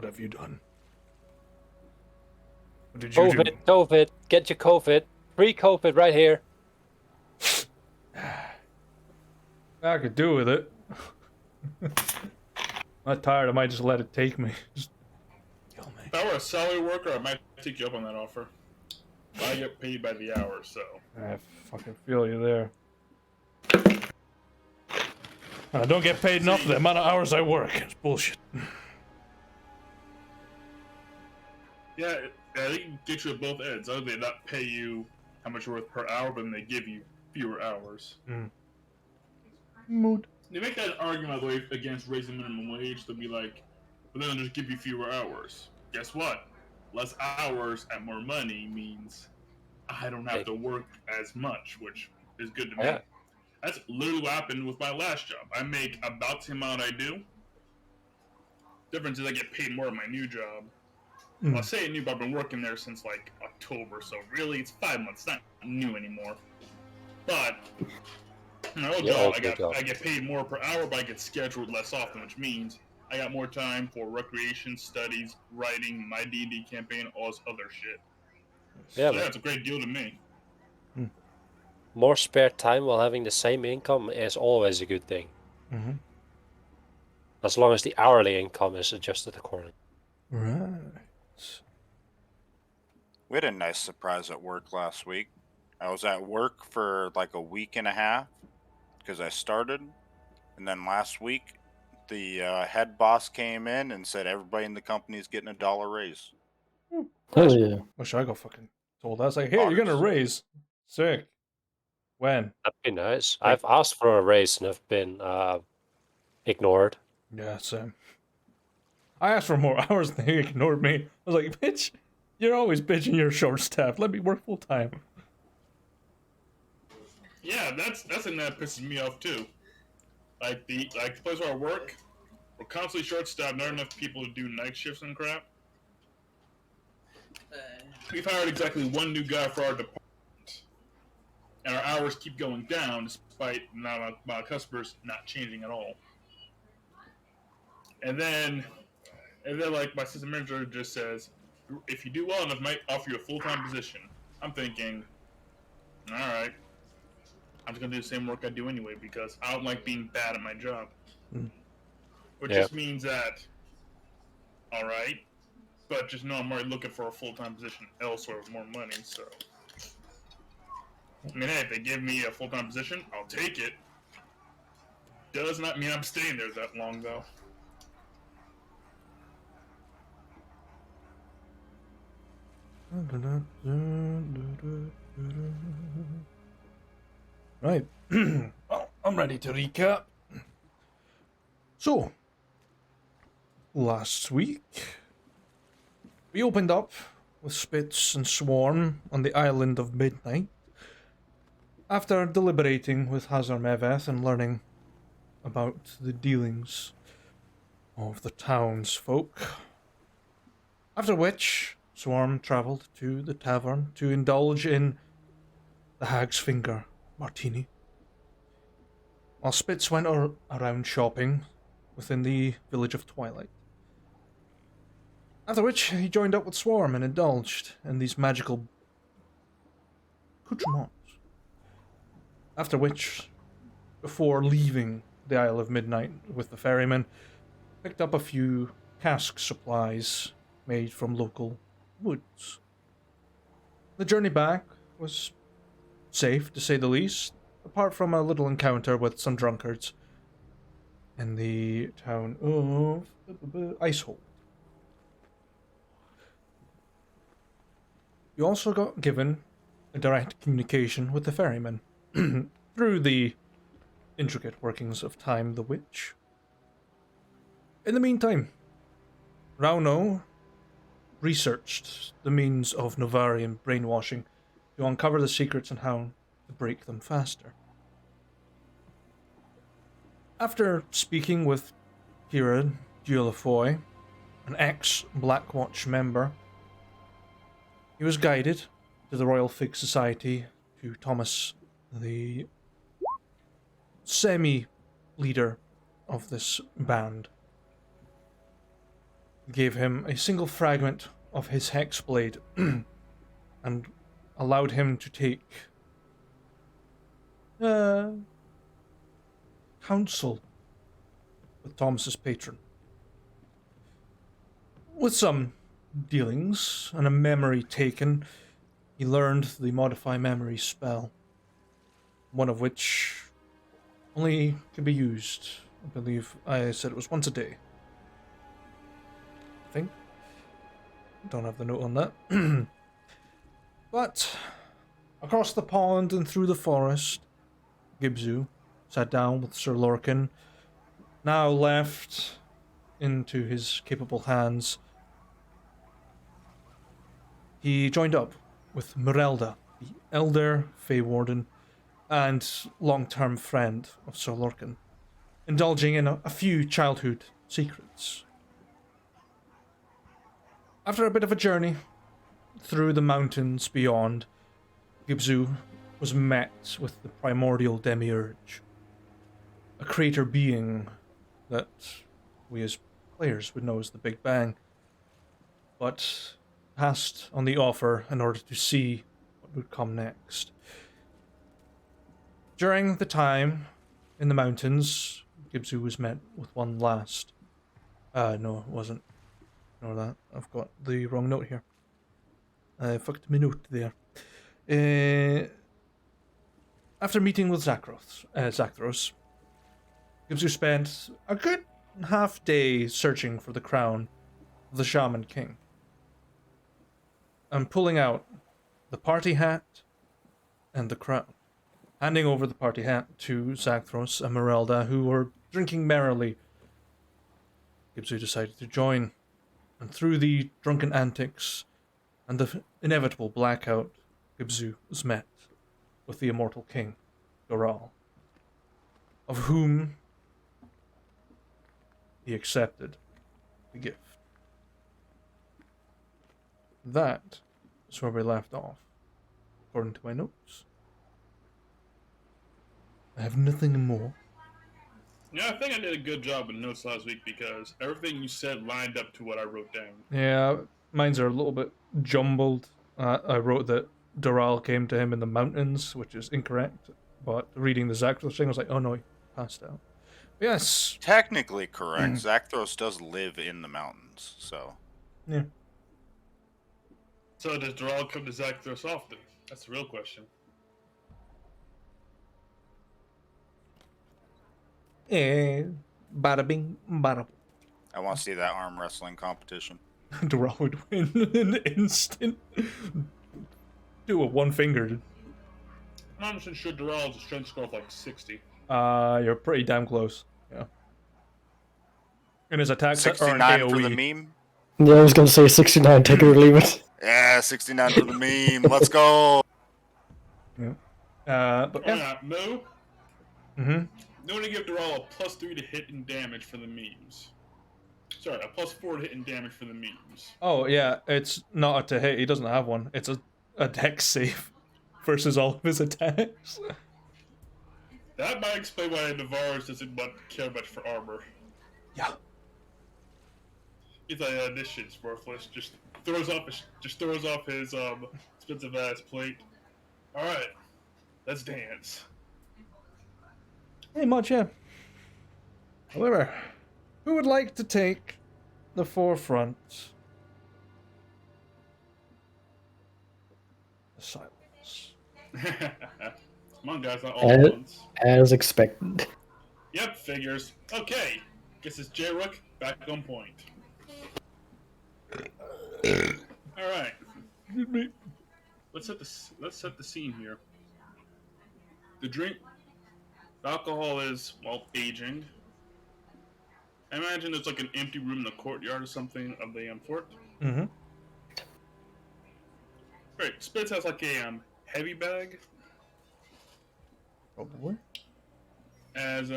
have you done? What did you do? COVID, get your COVID. Free COVID right here. I could do with it. I'm tired, I might just let it take me. Just kill me. If I were a salary worker, I might take you up on that offer. I get paid by the hour, so. I fucking feel you there. And I don't get paid enough for the amount of hours I work. It's bullshit. Yeah, they can get you at both ends. Either they not pay you how much you're worth per hour, but then they give you fewer hours. Mood. They make that argument, by the way, against raising minimum wage. They'll be like, but then they'll just give you fewer hours. Guess what? Less hours at more money means I don't have to work as much, which is good to me. Yeah. That's literally what happened with my last job. I make about the amount I do. Difference is I get paid more at my new job. Well, I say new, but I've been working there since like October, so really it's 5 months. It's not new anymore. But my old job, I get paid more per hour, but I get scheduled less often, which means I got more time for recreation, studies, writing, my D&D campaign, all this other shit. Yeah, so yeah, it's a great deal to me. More spare time while having the same income is always a good thing. Mm-hmm. As long as the hourly income is adjusted accordingly. Right. We had a nice surprise at work last week. I was at work for like a week and a half because I started. And then last week, the head boss came in and said everybody in the company is getting $1 raise. Oh yeah. Wish I got fucking told that. I was like, hey, you're gonna raise. Sick. When? That'd be nice. I've asked for a raise and have been ignored. Yeah, same. I asked for more hours and they ignored me. I was like, bitch, you're always bitching you're short-staffed. Let me work full-time. Yeah, that's something that pisses me off too. Like the place where I work, we're constantly short-staffed. Not enough people to do night shifts and crap. We've hired exactly one new guy for our department, and our hours keep going down despite my customers not changing at all. And then like my assistant manager just says, if you do well enough, I might offer you a full-time position. I'm thinking, all right, I'm just gonna do the same work I do anyway because I don't like being bad at my job. Which just means that, all right, but just know I'm already looking for a full-time position elsewhere with more money. So, I mean, hey, if they give me a full-time position, I'll take it. Does not mean I'm staying there that long, though. Right. Well, I'm ready to recap. So, last week, we opened up with Spitz and Swarm on the island of Midnight. After deliberating with Hazar Meveth and learning about the dealings of the townsfolk. After which, Swarm travelled to the tavern to indulge in the Hag's Finger martini, while Spitz went around shopping within the village of Twilight. After which, he joined up with Swarm and indulged in these magical accoutrements. After which, before leaving the Isle of Midnight with the ferryman, picked up a few cask supplies made from local woods. The journey back was safe, to say the least, apart from a little encounter with some drunkards in the town of Icehold. You also got given a direct communication with the ferryman through the intricate workings of Time the Witch. In the meantime, Rauno researched the means of Novarian brainwashing to uncover the secrets and how to break them faster. After speaking with Kira Giulafoy, an ex-Blackwatch member, he was guided to the Royal Fig Society to Thomas, the semi-leader of this band. gave him a single fragment of his hex blade and allowed him to take counsel with Thomas's patron. With some dealings and a memory taken, he learned the modify memory spell, one of which only can be used, I believe I said it was once a day. I think. Don't have the note on that. But across the pond and through the forest, Gibzu sat down with Sir Lorcan, now left into his capable hands. He joined up with Merelda, the elder Fey Warden and long-term friend of Sir Lorcan, indulging in a few childhood secrets. After a bit of a journey through the mountains beyond, Gibzu was met with the primordial demiurge, a creator being that we as players would know as the Big Bang, but passed on the offer in order to see what would come next. During the time in the mountains, Gibzu was met with one last... no, it wasn't. Ignore that. I've got the wrong note here. I fucked my note there. After meeting with Zakthros, Gibzu spent a good half day searching for the crown of the Shaman King, and pulling out the party hat and the crown. Handing over the party hat to Zakthros and Merelda, who were drinking merrily, Gibzu decided to join, and through the drunken antics and the inevitable blackout, Gibzu was met with the immortal king, Doral, of whom he accepted the gift. That is where we left off, according to my notes. I have nothing more. Yeah, I think I did a good job with notes last week because everything you said lined up to what I wrote down. Yeah, mine's are a little bit jumbled. I wrote that Doral came to him in the mountains, which is incorrect, but reading the Zakthros thing, I was like, oh no, he passed out. Yes. Technically correct. Zakthros does live in the mountains, so. Yeah. So does Doral come to Zakthros often? That's the real question. Bada bing, bada. I want to see that arm wrestling competition. Doral would win in an instant. Do a one fingered. I'm not sure Doral is a strength score of like 60. You're pretty damn close. Yeah. And his attacks are an 69 AoE. for the meme. Yeah, I was gonna say 69, take it or leave it. Yeah, 69 for the meme. Let's go. Yeah. But Oh yeah. yeah, Moo. Mm-hmm. No one to give Doral a +3 to hit and damage for the memes. Sorry, a +4 to hit and damage for the memes. Oh yeah, it's not a to hit. He doesn't have one. It's a dex save versus all of his attacks. That might explain why Navarro doesn't care much for armor. Yeah. He's like, this shit's worthless. Just throws off his expensive ass plate. All right, let's dance. Pretty much, yeah. However, who would like to take the forefront? The silence. Come on, guys, not all at once. As expected. Yep, figures. Okay, guess it's J-Rook back on point. All right. Let's set the scene here. The alcohol is, well, aging. I imagine there's like an empty room in the courtyard or something of the fort. Mm-hmm. Right, Spitz has like a heavy bag. Probably. As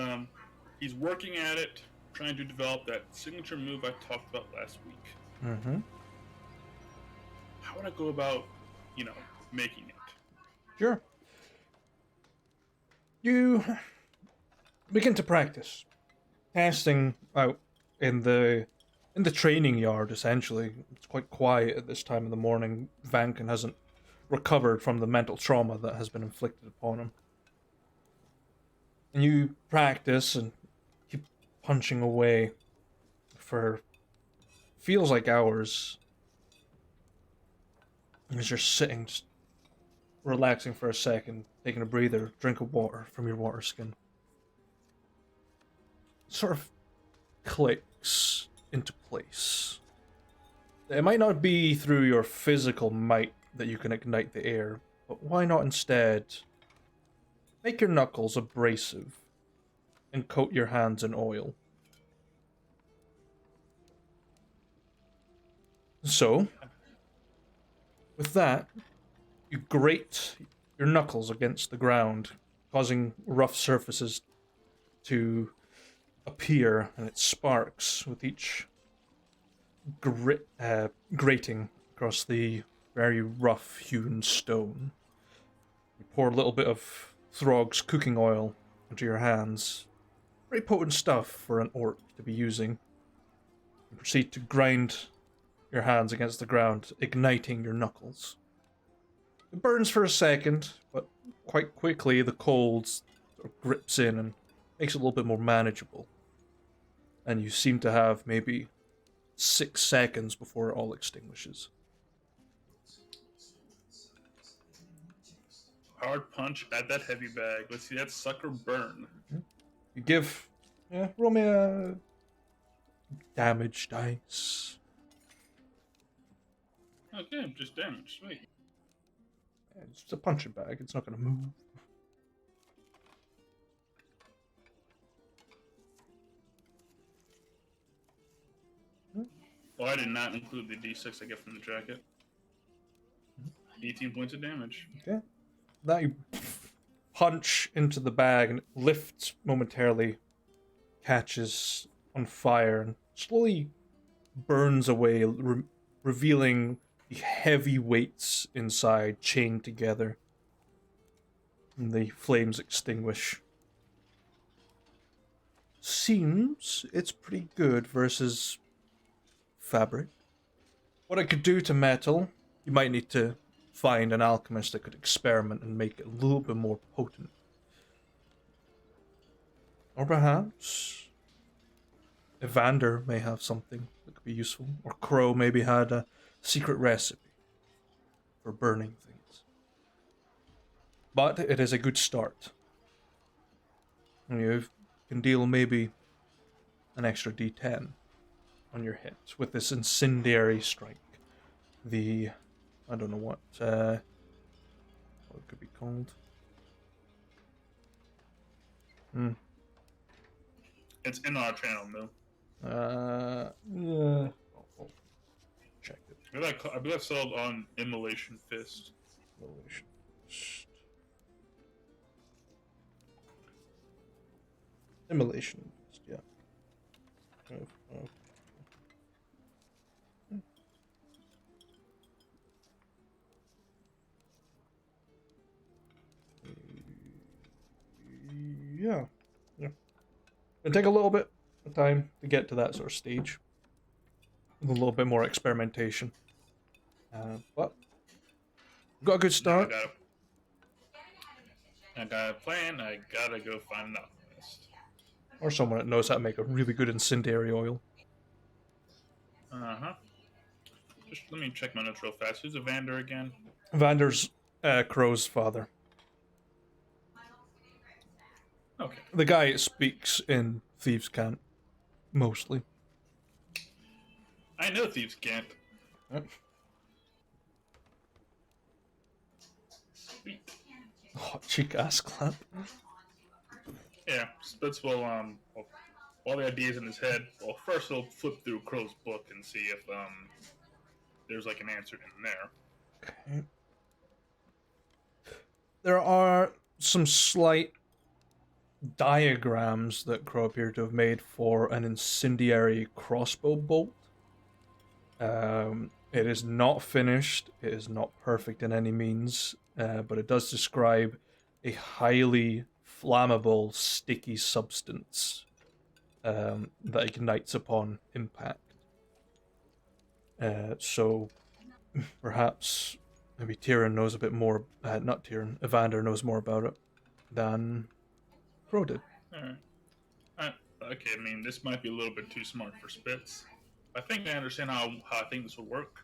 he's working at it, trying to develop that signature move I talked about last week. Mm-hmm. How would I go about, making it? Sure. You begin to practice, casting out in the in the training yard, essentially. It's quite quiet at this time of the morning. Vankin hasn't recovered from the mental trauma that has been inflicted upon him. And you practice and keep punching away for feels like hours as you're sitting, just relaxing for a second, taking a breather, drink of water from your water skin. It sort of clicks into place. It might not be through your physical might that you can ignite the air, but why not instead make your knuckles abrasive and coat your hands in oil? So, with that, you grate your knuckles against the ground, causing rough surfaces to appear, and it sparks with each grating across the very rough-hewn stone. You pour a little bit of Throg's cooking oil into your hands. Very potent stuff for an orc to be using. You proceed to grind your hands against the ground, igniting your knuckles. It burns for a second, but quite quickly the cold sort of grips in and makes it a little bit more manageable. And you seem to have maybe 6 seconds before it all extinguishes. Hard punch at that heavy bag. Let's see that sucker burn. You give... Yeah, roll me a... damage dice. Okay, just damage. Sweet. Yeah, it's just a punching bag. It's not going to move. Well, I did not include the d6 I get from the jacket. 18 points of damage. Okay. Now you punch into the bag and it lifts momentarily, catches on fire, and slowly burns away, revealing the heavy weights inside chained together. And the flames extinguish. Seems it's pretty good versus fabric. What it could do to metal, you might need to find an alchemist that could experiment and make it a little bit more potent. Or perhaps Evander may have something that could be useful. Or Crow maybe had a secret recipe for burning things. But it is a good start. And you can deal maybe an extra d10 on your hit with this incendiary strike. The... I don't know what it could be called. It's in our channel, though. Yeah. I'll check it. I believe I saw it on Immolation Fist. Immolation Fist. Immolation Fist, yeah. Yeah. It'll take a little bit of time to get to that sort of stage. With a little bit more experimentation. But got a good start. I got a plan. I gotta go find an alchemist. Or someone that knows how to make a really good incendiary oil. Uh-huh. Just let me check my notes real fast. Who's Evander again? Vander's Crow's father. Okay. The guy speaks in Thieves' Cant, mostly. I know Thieves' Cant. Yep. Sweet. Oh, cheek ass clap. Yeah, Spitz will, all the ideas in his head, well, first he'll flip through Crow's book and see if, there's, like, an answer in there. Okay. There are some slight diagrams that Crow appear to have made for an incendiary crossbow bolt. It is not finished, it is not perfect in any means, but it does describe a highly flammable, sticky substance that ignites upon impact. So perhaps maybe Tyrion knows a bit more. Not Tyrion, Evander knows more about it than Crow did. Alright. Okay, I mean, this might be a little bit too smart for Spitz. I think I understand how I think this would work.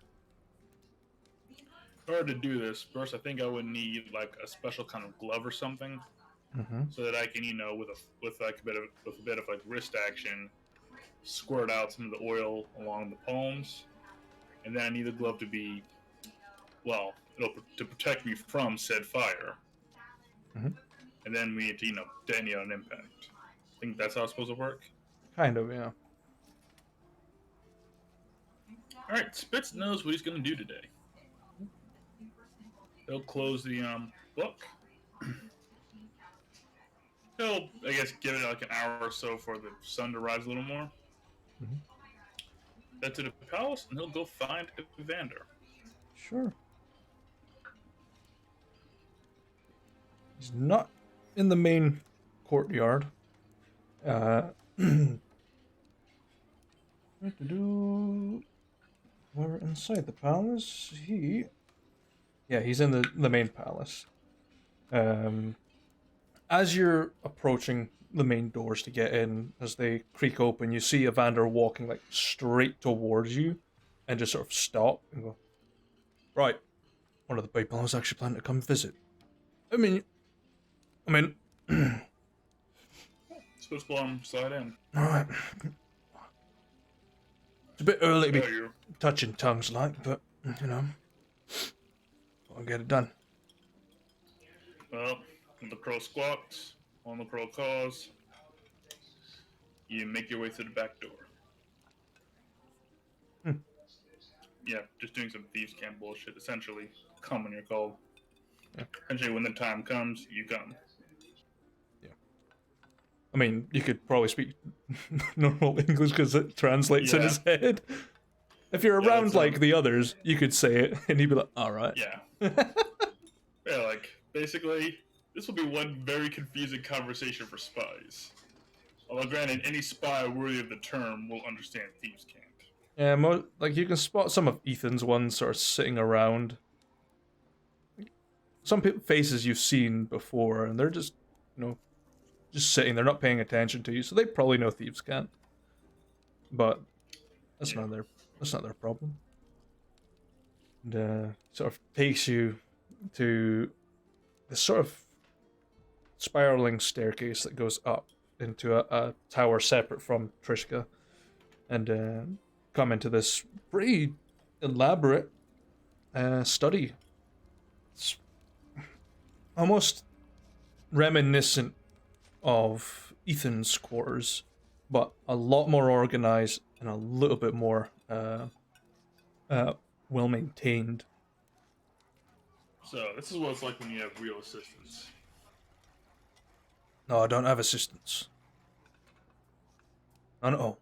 In order to do this, first I think I would need like a special kind of glove or something, Mm-hmm. so that I can, with like a bit of like wrist action, squirt out some of the oil along the palms, and then I need the glove to be, well, to protect me from said fire, Mhm. and then we need to, detonate on impact. I think that's how it's supposed to work. Kind of, yeah. All right, Spitz knows what he's going to do today. He'll close the book. He'll, I guess, give it like an hour or so for the sun to rise a little more. Mhm. Head to the palace, and he'll go find Evander. Sure. He's not in the main courtyard. We're inside the palace. He's in the main palace. As you're approaching the main doors to get in, as they creak open, you see Evander walking like straight towards you, and just sort of stop and go, "Right, one of the people I was actually planning to come visit. I mean, Spitz will slide in. all right. It's a bit early to Oh, be you're touching tongues, like, but I'll get it done." well. When the crow squawks, on the crow calls, you make your way to the back door. Hmm. Yeah, just doing some thieves' camp bullshit. Essentially, come when you're called. Yeah. Essentially, when the time comes, you come. Yeah. I mean, you could probably speak normal English because it translates in Yeah. his head. If you're Yeah, around that's, like the others, you could say it, and he'd be like, "All right." Yeah. Yeah, like, basically, this will be one very confusing conversation for spies. Although, granted, any spy worthy of the term will understand thieves' camp. Yeah, like you can spot some of Ethan's ones sort of sitting around. Some faces you've seen before, and they're just, just sitting. They're not paying attention to you, so they probably know thieves can't. But that's Yeah. not their problem. And sort of takes you to this sort of spiraling staircase that goes up into a tower separate from Trishka, and come into this pretty elaborate study. It's almost reminiscent of Ethan's quarters, but a lot more organized and a little bit more well maintained. So, this is what it's like when you have real assistants. No, I don't have assistants. None at all.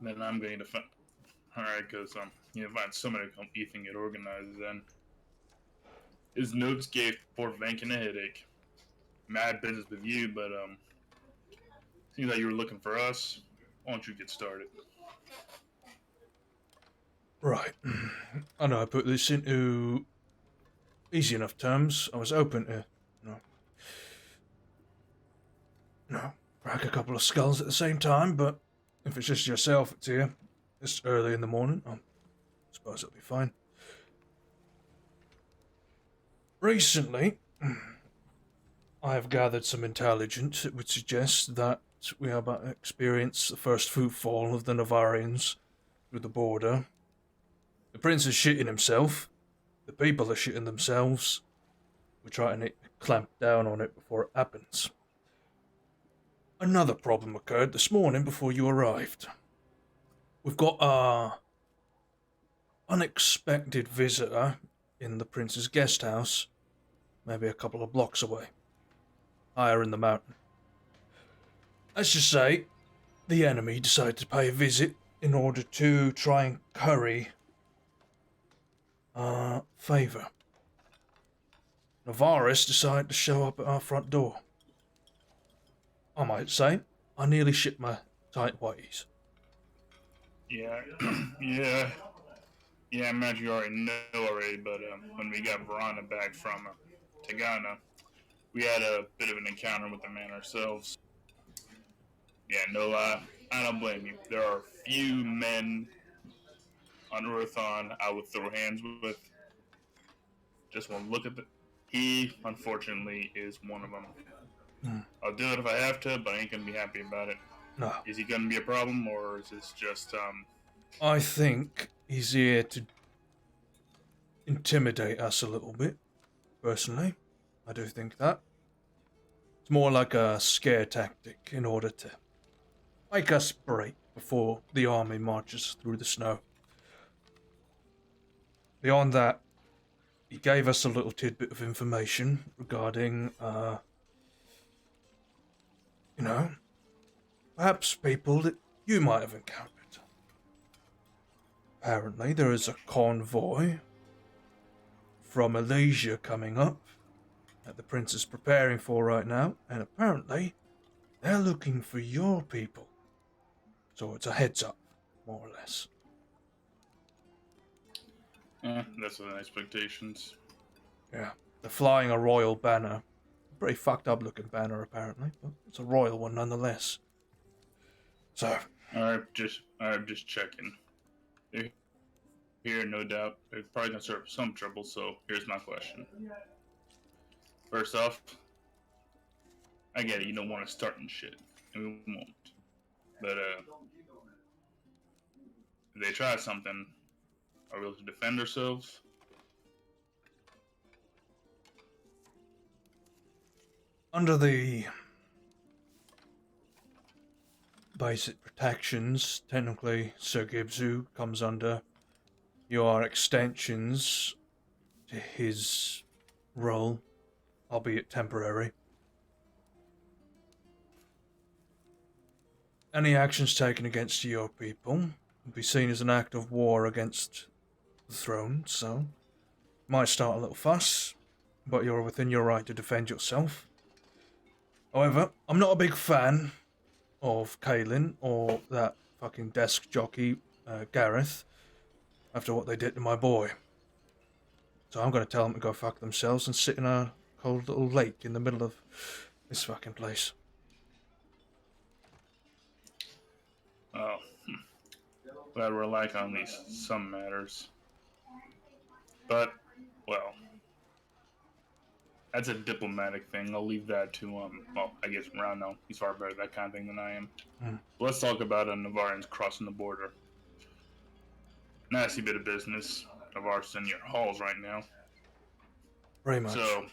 Then I'm going to find. Alright, because, find somebody to help Ethan get organized then. His notes gave poor Vankin a headache. Mad business with you, but, seems like you were looking for us. Why don't you get started? Right. I know I put this into easy enough terms. I was hoping to, crack a couple of skulls at the same time, but if it's just yourself it's here, this early in the morning, I suppose it'll be fine. Recently, I have gathered some intelligence that would suggest that we are about to experience the first footfall of the Navarians through the border. The prince is shitting himself. The people are shitting themselves. We're trying to clamp down on it before it happens. Another problem occurred this morning before you arrived. We've got a unexpected visitor in the prince's guest house, maybe a couple of blocks away, higher in the mountain. Let's just say the enemy decided to pay a visit in order to try and curry our favour. Navaris decided to show up at our front door. I might say, I nearly shit my tight whities. Yeah, yeah, yeah. I imagine you already know already, but when we got Verona back from Tagana, we had a bit of an encounter with the man ourselves. Yeah, no lie, I don't blame you. There are few men on Earthon I would throw hands with. Just want to look at the. He, unfortunately, is one of them. Hmm. I'll do it if I have to, but I ain't gonna be happy about it. No, Is he gonna be a problem, or is this just I think he's here to intimidate us a little bit, personally. I do think that. It's more like a scare tactic in order to make us break before the army marches through the snow. Beyond that, he gave us a little tidbit of information regarding, you know, perhaps people that you might have encountered. Apparently, there is a convoy from Malaysia coming up that the prince is preparing for right now, and apparently, they're looking for your people. So it's a heads up, more or less. that's within expectations. Yeah, they're flying a royal banner. Pretty fucked up looking banner, apparently, but it's a royal one nonetheless. So, Just checking. They're here, no doubt. They're probably gonna start some trouble. So here's my question. First off, I get it. You don't want to start and shit, and we won't. But if they try something, are we able to defend ourselves? under the basic protections, technically Sir Gibsu comes under your extensions to his role, albeit temporary. Any actions taken against your people will be seen as an act of war against the throne, so might start a little fuss, but you're within your right to defend yourself. However, I'm not a big fan of Kaelin or that fucking desk jockey, Gareth, after what they did to my boy. So I'm gonna tell them to go fuck themselves and sit in a cold little lake in the middle of this fucking place. Oh, glad we're alike on these some matters. But, well, that's a diplomatic thing. I'll leave that to well, I guess Rano. He's far better at that kind of thing than I am. Let's talk about Navarans crossing the border. Nasty bit of business. Navarre's in your halls right now. Very much. So,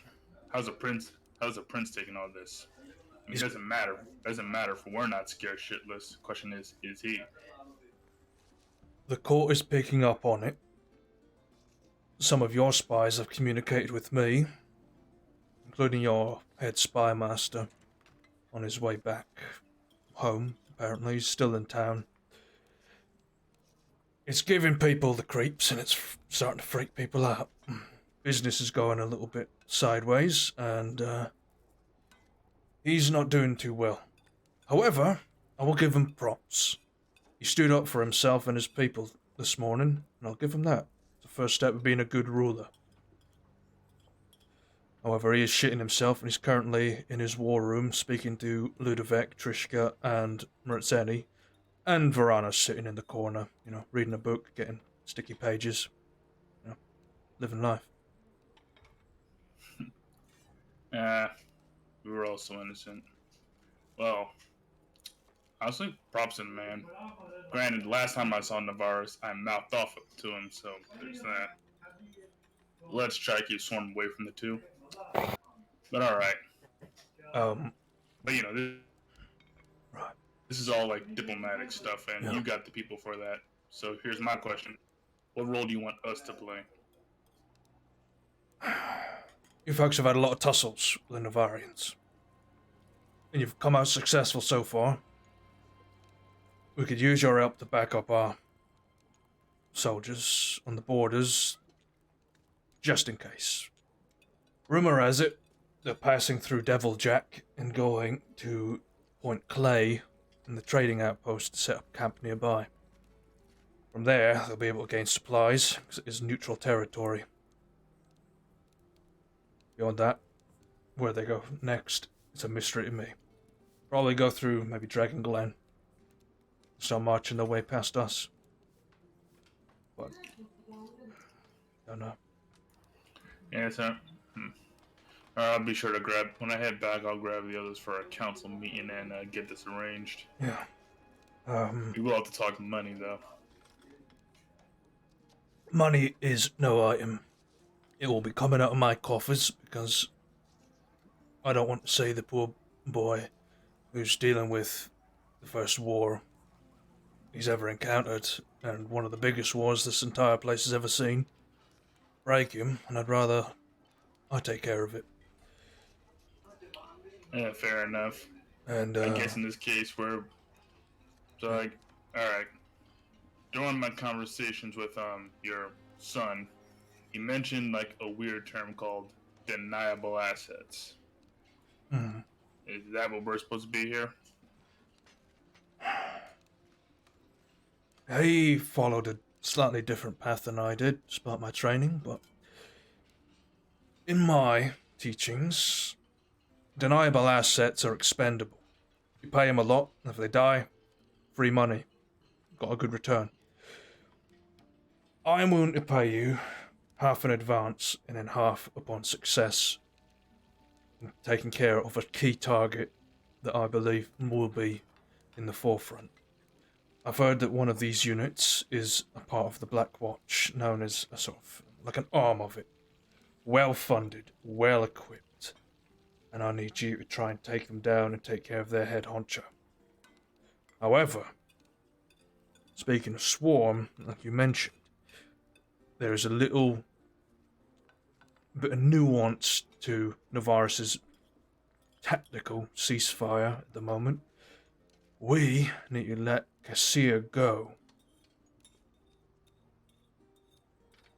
how's the prince taking all this? I mean, it doesn't matter. Doesn't matter if we're not scared shitless. The question is he? The court is picking up on it. Some of your spies have communicated with me, including your head spy master, on his way back home. Apparently, he's still in town. It's giving people the creeps, and it's starting to freak people out. Business is going a little bit sideways, and he's not doing too well. However, I will give him props. He stood up for himself and his people this morning, and I'll give him that. It's the first step of being a good ruler. However, he is shitting himself, and he's currently in his war room speaking to Ludovic, Trishka, and Murtzeni, and Varana's sitting in the corner, reading a book, getting sticky pages, living life. We were also innocent. Well, honestly, props to the man. Granted, last time I saw Navarres, I mouthed off to him, so there's that. Let's try to keep Swarm away from the two. But alright. But Right. This is all like diplomatic stuff, and you got the people for that. So here's my question. What role do you want us to play? You folks have had a lot of tussles with the Navarians, and you've come out successful so far. We could use your help to back up our soldiers on the borders, just in case. Rumor has it they're passing through Devil Jack and going to Point Clay in the trading outpost to set up camp nearby. From there, they'll be able to gain supplies, because it is neutral territory. Beyond that, where they go next, it's a mystery to me. Probably go through maybe Dragon Glen. Start marching their way past us. But, don't know. Yeah, so. I'll be sure to grab, when I head back, I'll grab the others for a council meeting and get this arranged. Yeah. We will have to talk money, though. Money is no item. It will be coming out of my coffers because I don't want to see the poor boy who's dealing with the first war he's ever encountered, and one of the biggest wars this entire place has ever seen, break him, and I'd rather I take care of it. Yeah, fair enough. And I guess in this case, we're so like, all right. During my conversations with your son, he mentioned like a weird term called deniable assets. Is that what we're supposed to be here? He followed a slightly different path than I did, despite my training, but in my teachings, deniable assets are expendable. You pay them a lot, and if they die, free money. Got a good return. I'm willing to pay you half in advance and then half upon success in taking care of a key target that I believe will be in the forefront. I've heard that one of these units is a part of the Black Watch, known as a sort of like an arm of it. Well funded, well equipped, and I need you to try and take them down and take care of their head honcho. However, speaking of Swarm, like you mentioned, there is a little bit of nuance to Navarus's tactical ceasefire at the moment. We need to let Cassia go.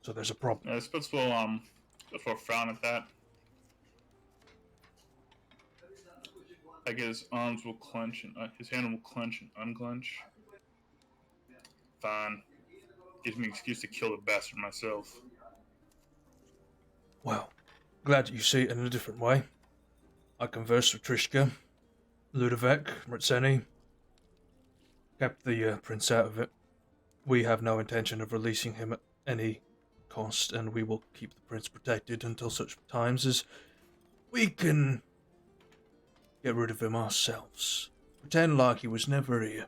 So there's a problem. Yeah, Spitz will frown at that. Like his arms will clench and his hand will clench and unclench. Fine. Gives me an excuse to kill the bastard myself. Well, glad you see it in a different way. I conversed with Trishka, Ludovec, Mrzeni, kept the prince out of it. We have no intention of releasing him at any cost, and we will keep the prince protected until such times as we can get rid of him ourselves. Pretend like he was never here.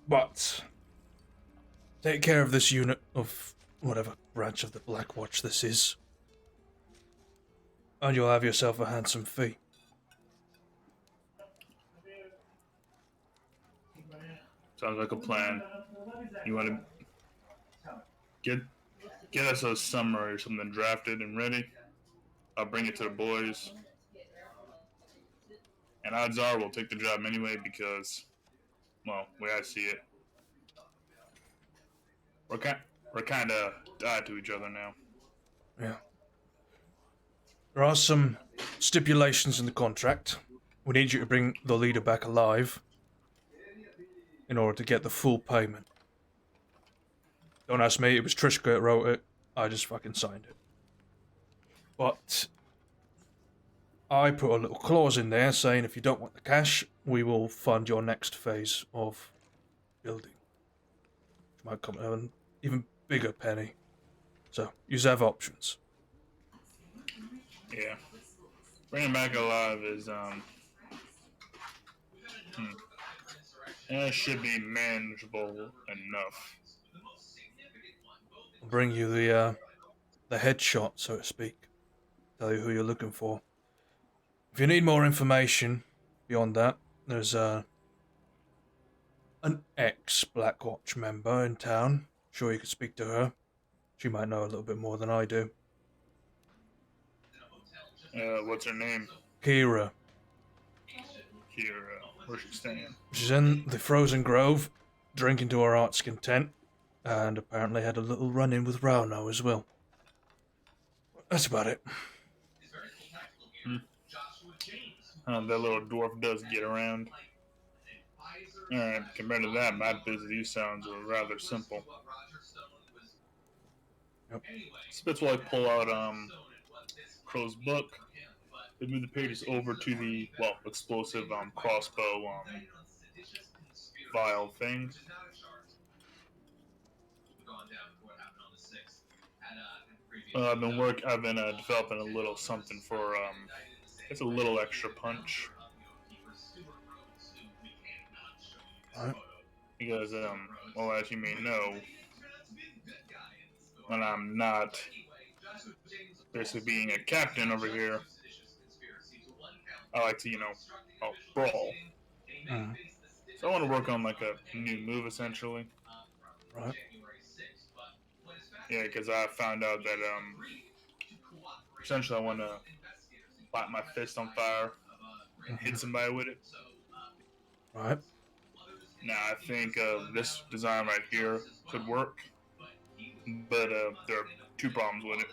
But take care of this unit of whatever branch of the Black Watch this is, and you'll have yourself a handsome fee. Sounds like a plan. You want to get us a summary or something drafted and ready? I'll bring it to the boys. And odds are we'll take the job anyway because, well, we gotta see it. We're kind of tied to each other now. Yeah. There are some stipulations in the contract. We need you to bring the leader back alive in order to get the full payment. Don't ask me, it was Trishka that wrote it. I just fucking signed it. But I put a little clause in there saying if you don't want the cash, we will fund your next phase of building. Which might come to an even bigger penny. So, you have options. Yeah. Bringing back alive is, it should be manageable enough. I'll bring you the headshot, so to speak. Tell you who you're looking for. If you need more information beyond that, there's an ex-Black Watch member in town. Sure you could speak to her. She might know a little bit more than I do. What's her name? Kira. Here, where's she staying? She's in the Frozen Grove, drinking to her heart's content, and apparently had a little run-in with Rauno as well. That's about it. That little dwarf does get around. Alright, compared to that, my busy sounds are rather simple. Yep. Spitz will like pull out Crow's book. They move the pages over to the explosive crossbow vial thing. I've been developing a little something for it's a little extra punch. Right. Because as you may know, when I'm not basically being a captain over here, I like to brawl. Mm. So I want to work on like a new move essentially. Right. Yeah, because I found out that essentially I want to light my fist on fire and hit somebody with it. Right. Now I think this design right here could work, but there are two problems with it.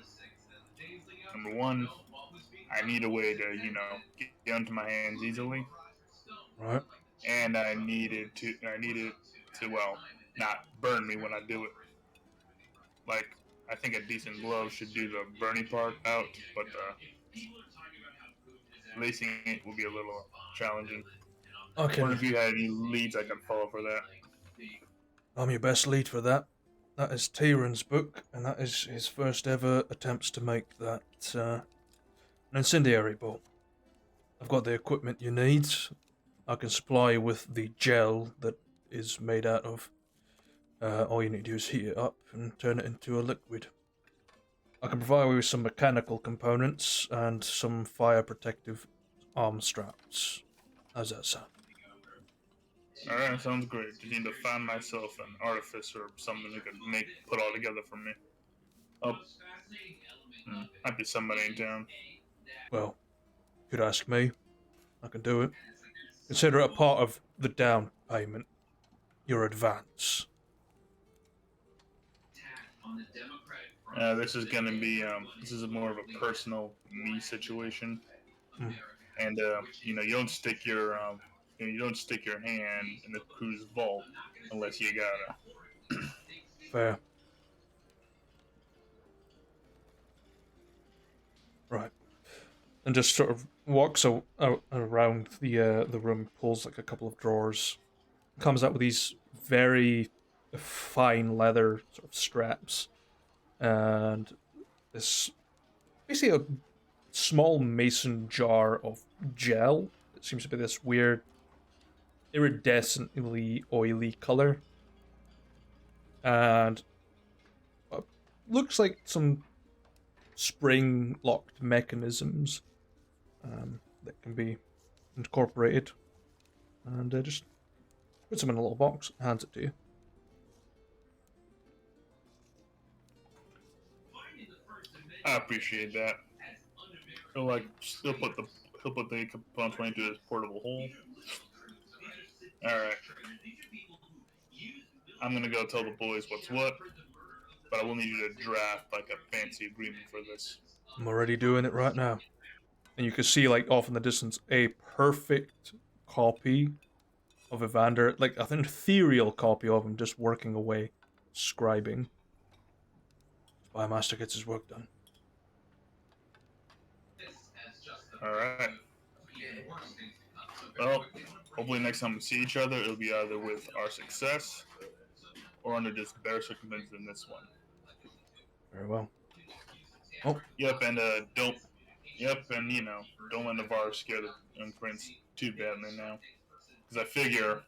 Number one, I need a way to get onto my hands easily, Right. and I need it to not burn me when I do it. Like I think a decent glove should do the burning part out, but lacing it will be a little challenging. I Wonder can. if you had any leads I can follow for that. I'm your best lead for that. That is Tyrion's book, and that is his first ever attempts to make that an incendiary bolt. I've got the equipment you need. I can supply you with the gel that is made out of. All you need to do is heat it up and turn it into a liquid. I can provide you with some mechanical components and some fire protective arm straps. How's that sound? Alright, sounds great. Just need to find myself an artificer or something who could put all together for me. Oh, might be somebody in town. Well, you could ask me. I can do it. Consider it a part of the down payment, your advance. This is gonna be this is more of a personal me situation, and you don't stick your you don't stick your hand in the crew's vault unless you gotta. Fair. Right. And just sort of walks around the room, pulls like a couple of drawers, comes out with these very fine leather sort of straps, and this basically a small mason jar of gel. It seems to be this weird, iridescently oily color, and looks like some spring-locked mechanisms that can be incorporated, and just puts them in a little box, hands it to you. I appreciate that. He'll put the component into his portable hole. All right. I'm gonna go tell the boys what's what, but I will need you to draft like a fancy agreement for this. I'm already doing it right now. And you can see, like, off in the distance, a perfect copy of Evander, like an ethereal copy of him just working away, scribing. Spymaster gets his work done. Alright. Well, hopefully next time we see each other, it'll be either with our success or under just better circumstances than this one. Very well. Yep, and don't let Navarre scare the young prince too badly now. Because I figure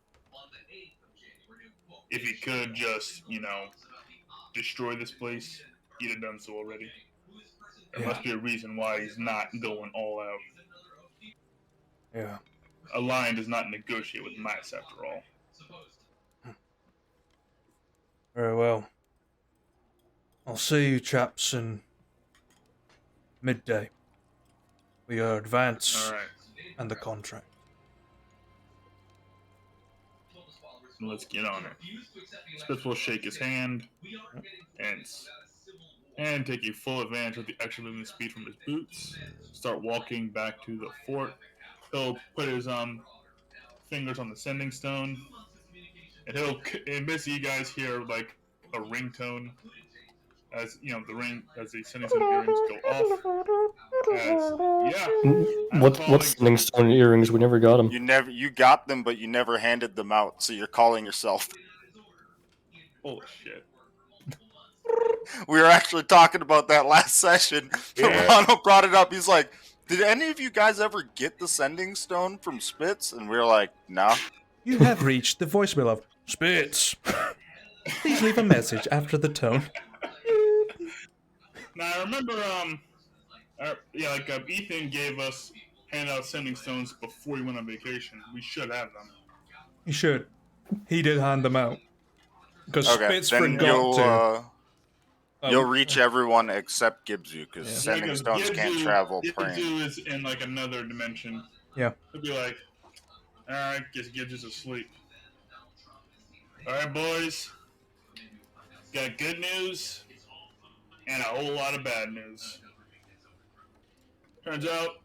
if he could just, destroy this place, he'd have done so already. There must be a reason why he's not going all out. Yeah. A lion does not negotiate with mice, after all. Very well. I'll see you chaps in midday. We are advance Alright. and the contract. Let's get on it. Spitz will shake his hand and take a full advantage of the extra movement speed from his boots. Start walking back to the fort he'll put his fingers on the sending stone, and basically you guys hear like a ringtone as the sending stone earrings go off. What's sending stone earrings? We never got them. You got them, but you never handed them out, so you're calling yourself. Holy shit. We were actually talking about that last session. Romano brought it up. He's like, did any of you guys ever get the sending stone from Spitz? And we were like, no. You have reached the voicemail of Spitz. Please leave a message after the tone. Now I remember, Ethan gave us handout sending stones before he went on vacation. We should have them. You should. He did hand them out. Because Spitz then forgot to. You'll reach everyone except Gibbsu, because sending stones can't travel praying. Gibbsu is in like another dimension. Yeah. He'll be like, alright, guess Gibbsu's asleep. Alright, boys. Got good news and a whole lot of bad news. Turns out,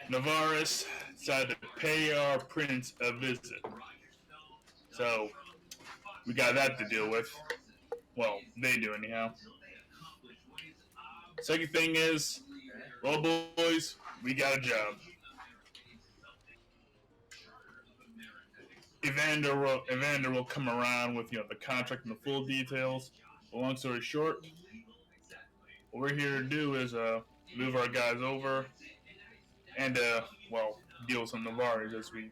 Navarus decided to pay our prince a visit. So, we got that to deal with. Well, they do anyhow. Second thing is, well, boys, we got a job. Evander will come around with the contract and the full details. But long story short, what we're here to do is move our guys over and deal with some Navaris as we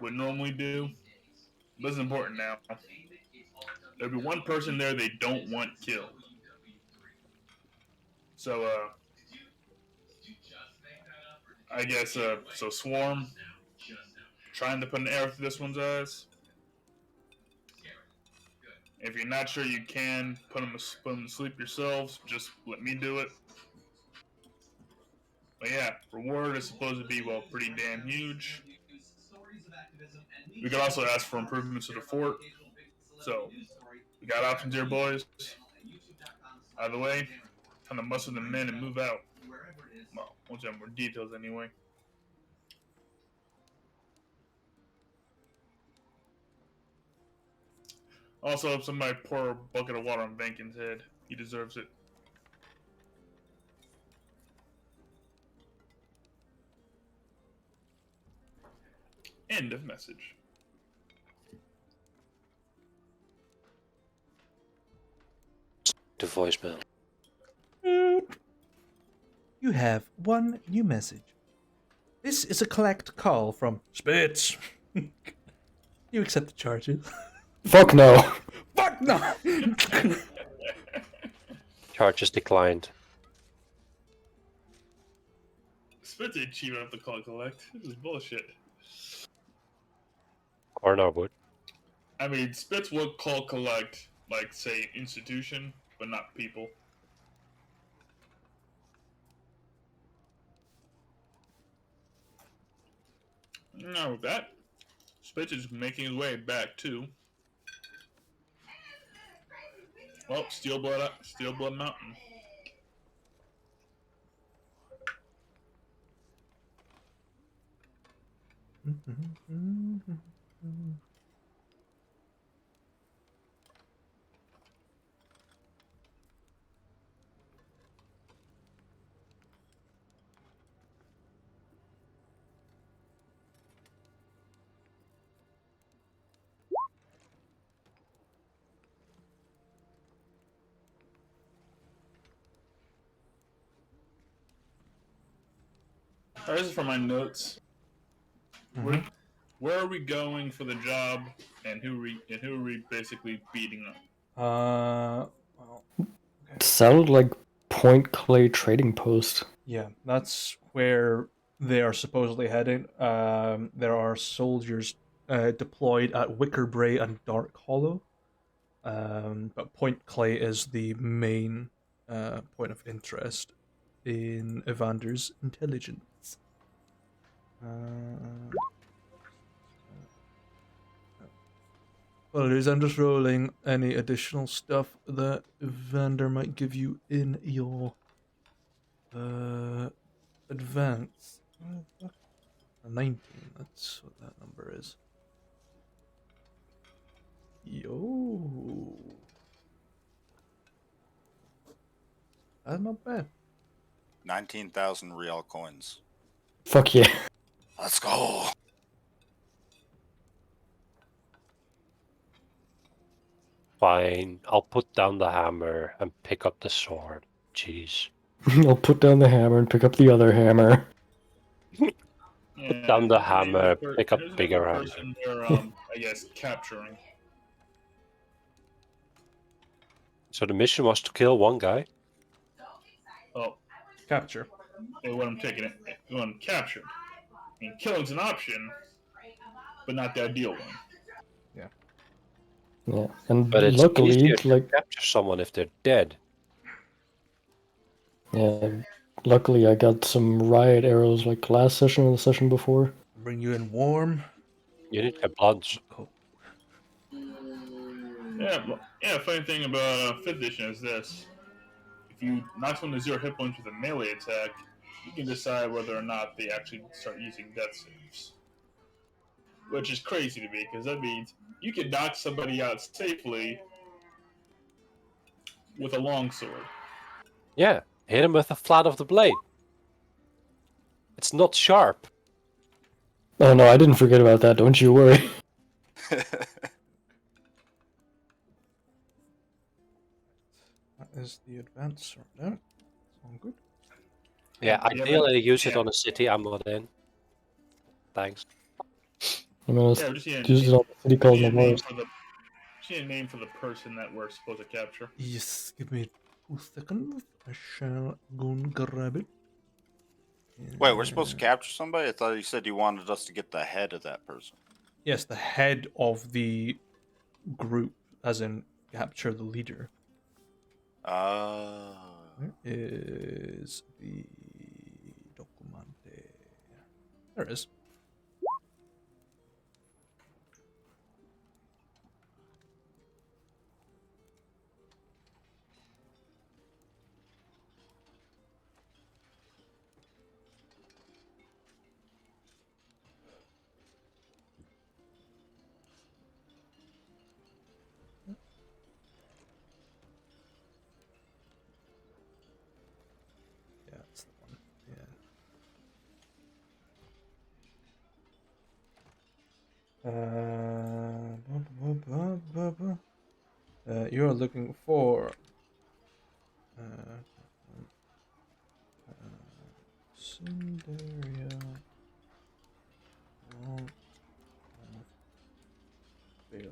would normally do. But it's important now. There'll be one person there they don't want killed. So, I guess, so Swarm, trying to put an arrow through this one's eyes. If you're not sure you can put them to sleep yourselves, just let me do it. But yeah, reward is supposed to be, pretty damn huge. We could also ask for improvements to the fort. So, we got options here, boys. Out of the way, time to muster the men and move out. Well, once you have more details anyway. Also, if somebody pour a bucket of water on Venkin's head, he deserves it. End of message. To voicemail. You have one new message. This is a collect call from Spitz. You accept the charges. Fuck no. Fuck no! Charges declined. Spitz ain't cheap enough to call collect. This is bullshit. Corner would. I mean, Spitz would call collect, like, say, institution, but not people. Now with that, Spitz is making his way back to Steelblood Mountain. This is for my notes. Mm-hmm. Where are we going for the job, and who are we basically beating up? Well, It sounded like Point Clay Trading Post. yeah, that's where they are supposedly heading. There are soldiers deployed at Wickerbray and Dark Hollow. But Point Clay is the main point of interest in Evander's intelligence. Apologies, I'm just rolling any additional stuff that Evander might give you in your advance. 19. That's what that number is. Yo. That's not bad. 19,000 real coins. Fuck yeah. Let's go. Fine, I'll put down the hammer and pick up the sword. Jeez. I'll put down the hammer and pick up the other hammer. Yeah, down the here's name of hammer, per- pick up here's the name bigger of the hammer. person we're, I guess, capturing. So the mission was to kill one guy. Oh, Capture. they want him taking it. They want him captured. I mean, killing's an option, but not the ideal one. Yeah, and But it's luckily, easier to like, capture someone if they're dead. yeah, luckily I got some riot arrows like last session or the session before. Bring you in warm. You need to get bloods. Oh, Yeah. Funny thing about 5th edition is this: if you knock someone to 0 hit points with a melee attack, you can decide whether or not they actually start using death saves. Which is crazy to me, because that means you can knock somebody out safely with a longsword. Yeah, hit him with the flat of the blade. It's not sharp. Oh no, I didn't forget about that, don't you worry. that is the advance right there. Sound good? Yeah, Yeah, ideally use it yeah. on a city I'm not in. Thanks. I'm gonna Yeah, we just need use it on the city called a name Navarre. for the person that we're supposed to capture. Yes, give me 2 seconds. I shall go and grab it. Wait, we're supposed to capture somebody? I thought you said you wanted us to get the head of that person. Yes, the head of the group, as in capture the leader. Where is the documante? There it is. Yeah, that's the one. Yeah. You are looking for Cinderia. Fail.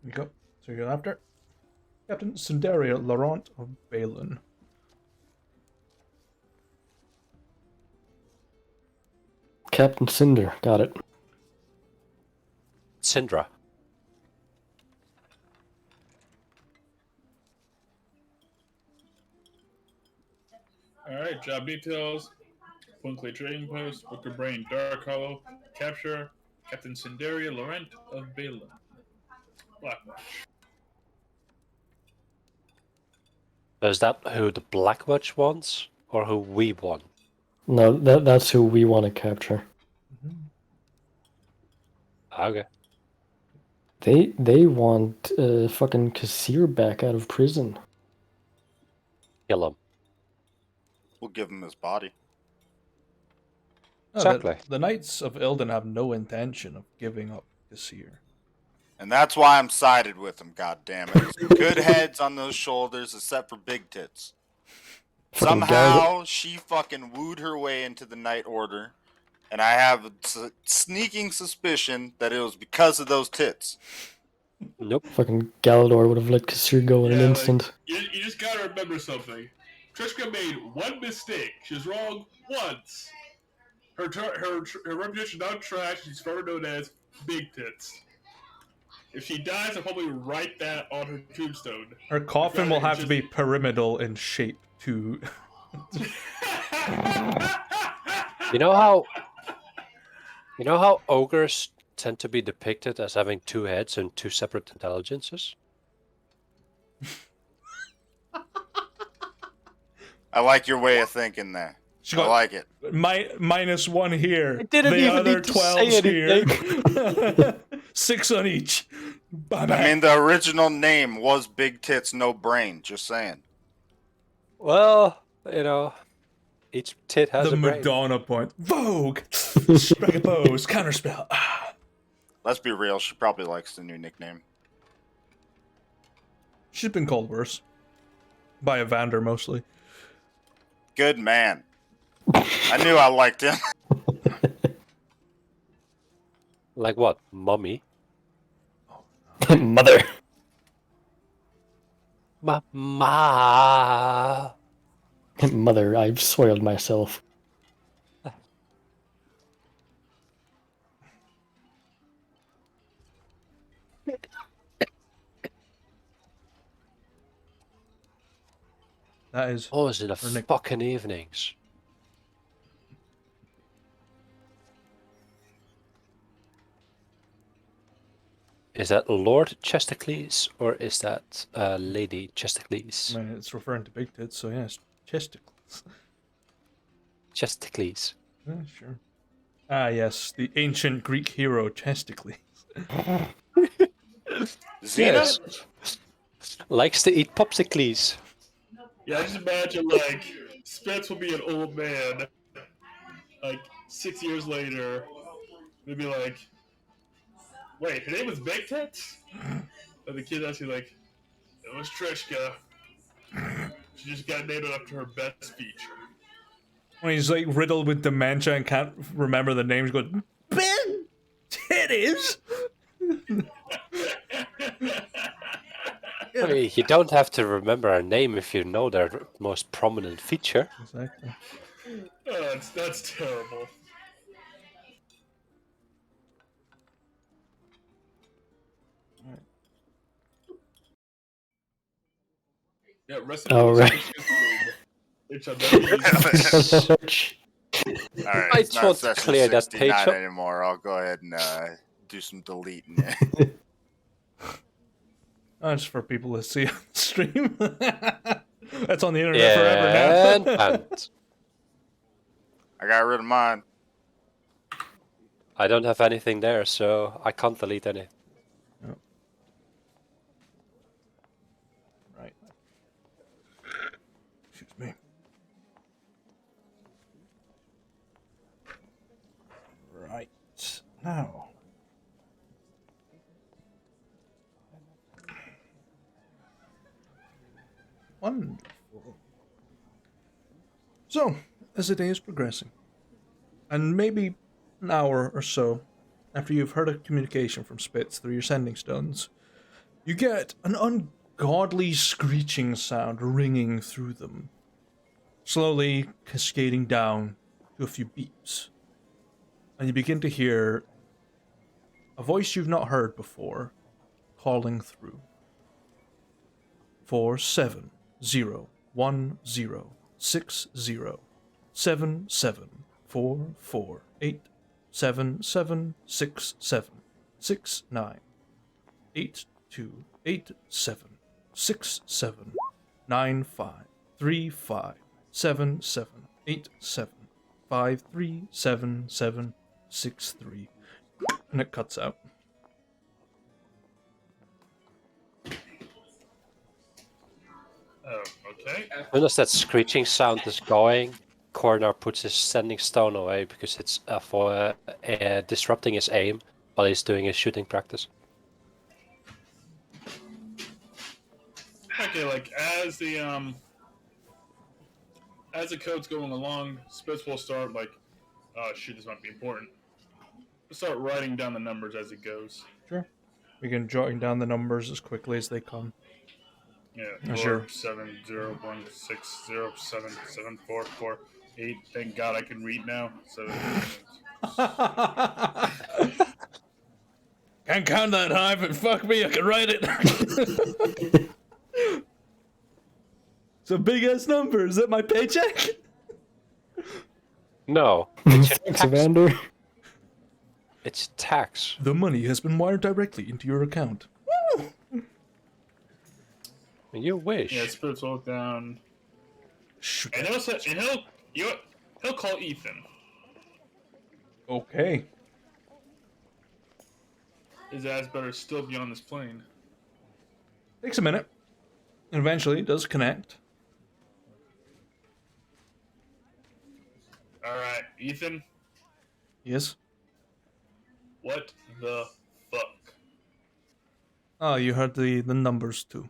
You go. So you're after Captain Cinderia Laurent of Balin. Captain Cinder, got it. Syndra. Alright, job details. Point Trading Post, Booker Brain, Dark Hollow, capture Captain Cinderia Laurent of Balin. Blackwatch. Is that who the Black Witch wants, or who we want? No, that's who we want to capture. Okay. They want fucking Kassir back out of prison. Kill him. We'll give him his body. No, Exactly. the Knights of Ilden have no intention of giving up Kassir. And that's why I'm sided with him, goddammit. Good heads on those shoulders, except for big tits. Fucking Somehow, she fucking wooed her way into the Knight Order, and I have a sneaking suspicion that it was because of those tits. Nope. Fucking Galador would have let Kassir go in an instant. You just gotta remember something. Trishka made one mistake. She was wrong once. Her reputation not trash. She's forever known as Big Tits. If she dies, I'll probably write that on her tombstone. Her coffin will have to be pyramidal in shape to. You know how ogres tend to be depicted as having 2 heads and 2 separate intelligences? I like your way of thinking there. She I got like it. -1 here. I didn't the even other need to say 12s here. 6 on each. Bye-bye. I mean, the original name was Big Tits No Brain. Just saying. Well, you know, each tit has the a brain. Madonna point. Vogue! Strike a pose. Counterspell. Let's be real. She probably likes the new nickname. She's been called worse. By Evander, mostly. Good man. I knew I liked him. Like what? Mummy? Mother. Ma. Mother, I've soiled myself. That is. Oh, is it the Her nick- fucking evenings? Is that Lord Chesticles or is that Lady Chesticles? I mean, it's referring to big tits, so yeah, it's chesticles. Chesticles. Yeah, sure. Ah, yes, the ancient Greek hero Chesticles. Xena? Likes to eat popsicles. Yeah, I just imagine like Spence will be an old man, like 6 years later. They'd be like, "Wait, her name was Big Tits?" And the kid actually like, "It was Trishka. She just got named after her best feature." When he's like riddled with dementia and can't remember the names, goes, Ben Titties! I mean, you don't have to remember a name if you know their most prominent feature. Exactly. Oh, that's terrible. Yeah, rest in Oh, peace, right. Trishka's food. All right, I it's just not want to session clear that 69 page up. anymore. I'll go ahead and do some deleting. That's for people to see on the stream. That's on the internet Yeah, forever now. and I got rid of mine. I don't have anything there, so I can't delete any. Right. Excuse me. Right. Now. Wonderful. So, as the day is progressing, and maybe an hour or so after you've heard a communication from Spitz through your sending stones, you get an ungodly screeching sound ringing through them, slowly cascading down to a few beeps. And you begin to hear a voice you've not heard before calling through. 40807767676827679783578767537763, and it cuts out. Oh, okay. As soon as that screeching sound is going, Coroner puts his sending stone away because it's for disrupting his aim while he's doing his shooting practice. Okay, like as the code's going along, Spitz will start like, oh shit, this might be important. Start writing down the numbers as it goes. Sure. Begin jotting down the numbers as quickly as they come. Yeah, Sure. 47016077448. Thank God I can read now. So Can't count that high, but fuck me, I can write it. It's a big ass number. Is that my paycheck? No, it's your Thanks, tax. Evander. It's tax. The money has been wired directly into your account. Woo! You wish. yeah, Spitz will look down. Shoot. And he'll call Ethan. Okay. His ass better still be on this plane. Takes a minute. Eventually, it does connect. All right, Ethan. Yes. What the fuck? Oh, you heard the numbers too.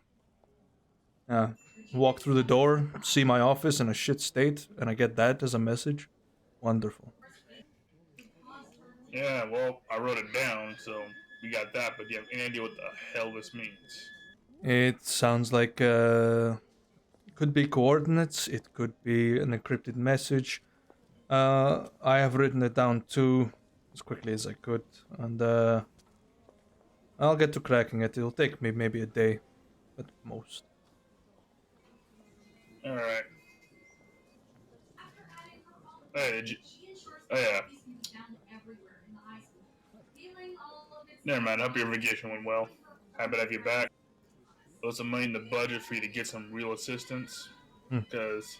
Walk through the door, see my office in a shit state, and I get that as a message. Wonderful. Yeah, well, I wrote it down, so we got that. But do you have any idea what the hell this means? It sounds like it could be coordinates. It could be an encrypted message. I have written it down too, as quickly as I could, and I'll get to cracking it. It'll take me maybe a day, at most. All right. Hey, did you? Oh yeah. Never mind. I hope your vacation went well. Happy to have you back. There's some money in the budget for you to get some real assistance, because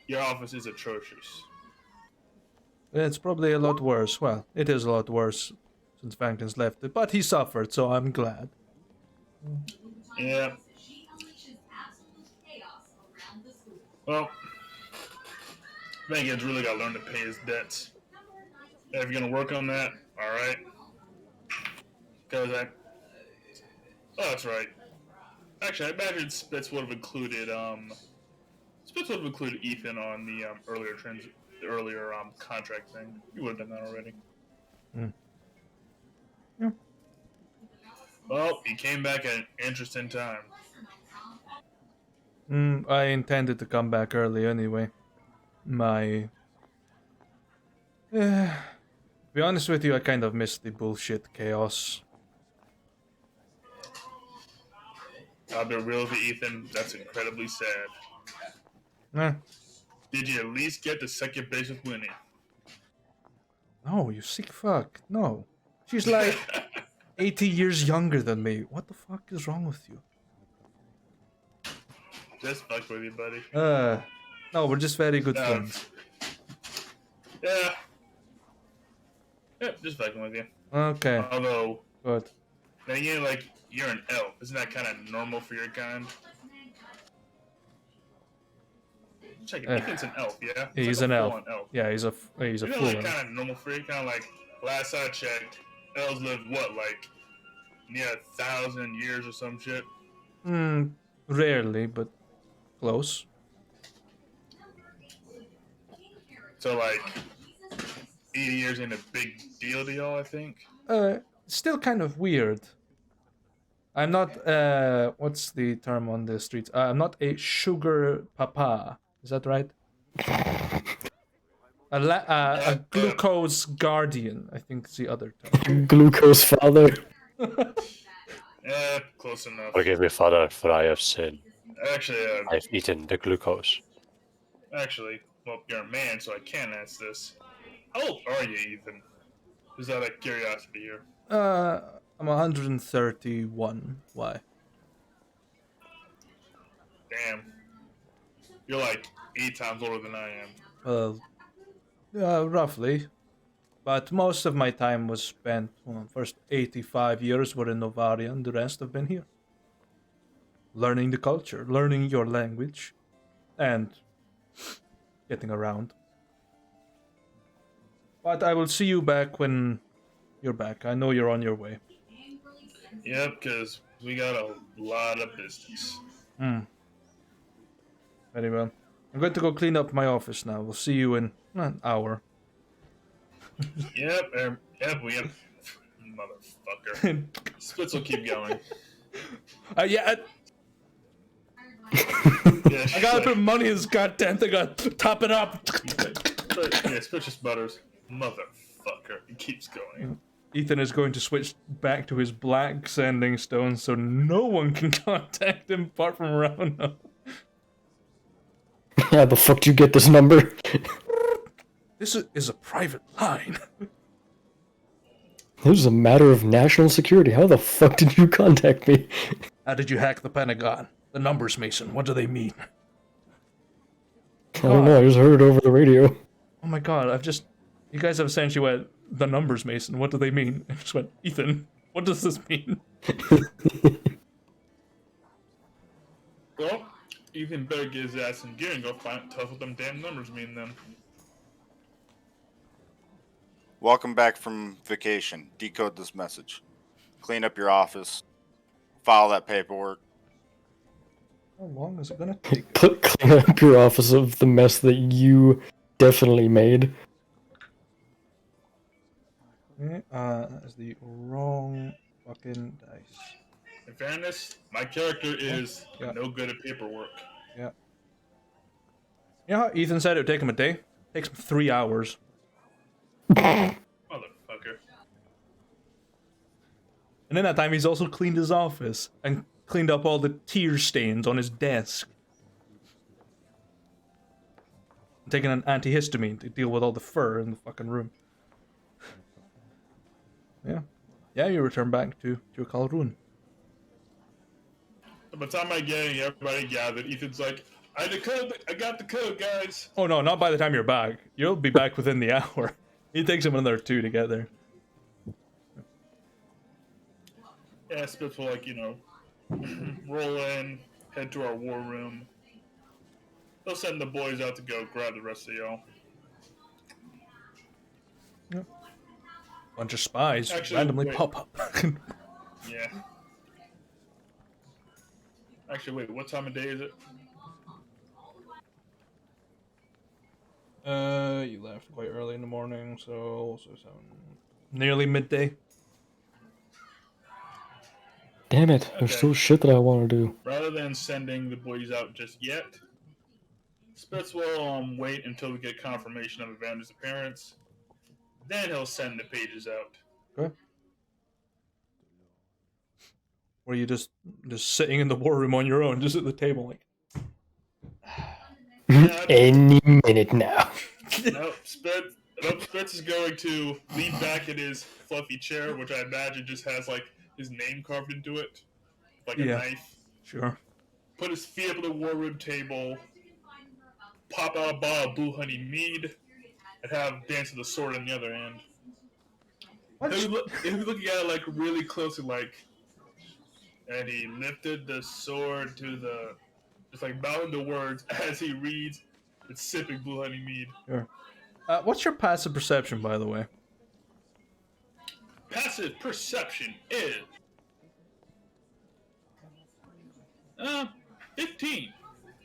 your office is atrocious. It's probably a lot worse. Well, it is a lot worse since Franklin's left it, but he suffered, so I'm glad. Yeah. Well, Megan's really got to learn to pay his debts. If you're gonna work on that, all right. Because oh, that's right. Actually, I imagine Spitz would have included Ethan on the earlier contract thing. You would have done that already. Yeah. Well, he came back at an interesting time. I intended to come back early anyway. To be honest with you, I kind of missed the bullshit chaos. I'll be real with you, Ethan. That's incredibly sad. Eh. Did you at least get to second base with Winnie? No, you sick fuck. No. She's like 80 years younger than me. What the fuck is wrong with you? Just fuck with you, buddy. No, we're just very good friends. Yeah. Yeah, just fucking with you. Okay. Although, Good. then again, like, you're an elf. Isn't that kind of normal for your kind? Check it. Ethan's an elf, yeah? He's like an elf. elf. Yeah, he's a You know, fool. like, kind of normal for you? Kind of like, last I checked, elves live, what, like, near 1,000 years or some shit? Rarely, but close. So, like, 80 years ain't a big deal to y'all, I think? Still kind of weird. I'm not, what's the term on the streets? I'm not a sugar papa. Is that right? A glucose guardian, I think is the other term. Glucose father. Close enough. Forgive me, Father, for I have sinned. Actually, I've eaten the glucose. Well, you're a man, so I can't ask this. How old are you, Ethan? Just out of curiosity here. I'm 131. Why? Damn. You're like 8 times older than I am. Roughly. But most of my time was spent, first 85 years were in Novaria, and the rest have been here. Learning the culture, learning your language, and getting around. But I will see you back when you're back. I know you're on your way. Yep, because we got a lot of business. Very well. I'm going to go clean up my office now. We'll see you in an hour. Yep, we have... Motherfucker. Spitz will keep going. Yeah, Yeah, I gotta put money in this goddamn thing. I gotta top it up. Yeah, Spitz just mutters, motherfucker. He keeps going. Ethan is going to switch back to his black sanding stone so no one can contact him apart from Rauno. How the fuck do you get this number? This is a private line. This is a matter of national security. How the fuck did you contact me? How did you hack the Pentagon? The numbers, Mason. What do they mean? I don't know, I just heard it over the radio. Oh my god, you guys have essentially went, the numbers, Mason, what do they mean? I just went, Ethan, what does this mean? Well, Ethan better get his ass in gear and go tell us what them damn numbers mean then. Welcome back from vacation. Decode this message. Clean up your office. File that paperwork. How long is it gonna take? Clean up your office of the mess that you definitely made. Okay, that is the wrong fucking dice. In fairness, my character is no good at paperwork. Yeah. You know how Ethan said it would take him a day? It takes him 3 hours. Motherfucker. And in that time, he's also cleaned his office and cleaned up all the tear stains on his desk. And taken an antihistamine to deal with all the fur in the fucking room. Yeah. Yeah, you return back to your Calhoun. By the time I get everybody gathered, Ethan's like, I got the code, guys. Oh no, not by the time you're back. You'll be back within the hour. It takes him another 2 to get there. Yeah, Spitz will, like, roll in, head to our war room. They'll send the boys out to go grab the rest of y'all. Yep. Bunch of spies Actually, randomly wait. pop up. Yeah. Actually, wait, what time of day is it? You left quite early in the morning, so 7, nearly midday. Damn it, there's Okay. still shit that I want to do. Rather than sending the boys out just yet, Spitz will wait until we get confirmation of Evander's appearance. Then he'll send the pages out. Okay. Were you just sitting in the war room on your own, just at the table, like? Any minute now. Nope, Spitz is going to lean back in his fluffy chair, which I imagine just has like his name carved into it, like a knife. Sure. Put his feet up on the war room table, pop out a bottle of Blue Honey Mead, and have Dance of the Sword on the other end. He'll be looking at it like really closely, like, and he lifted the sword to the, just like mouthing the words as he reads and sipping Blue Honey Mead. Sure. What's your passive perception, by the way? Passive perception is 15.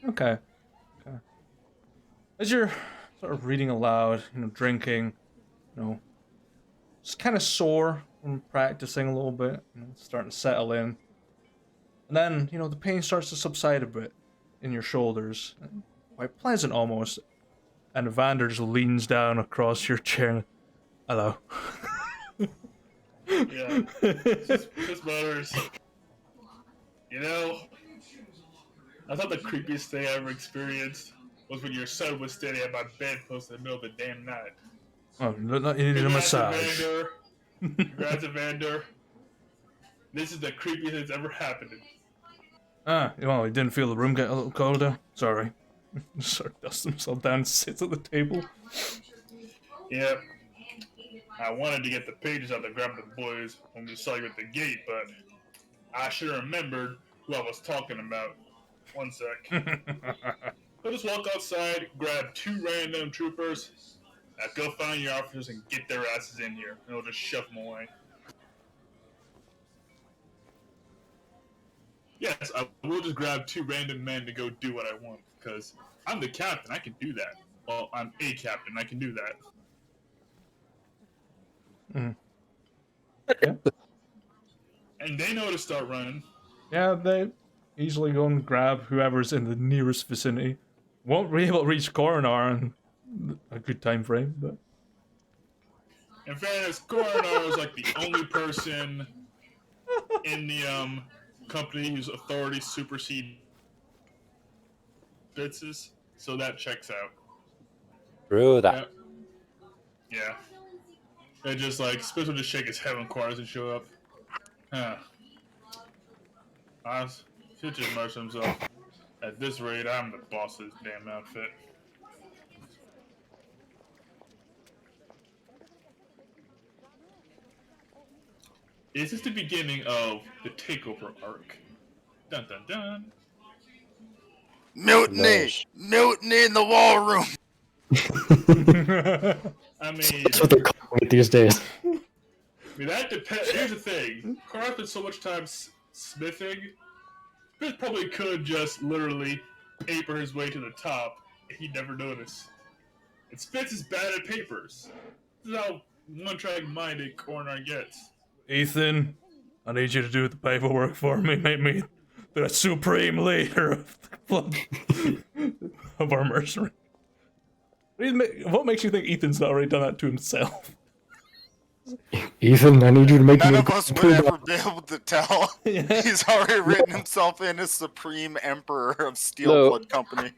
Okay. As you're sort of reading aloud, drinking, just kind of sore from practicing a little bit, starting to settle in. And then, the pain starts to subside a bit in your shoulders. Quite pleasant almost. And Evander just leans down across your chair. Hello. Yeah. Just mutters. I thought the creepiest thing I ever experienced was when your son was standing at my bedpost in the middle of the damn night. Oh, you need a massage. Congrats, Evander. This is the creepiest thing that's ever happened. Well, he didn't feel the room get a little colder. Sorry. Sort of dusts himself down and sits at the table. Yep. I wanted to get the pages out to grab the boys when we saw you at the gate, but I should have remembered who I was talking about. One sec. We'll just walk outside, grab 2 random troopers, go find your officers and get their asses in here, and we'll just shove them away. Yes, I will just grab 2 random men to go do what I want, because I'm the captain, I can do that. Well, I'm a captain, I can do that. Yeah. And they know to start running. Yeah, they easily go and grab whoever's in the nearest vicinity. Won't be able to reach Coronar in a good time frame, but... In fairness, Coronar is like the only person in the company whose authority supersedes Spitz's, so that checks out. True that. Yeah. It just like Spitz will just shake his head when Quarters and show up. Should just merge himself. At this rate, I'm the boss of this damn outfit. Is this the beginning of the takeover arc? Dun dun dun. Mutiny! Nice. Mutiny in the war room! I mean, That's what they're calling it these days. that depends. Here's the thing: Carl spent so much time smithing. Smith probably could just literally paper his way to the top. And he'd never notice. And Spitz is bad at papers. This is how one-track-minded Coroner gets. Ethan, I need you to do the paperwork for me. Make me the supreme leader of our mercenary. What makes you think Ethan's not already done that to himself? Ethan, I need you to make None me of us would ever be able to tell. He's already written himself in as Supreme Emperor of Steelblood Company.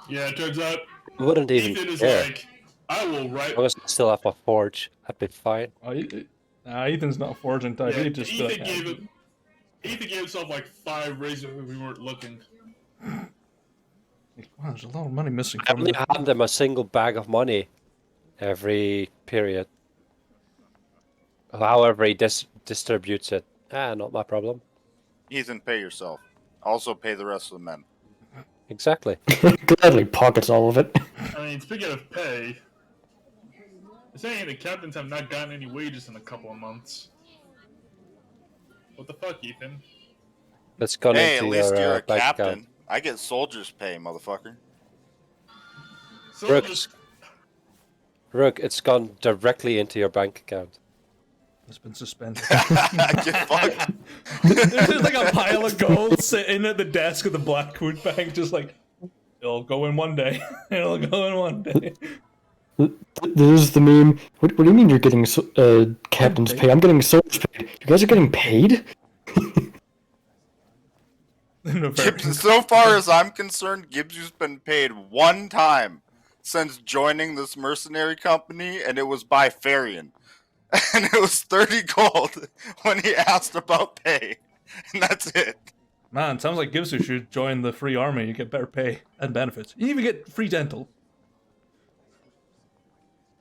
Yeah, it turns out Wouldn't even Ethan is care. like, I will write. As long as I still have a forge, I'd be fine. Ethan's not a forging type. Yeah, He'd just be like, Ethan gave himself like 5 raises when we weren't looking. wow, there's a lot of money missing I from only this. hand them a single bag of money every period. However he distributes it. Not my problem. Ethan, pay yourself. Also pay the rest of the men. Exactly. Gladly pockets all of it. I mean, speaking of pay, they're saying the captains have not gotten any wages in a couple of months. What the fuck, Ethan? Let's go Hey, into at least your you're a bank captain. account. I get soldiers' pay, motherfucker. So Rook. just Rook, it's gone directly into your bank account. It's been suspended. Get fucked. There's just like a pile of gold sitting at the desk of the Blackwood Bank, just like, it'll go in one day. It'll go in one day. There's the meme. What do you mean you're getting captain's pay? I'm getting soldier's pay. You guys are getting paid? So far as I'm concerned, Gibbsy's been paid one time since joining this mercenary company, and it was by Farian. And it was 30 gold when he asked about pay. And that's it. Man, sounds like Gibsu should join the free army. You get better pay and benefits. You even get free dental.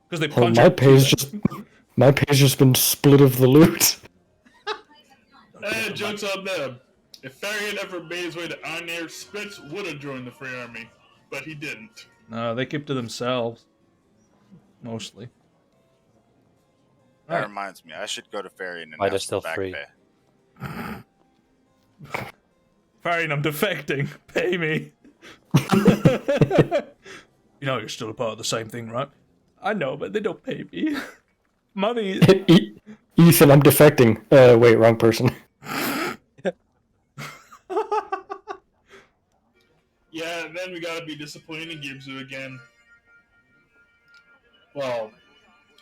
Because they punch my you. pay's just been split of the loot. joke's on them. If Farian ever made his way to Anair, Spitz would have joined the Free Army, but he didn't. No, they keep to themselves. Mostly. That reminds me, I should go to Farian and Mine is ask still for back free. pay. Farian, I'm defecting. Pay me. You know you're still a part of the same thing, right? I know, but they don't pay me. Money. Ethan, I'm defecting. Wait, wrong person. Yeah, and then we gotta be disappointed in Gibsu again. Well,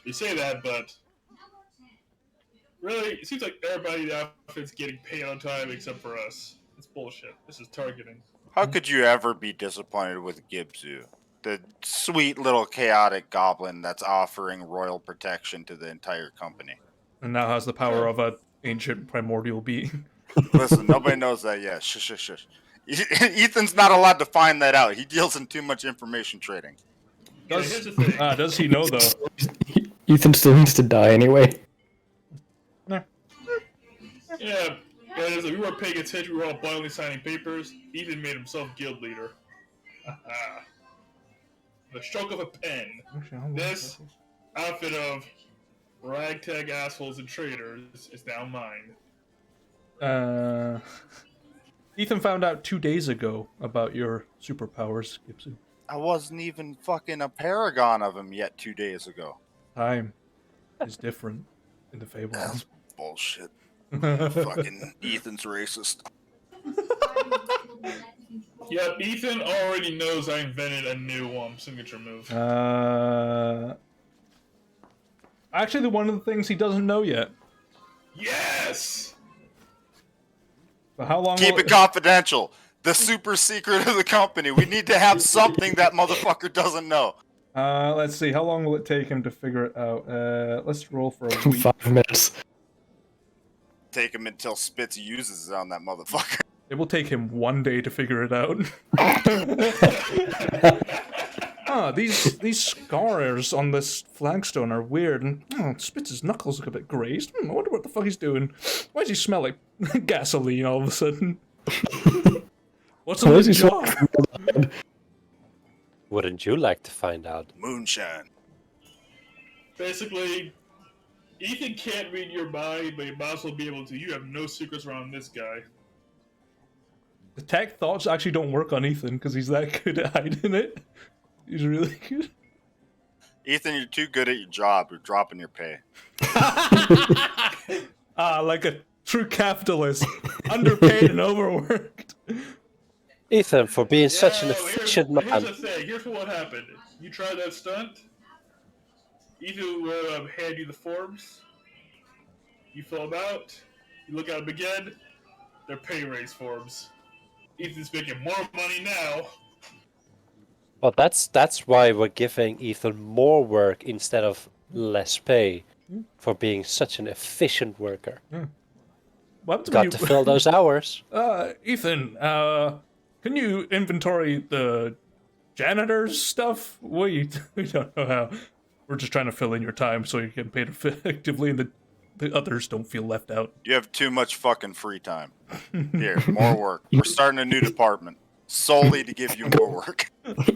you say that, but really, it seems like everybody in the outfit's getting paid on time except for us. It's bullshit. This is targeting. How could you ever be disappointed with Gibsu? The sweet little chaotic goblin that's offering royal protection to the entire company. And now has the power of an ancient primordial being. Listen, nobody knows that yet. Shush, shush, shush. Ethan's not allowed to find that out. He deals in too much information trading. Here's the thing. Does he know, though? Ethan still needs to die anyway. Nah. Yeah, as we weren't paying attention, we were all blindly signing papers. Ethan made himself guild leader. The stroke of a pen. This outfit of ragtag assholes and traitors is now mine. Ethan found out 2 days ago about your superpowers, Gibson. I wasn't even fucking a paragon of him yet 2 days ago. Time is different in the Fable. That's bullshit. Fucking Ethan's racist. Yep, Ethan already knows I invented a new signature move. Actually, one of the things he doesn't know yet. Yes! But how long Keep will it confidential. The super secret of the company. We need to have something that motherfucker doesn't know. Let's see. How long will it take him to figure it out? Let's roll for a week. 5 minutes. Take him until Spitz uses it on that motherfucker. It will take him 1 day to figure it out. These scars on this flagstone are weird, and Spitz's knuckles look a bit grazed. I wonder what the fuck he's doing. Why does he smell like gasoline all of a sudden? What's in the jar? Wouldn't you like to find out? Moonshine. Basically, Ethan can't read your mind, but he might as well be able to. You have no secrets around this guy. The tech thoughts actually don't work on Ethan because he's that good at hiding it. He's really good. Ethan, you're too good at your job. You're dropping your pay. Like a true capitalist. Underpaid and overworked. Ethan, for being such an efficient man. Here's the thing. Here's what happened. You tried that stunt. Ethan will hand you the forms. You fill them out. You look at them again. They're pay raise forms. Ethan's making more money now. Well, that's why we're giving Ethan more work instead of less pay for being such an efficient worker. Got to fill those hours. Ethan, can you inventory the janitor's stuff? We don't know how. We're just trying to fill in your time so you get paid effectively and the others don't feel left out. You have too much fucking free time. Here, more work. We're starting a new department solely to give you more work.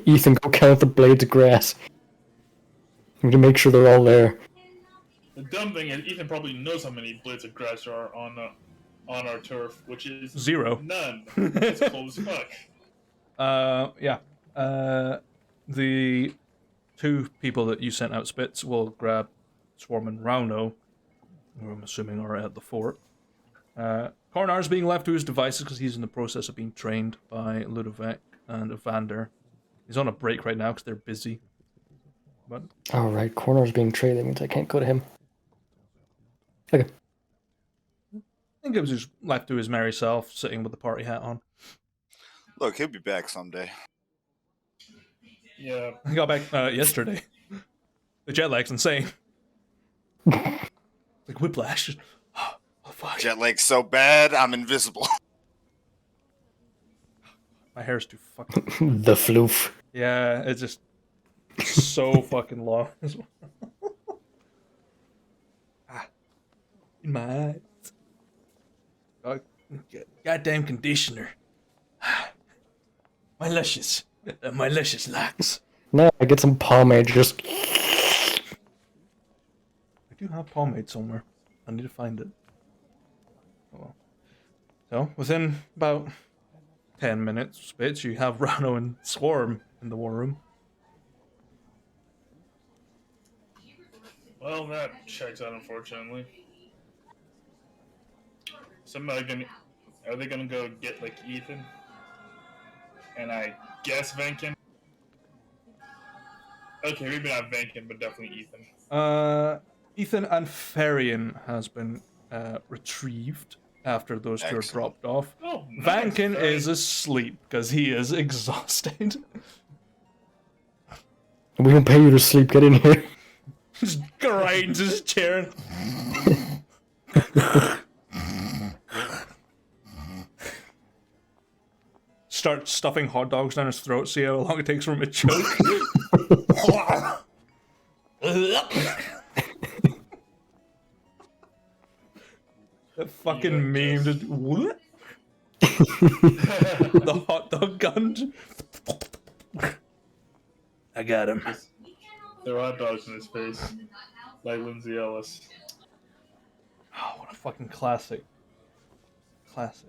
Ethan, go count the blades of grass. We need to make sure they're all there. The dumb thing is, Ethan probably knows how many blades of grass there are on our turf, which is 0. None. It's cold as fuck. Yeah. The 2 people that you sent out, Spitz, will grab Swarm and Rauno, who I'm assuming are at the fort. Kornar's being left to his devices because he's in the process of being trained by Ludovic and Evander. He's on a break right now because they're busy. But Alright, Kornar's being trained, that means I can't go to him. Okay. I think it was just left to his merry self, sitting with the party hat on. Look, he'll be back someday. Yeah. I got back yesterday. The jet lag's insane. Like whiplash. Oh, fuck. Jet lag's so bad, I'm invisible. My hair's too fucking... The floof. Yeah, it's just so fucking long as well. In my eyes. Goddamn conditioner. My luscious locks. Now I get some pomade, just... I do have pomade somewhere. I need to find it. Oh well. So, within about 10 minutes, Spitz, you have Rano and Swarm in the war room. Well, that checks out, unfortunately. Are they gonna go get, like, Ethan? And I guess Venkin? Okay, maybe not Venkin, but definitely Ethan. Ethan and Farian has been retrieved after those two are dropped off. Oh, nice. Vankin is asleep because he is exhausted. We can pay you to sleep, get in here. Just grinds his chair. Start stuffing hot dogs down his throat, see how long it takes for him to choke. That fucking meme just what? The hot dog gun. I got him. There are hot dogs in his face, like Lindsay Ellis. Oh, what a fucking classic. Classic.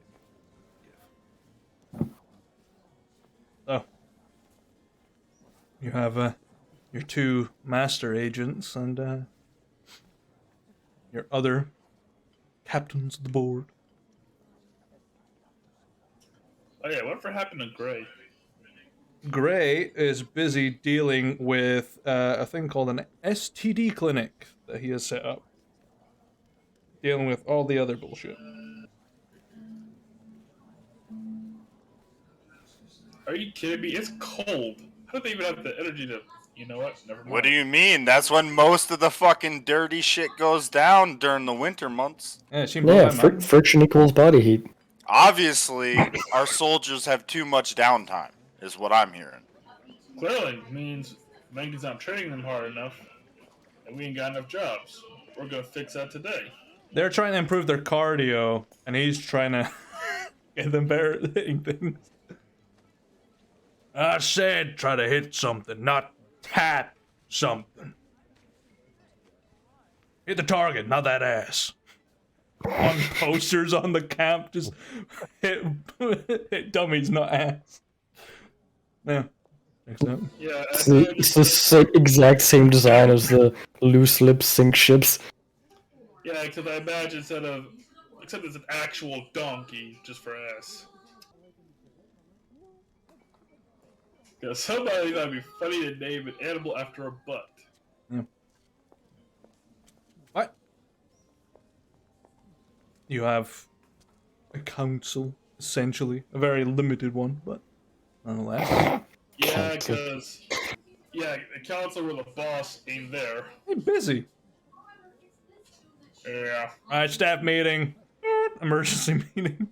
So, you have your 2 master agents and your other captains of the board. Oh yeah, whatever happened to Gray? Gray is busy dealing with a thing called an STD clinic that he has set up. Dealing with all the other bullshit. Are you kidding me? It's cold. How do they even have the energy to... You know what? Never mind. What do you mean? That's when most of the fucking dirty shit goes down during the winter months. Yeah, Friction equals body heat. Obviously, our soldiers have too much downtime, is what I'm hearing. Clearly means Banking's not training them hard enough, and we ain't got enough jobs. We're gonna fix that today. They're trying to improve their cardio, and he's trying to get them better at hitting things. I said try to hit something, not tap something. Hit the target, not that ass. On posters on the camp, just hit dummies, not ass. Yeah. Excellent. Yeah, It's the exact same design as the loose lip sink ships. yeah, except I imagine except it's an actual donkey just for ass. Yeah, somebody gotta be funny to name an animal after a butt. Yeah. What? You have a council, essentially. A very limited one, but nonetheless. Yeah, because the council where the boss ain't there. Hey, busy. Yeah. Alright, staff meeting. Emergency meeting.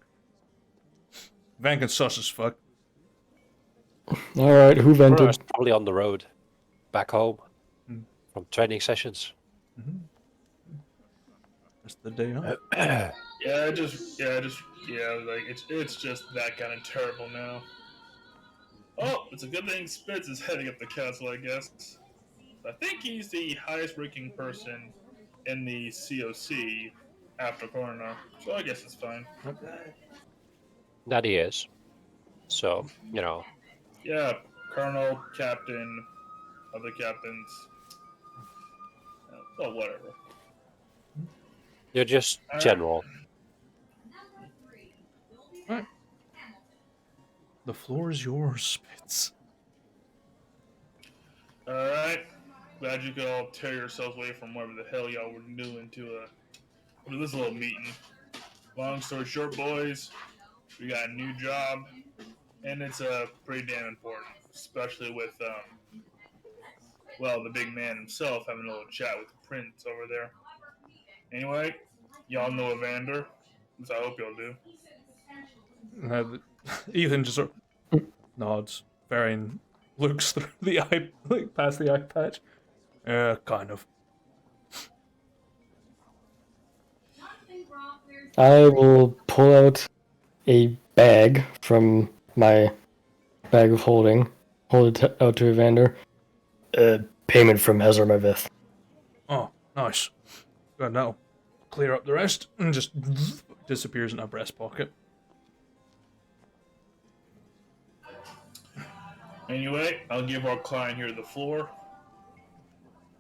Vankin's sus as fuck. Alright, who vented? We're probably on the road, back home, from training sessions. That's the day off. Like it's just that kind of terrible now. Oh, it's a good thing Spitz is heading up the council, I guess. I think he's the highest ranking person in the COC after Coroner, so I guess it's fine. That he is. So, you know. Yeah, Colonel, Captain, other captains. Well, whatever. You're just general. Right. The floor is yours, Spitz. Alright. Glad you could all tear yourselves away from whatever the hell y'all were doing to this little meeting. Long story short, boys, we got a new job, and it's pretty damn important, especially with the big man himself having a little chat with the prince over there. Anyway, y'all know Evander, so I hope y'all do. Ethan just sort of nods, Varian looks through the eye, like past the eye patch. Kind of. I will pull out a bag from my bag of holding, hold it out to Evander. Payment from Hazarmaveth. Oh, nice. Good, that'll clear up the rest, and just disappears in a breast pocket. Anyway, I'll give our client here the floor.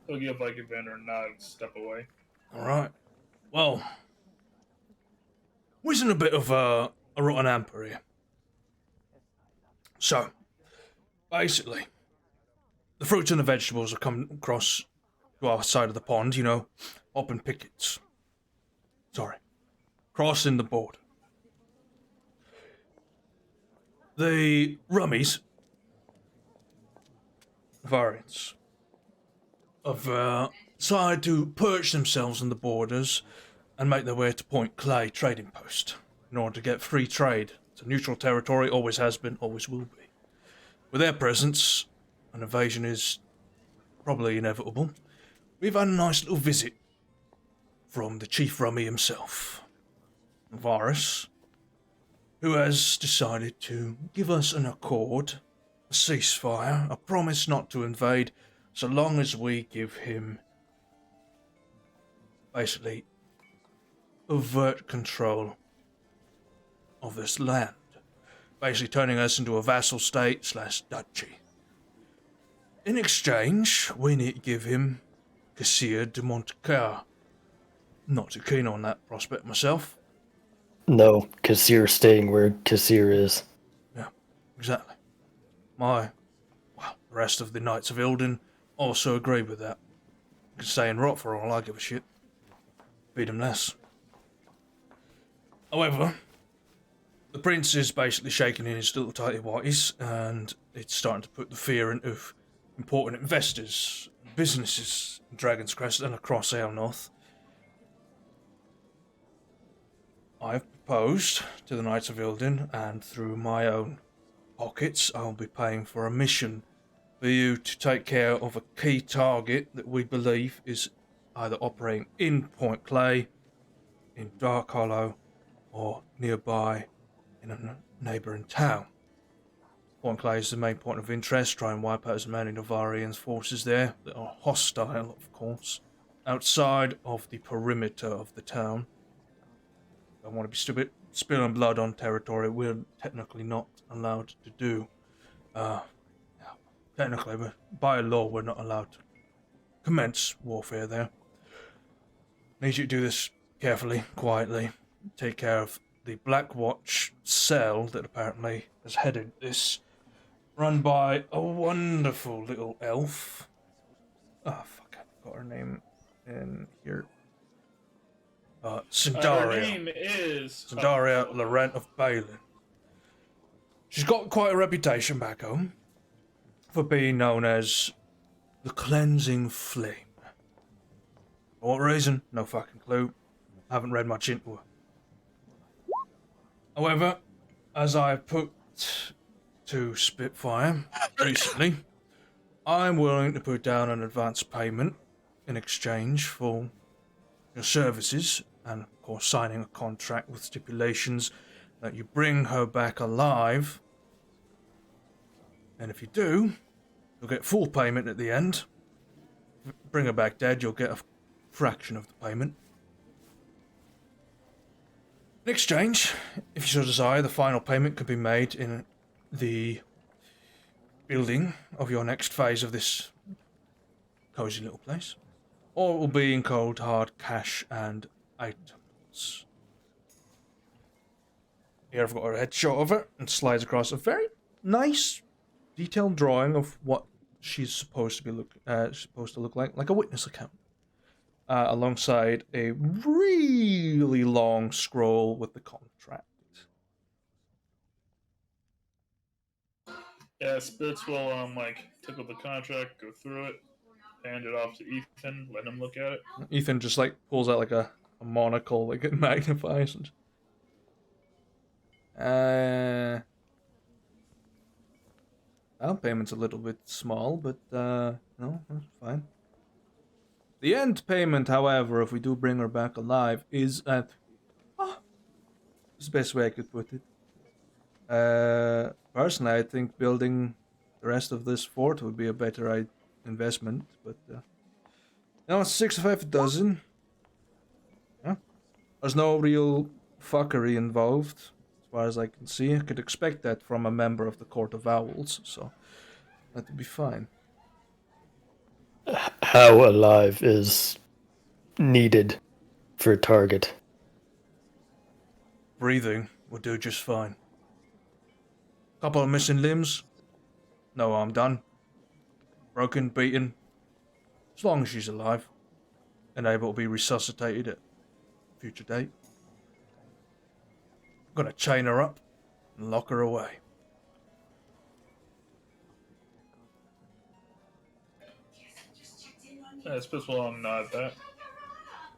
He'll give Evander a nod and step away. Alright. Well, we're in a bit of a rotten amber here. So, basically, the fruits and the vegetables are coming across to our side of the pond, open pickets. Sorry. Crossing the border. The rummies, variants, have decided to perch themselves on the borders and make their way to Point Clay trading post in order to get free trade. It's a neutral territory, always has been, always will be. With their presence, an invasion is probably inevitable. We've had a nice little visit from the chief rummy himself, Varus, who has decided to give us an accord, a ceasefire, a promise not to invade, so long as we give him, basically, overt control of this land. Basically turning us into a vassal state / duchy. In exchange, we need to give him Cassir de Montcar. Not too keen on that prospect myself. No, Cassir's staying where Cassir is. Yeah, exactly. The rest of the Knights of Ilden also agree with that. You can stay and rot for all I give a shit. Beat him less. However, the prince is basically shaking in his little tighty whities, and it's starting to put the fear into important investors, businesses in Dragon's Crest and across our north. I've proposed to the Knights of Ilden, and through my own pockets, I'll be paying for a mission for you to take care of a key target that we believe is either operating in Point Clay, in Dark Hollow, or nearby in a neighbouring town. Point Clay is the main point of interest. Try and wipe out as many Navarians forces there that are hostile, of course, outside of the perimeter of the town. Don't want to be stupid. Spilling blood on territory we're technically not allowed to do. Technically, by law, we're not allowed to commence warfare there. Need you to do this carefully, quietly. Take care of the Black Watch cell that apparently has headed this, run by a wonderful little elf. Oh, fuck, I got her name in here. Sindaria. Her name is... Sindaria Laurent of Balin. She's got quite a reputation back home for being known as the Cleansing Flame. For what reason? No fucking clue. I haven't read much into her. However, as I put to Spitfire recently, I'm willing to put down an advance payment in exchange for your services, and of course signing a contract with stipulations that you bring her back alive. And if you do, you'll get full payment at the end. Bring her back dead, you'll get a fraction of the payment. In exchange, if you so desire, the final payment can be made in the building of your next phase of this cozy little place. Or it will be in cold, hard cash and items. Here I've got a headshot of her and slides across a very nice, detailed drawing of what she's supposed to look like a witness account. Alongside a really long scroll with the contract. Yeah, Spitz will take up the contract, go through it, hand it off to Ethan, let him look at it. Ethan just pulls out a monocle, it magnifies and well, payment's a little bit small, but no, that's fine. The end payment, however, if we do bring her back alive, is at is the best way I could put it. Personally, I think building the rest of this fort would be a better investment, but no, it's 6 of half a dozen. Yeah, there's no real fuckery involved, as far as I can see. I could expect that from a member of the Court of Owls, so that would be fine. How alive is needed for a target? Breathing would do just fine. Couple of missing limbs. No harm done. Broken, beaten. As long as she's alive. And able to be resuscitated at a future date. I'm gonna chain her up and lock her away. Yeah, Spitz will nod that.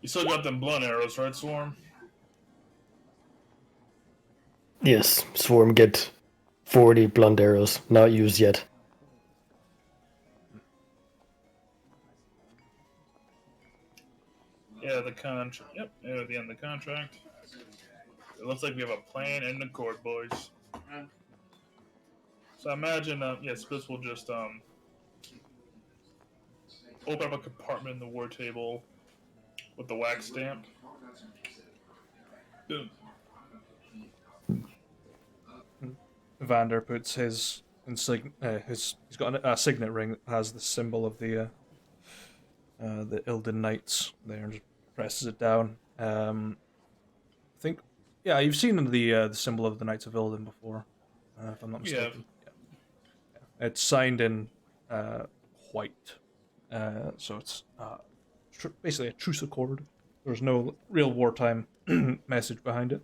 You still got them blunt arrows, right, Swarm? Yes, Swarm get 40 blunt arrows, not used yet. Yeah, the contract. Yep, at the end of the contract. It looks like we have a plan and an accord, boys. So I imagine, Spitz will just open up a compartment in the war table with the wax stamp. Boom. Vander puts his he's got a signet ring that has the symbol of the Ilden Knights there, and just presses it down. I think, yeah, you've seen the symbol of the Knights of Ilden before, if I'm not mistaken. Yeah. It's signed in white, so it's basically a truce accord. There's no real wartime message behind it.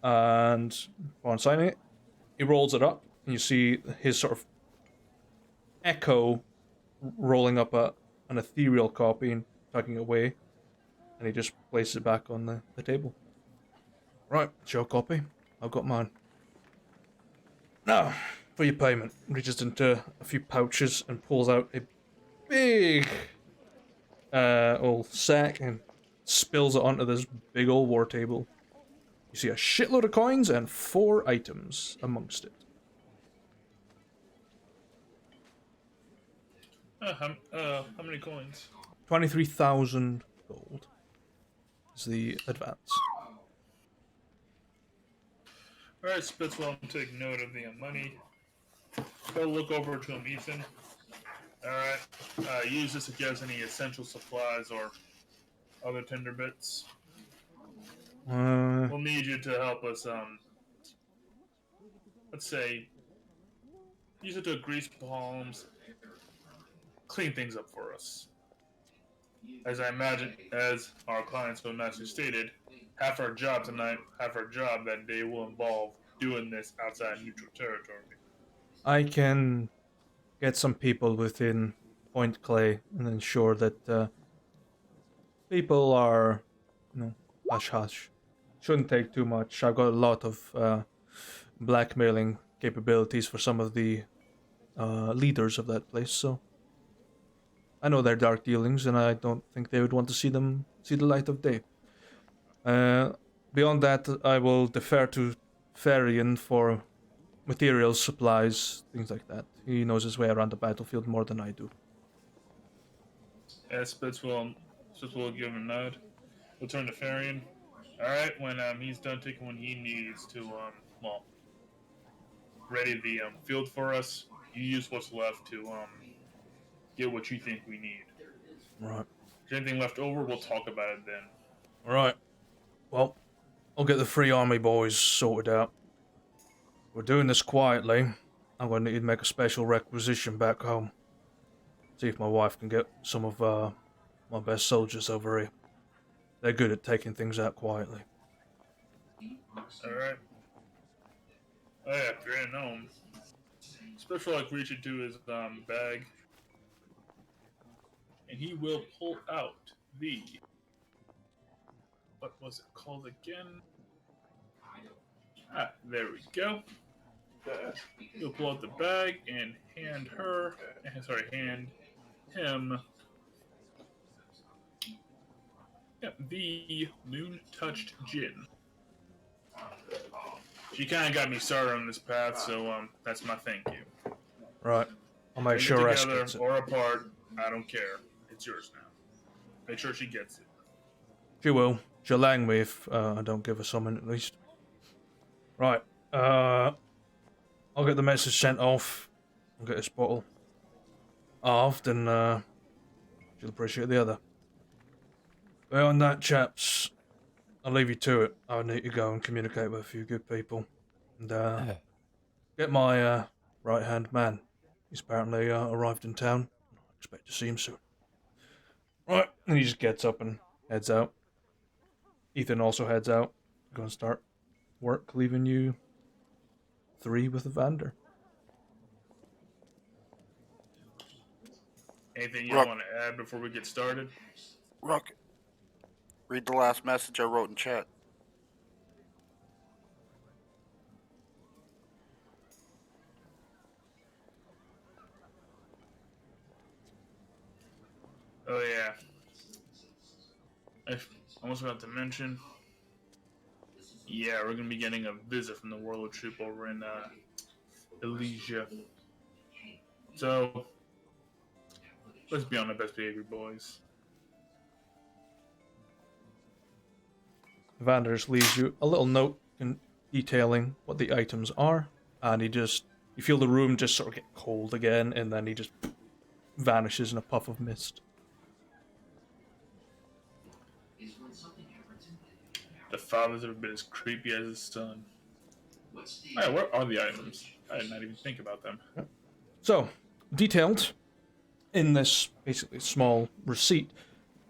And upon signing it, he rolls it up, and you see his sort of echo rolling up an ethereal copy and tucking it away, and he just places it back on the table. Right, it's your copy. I've got mine. Now, for your payment. Reaches into a few pouches and pulls out a big old sack and spills it onto this big old war table. You see a shitload of coins and 4 items amongst it. How many coins? 23,000 gold is the advance. Alright, Spitzwell, I'm taking note of the money. Go look over to him, Ethan. Alright, use this if you have any essential supplies or other tender bits. We'll need you to help us, let's say, use it to grease palms, clean things up for us. As I imagine, as our client so nicely stated, half our job tonight, half our job that day will involve doing this outside neutral territory. I can get some people within Point Clay and ensure that people are, hush hush. Shouldn't take too much. I've got a lot of blackmailing capabilities for some of the leaders of that place, so I know their dark dealings, and I don't think they would want to see the light of day. Beyond that, I will defer to Farian for materials, supplies, things like that. He knows his way around the battlefield more than I do. Yeah, Spitz will give him a nod. We'll turn to Farian. Alright, when he's done taking what he needs to, ready the field for us, you use what's left to get what you think we need. Right. If there's anything left over, we'll talk about it then. Alright. Well, I'll get the Free Army boys sorted out. We're doing this quietly. I'm going to need to make a special requisition back home. See if my wife can get some of my best soldiers over here. They're good at taking things out quietly. Alright. Oh yeah, if you're in home. Special like reach into his bag. And he will pull out the... What was it called again? Ah, there we go. He'll pull out the bag and hand him the Moon Touched Gin. She kind of got me started on this path, so that's my thank you. Right. I'll make sure Ash together gets it. or apart, I don't care. It's yours now. Make sure she gets it. She will. She'll lang me if I don't give her something at least. Right. I'll get the message sent off. I'll get this bottle halved, and she'll appreciate the other. Beyond that, chaps, I'll leave you to it. I need to go and communicate with a few good people. And get my right-hand man. He's apparently arrived in town. I expect to see him soon. Right, and he just gets up and heads out. Ethan also heads out. Gonna start work, leaving you 3 with Evander. Anything you want to add before we get started? Rook, read the last message I wrote in chat. Oh yeah. I almost forgot to mention. Yeah, we're gonna be getting a visit from the Warlord troop over in Elysia. So let's be on our best behavior, boys. Evander just leaves you a little note detailing what the items are, and you feel the room just sort of get cold again, and then he just vanishes in a puff of mist. The father's ever been as creepy as his son. Hey, where are the items? I did not even think about them. So, detailed in this basically small receipt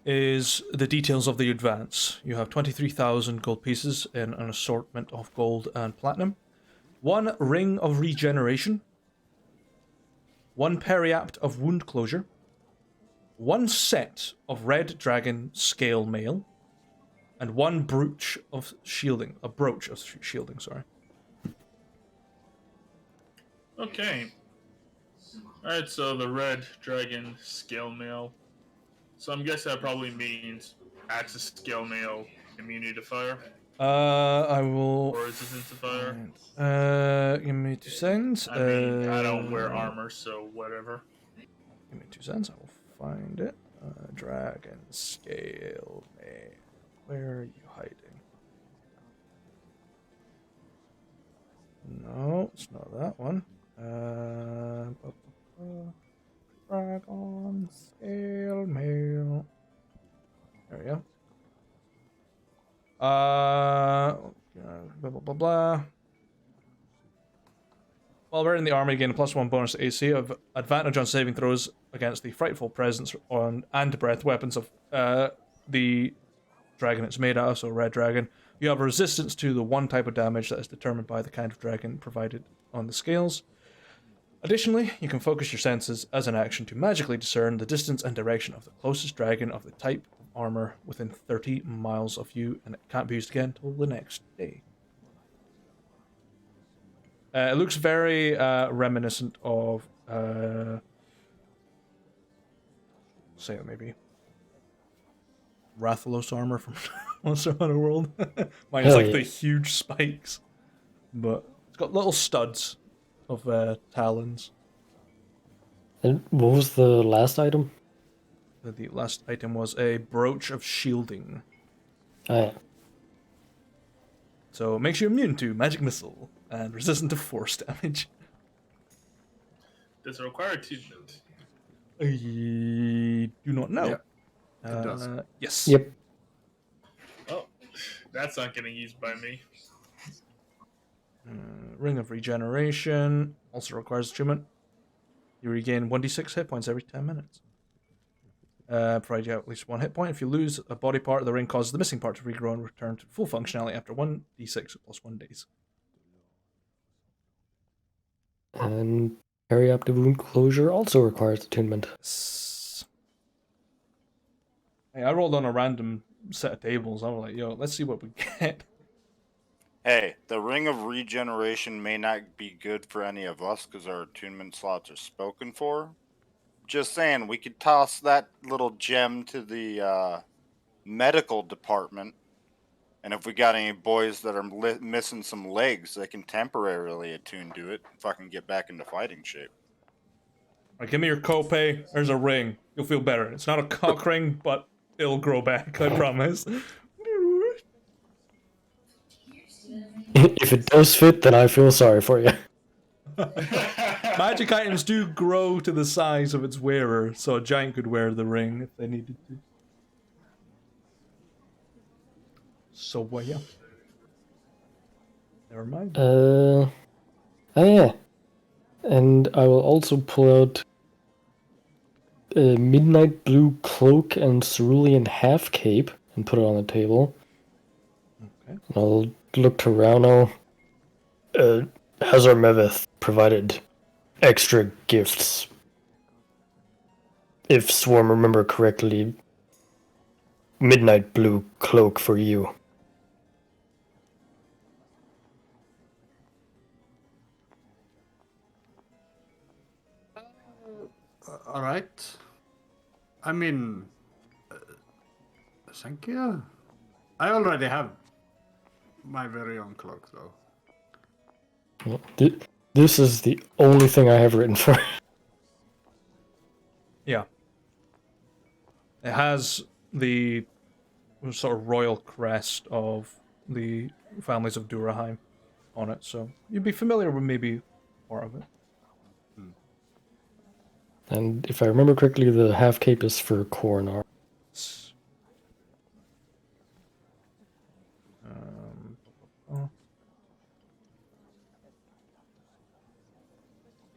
is the details of the advance. You have 23,000 gold pieces in an assortment of gold and platinum, 1 ring of regeneration, 1 periapt of wound closure, 1 set of red dragon scale mail, and 1 brooch of shielding. A brooch of shielding, sorry. Okay. Alright, so the red dragon scale mail. So I'm guessing that probably means access scale mail immunity to fire. I will. Or resistance to fire. Give me 2 seconds. I mean, I don't wear armor, so whatever. Give me 2 seconds. I will find it. Dragon scale mail. Where are you hiding? No, it's not that one. Dragon scale mail. There we go. Blah blah blah blah. While we're in the army, gain a +1 bonus to AC of advantage on saving throws against the frightful presence on and breath weapons of the dragon it's made out of, so red dragon. You have a resistance to the one type of damage that is determined by the kind of dragon provided on the scales. Additionally, you can focus your senses as an action to magically discern the distance and direction of the closest dragon of the type of armor within 30 miles of you, and it can't be used again until the next day. It looks very reminiscent of, say it maybe, Rathalos armor from Monster Hunter World. Mine's like the huge spikes, but it's got little studs of talons. And what was the last item? The last item was a brooch of shielding. Oh, yeah. So it makes you immune to magic missile and resistant to force damage. Does it require attunement? I do not know. Yeah, it does. Yes. Yep. Oh, that's not getting used by me. Ring of Regeneration also requires attunement. You regain 1d6 hit points every 10 minutes. Provide you at least 1 hit point. If you lose a body part, the ring causes the missing part to regrow and return to full functionality after 1d6 plus 1 days. And periaptive wound closure also requires attunement. Hey, I rolled on a random set of tables. I was like, yo, let's see what we get. Hey, the Ring of Regeneration may not be good for any of us because our attunement slots are spoken for. Just saying, we could toss that little gem to the medical department, and if we got any boys that are missing some legs, they can temporarily attune to it and fucking get back into fighting shape. Alright, give me your copay. There's a ring. You'll feel better. It's not a cock ring, but it'll grow back, I promise. If it does fit, then I feel sorry for you. Magic items do grow to the size of its wearer, so a giant could wear the ring if they needed to. So, yeah. Never mind. Oh yeah. And I will also pull out a midnight blue cloak and cerulean half cape and put it on the table. Okay. And I'll look to Rauno. Hazar Meveth provided extra gifts. If Swarm remember correctly, midnight blue cloak for you. All right. I mean, thank you. I already have my very own cloak, though. This is the only thing I have written for. Yeah. It has the sort of royal crest of the families of Duraheim on it, so you'd be familiar with maybe part of it. And if I remember correctly, the half cape is for Coronar.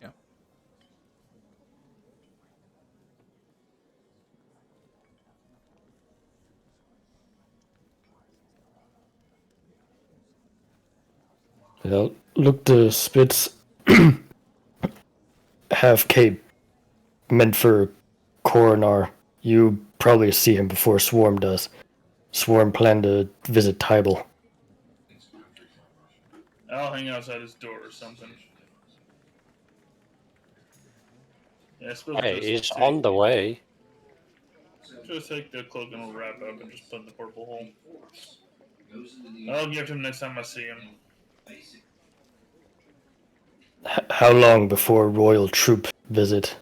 Yeah. Well, look, the Spitz half cape meant for Coronar. You probably see him before Swarm does. Swarm planned to visit Tybal. I'll hang outside his door or something. Yeah, I suppose Hey, just it's on the way. Just take the cloak and wrap up and just put in the purple hole. I'll give him next time I see him. How long before royal troop visit?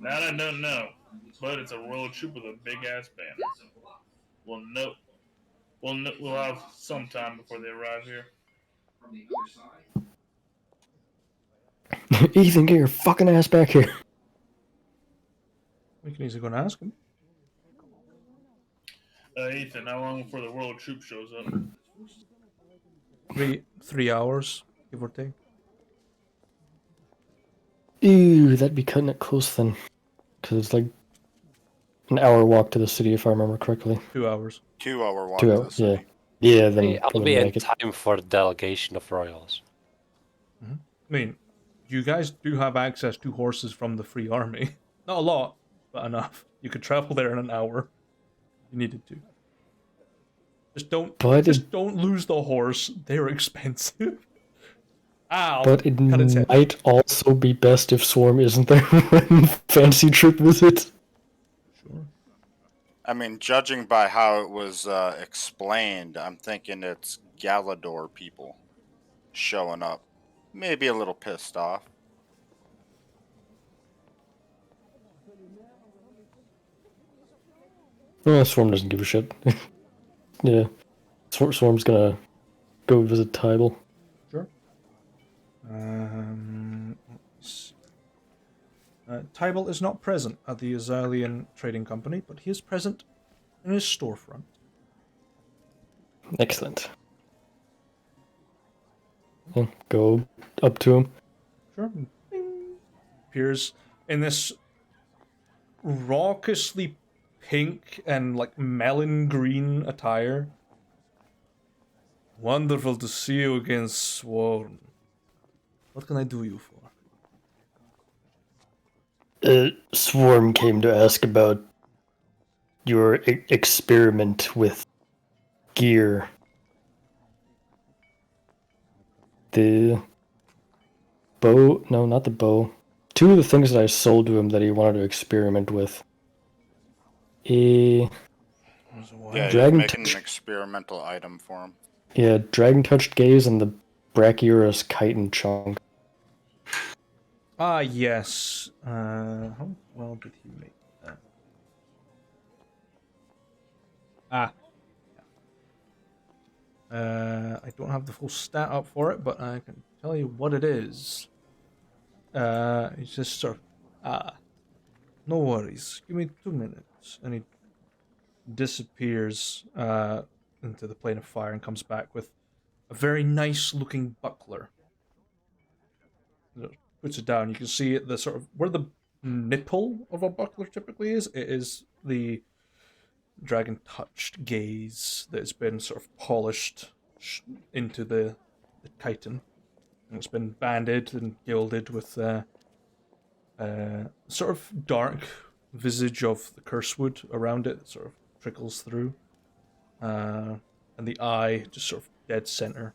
That I don't know, but it's a royal troop with a big ass banner. We'll have some time before they arrive here. Ethan, get your fucking ass back here. We can easily go and ask him. Ethan, how long before the royal troop shows up? 3 hours, give or take. Ew, that'd be cutting it close then. Because it's like an hour walk to the city, if I remember correctly. 2 hours. 2 hour walk 2 to hours, the city. Yeah, then Hey, I'll then be in make it. time for the delegation of royals. I mean, you guys do have access to horses from the Free Army. Not a lot, but enough. You could travel there in an hour if you needed to. Just don't lose the horse. They're expensive. Ow! But it Cut its head. might also be best if Swarm isn't there when fancy troop visits. Sure. I mean, judging by how it was explained, I'm thinking it's Galador people showing up. Maybe a little pissed off. Swarm doesn't give a shit. Yeah. Swarm's gonna go visit Tybal. Sure. Tybal is not present at the Azalian Trading Company, but he is present in his storefront. Excellent. Yeah, go up to him. Sure. Bing. Appears in this raucously pink and like melon green attire. Wonderful to see you again, Swarm. What can I do you for? Swarm came to ask about your experiment with gear. The bow? No, not the bow. Two of the things that I sold to him that he wanted to experiment with. Yeah, Dragon you're making touch- an experimental item for him. Yeah, Dragon Touched Gaze and the Brachyrus chitin chunk. Ah, yes. How well did he make that? Ah. I don't have the full stat up for it, but I can tell you what it is. He's just sort of, no worries. Give me 2 minutes. And he disappears into the plane of fire and comes back with a very nice looking buckler. Puts it down. You can see the sort of where the nipple of a buckler typically is. It is the dragon touched gaze that has been sort of polished into the chitin. And it's been banded and gilded with sort of dark visage of the cursewood around it that sort of trickles through. And the eye just sort of dead center.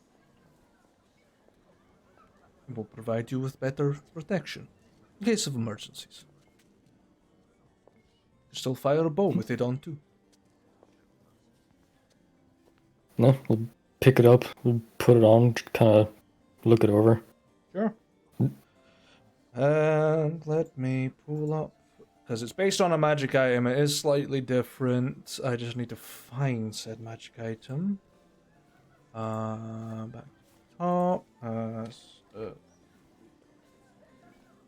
It will provide you with better protection in case of emergencies. Still fire a bow with it on too. No, we'll pick it up, we'll put it on, kind of look it over. Sure. And let me pull up, because it's based on a magic item. It is slightly different. I just need to find said magic item. Back to top.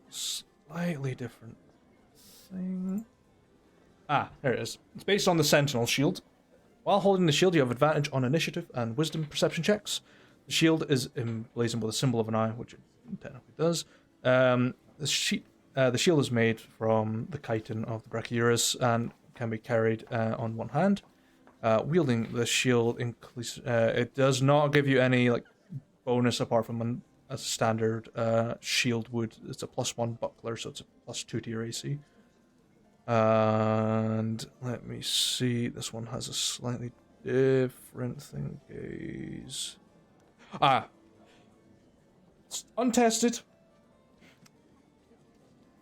Slightly different thing. Ah, there it is. It's based on the Sentinel shield. While holding the shield, you have advantage on initiative and wisdom perception checks. The shield is emblazoned with a symbol of an eye, which it technically does. The shield is made from the chitin of the Brachyrus and can be carried on one hand. Wielding the shield, it does not give you any like bonus apart from a standard shield would. It's a +1 buckler, so it's a +2 to your AC. And let me see, this one has a slightly different thing. Gaze. It's untested.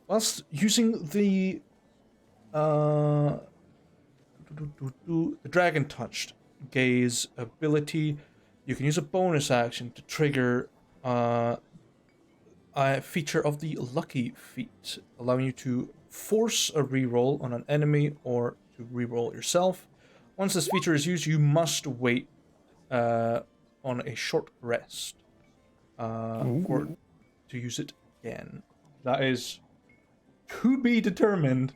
Whilst using the Dragon Touched Gaze ability, you can use a bonus action to trigger a feature of the Lucky Feat, allowing you to force a reroll on an enemy or to reroll yourself. Once this feature is used, you must wait on a short rest to use it again. That is to be determined.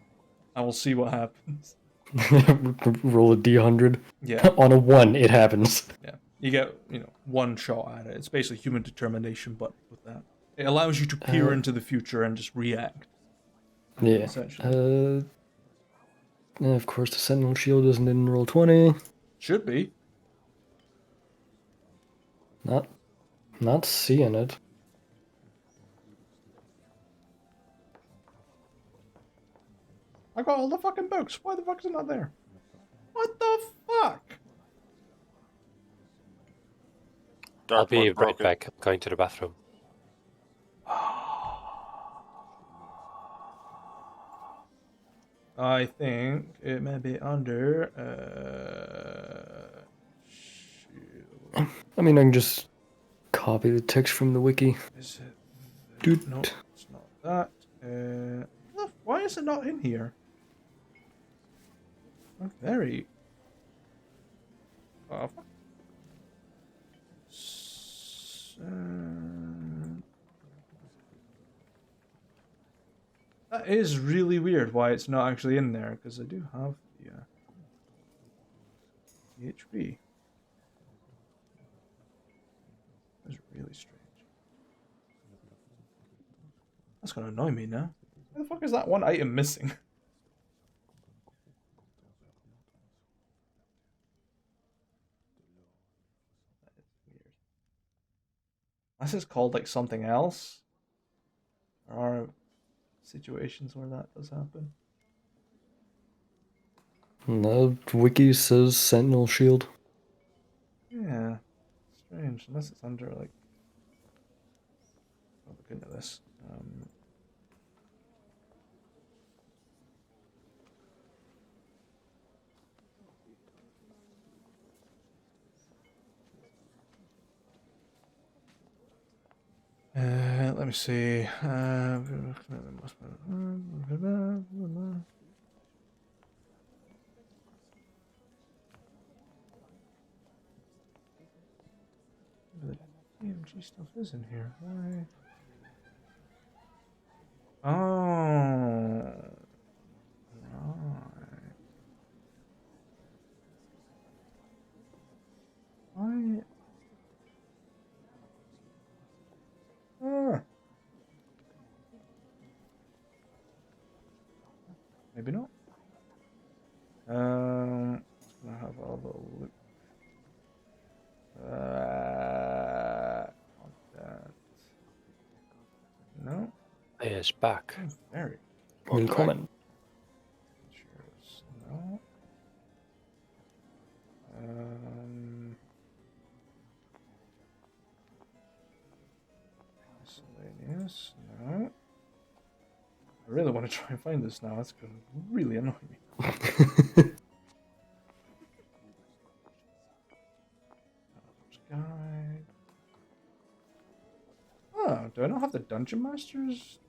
I will see what happens. Roll a d100. Yeah. On a 1, it happens. Yeah. You get, one shot at it. It's basically human determination, but with that. It allows you to peer into the future and just react. Yeah. Essentially. Of course, the Sentinel Shield isn't in roll 20. Should be. Not seeing it. I got all the fucking books. Why the fuck is it not there? What the fuck? I'll be Dark right back. I'm going to the bathroom. I think it may be under. I mean, I can just copy the text from the wiki. Is it? Dude. No, it's not that. Why is it not in here? I'm very. Oh, fuck. That is really weird why it's not actually in there, because I do have the HP. That's really strange. That's gonna annoy me now. Why the fuck is that one item missing? That is weird. Unless it's called like something else. There are situations where that does happen. No, wiki says Sentinel Shield. Yeah. Strange. Unless it's under like. I'll look into this. Let me see. The DMG stuff is in here. Why? Oh. Right. Why? Maybe not. Gonna have all the loot. That. No. Is back. Oh, very. Willkommen. Cheers. No. Miscellaneous. No. I really want to try and find this now. That's going to really annoy me. Guide. Oh, do I not have the Dungeon Master's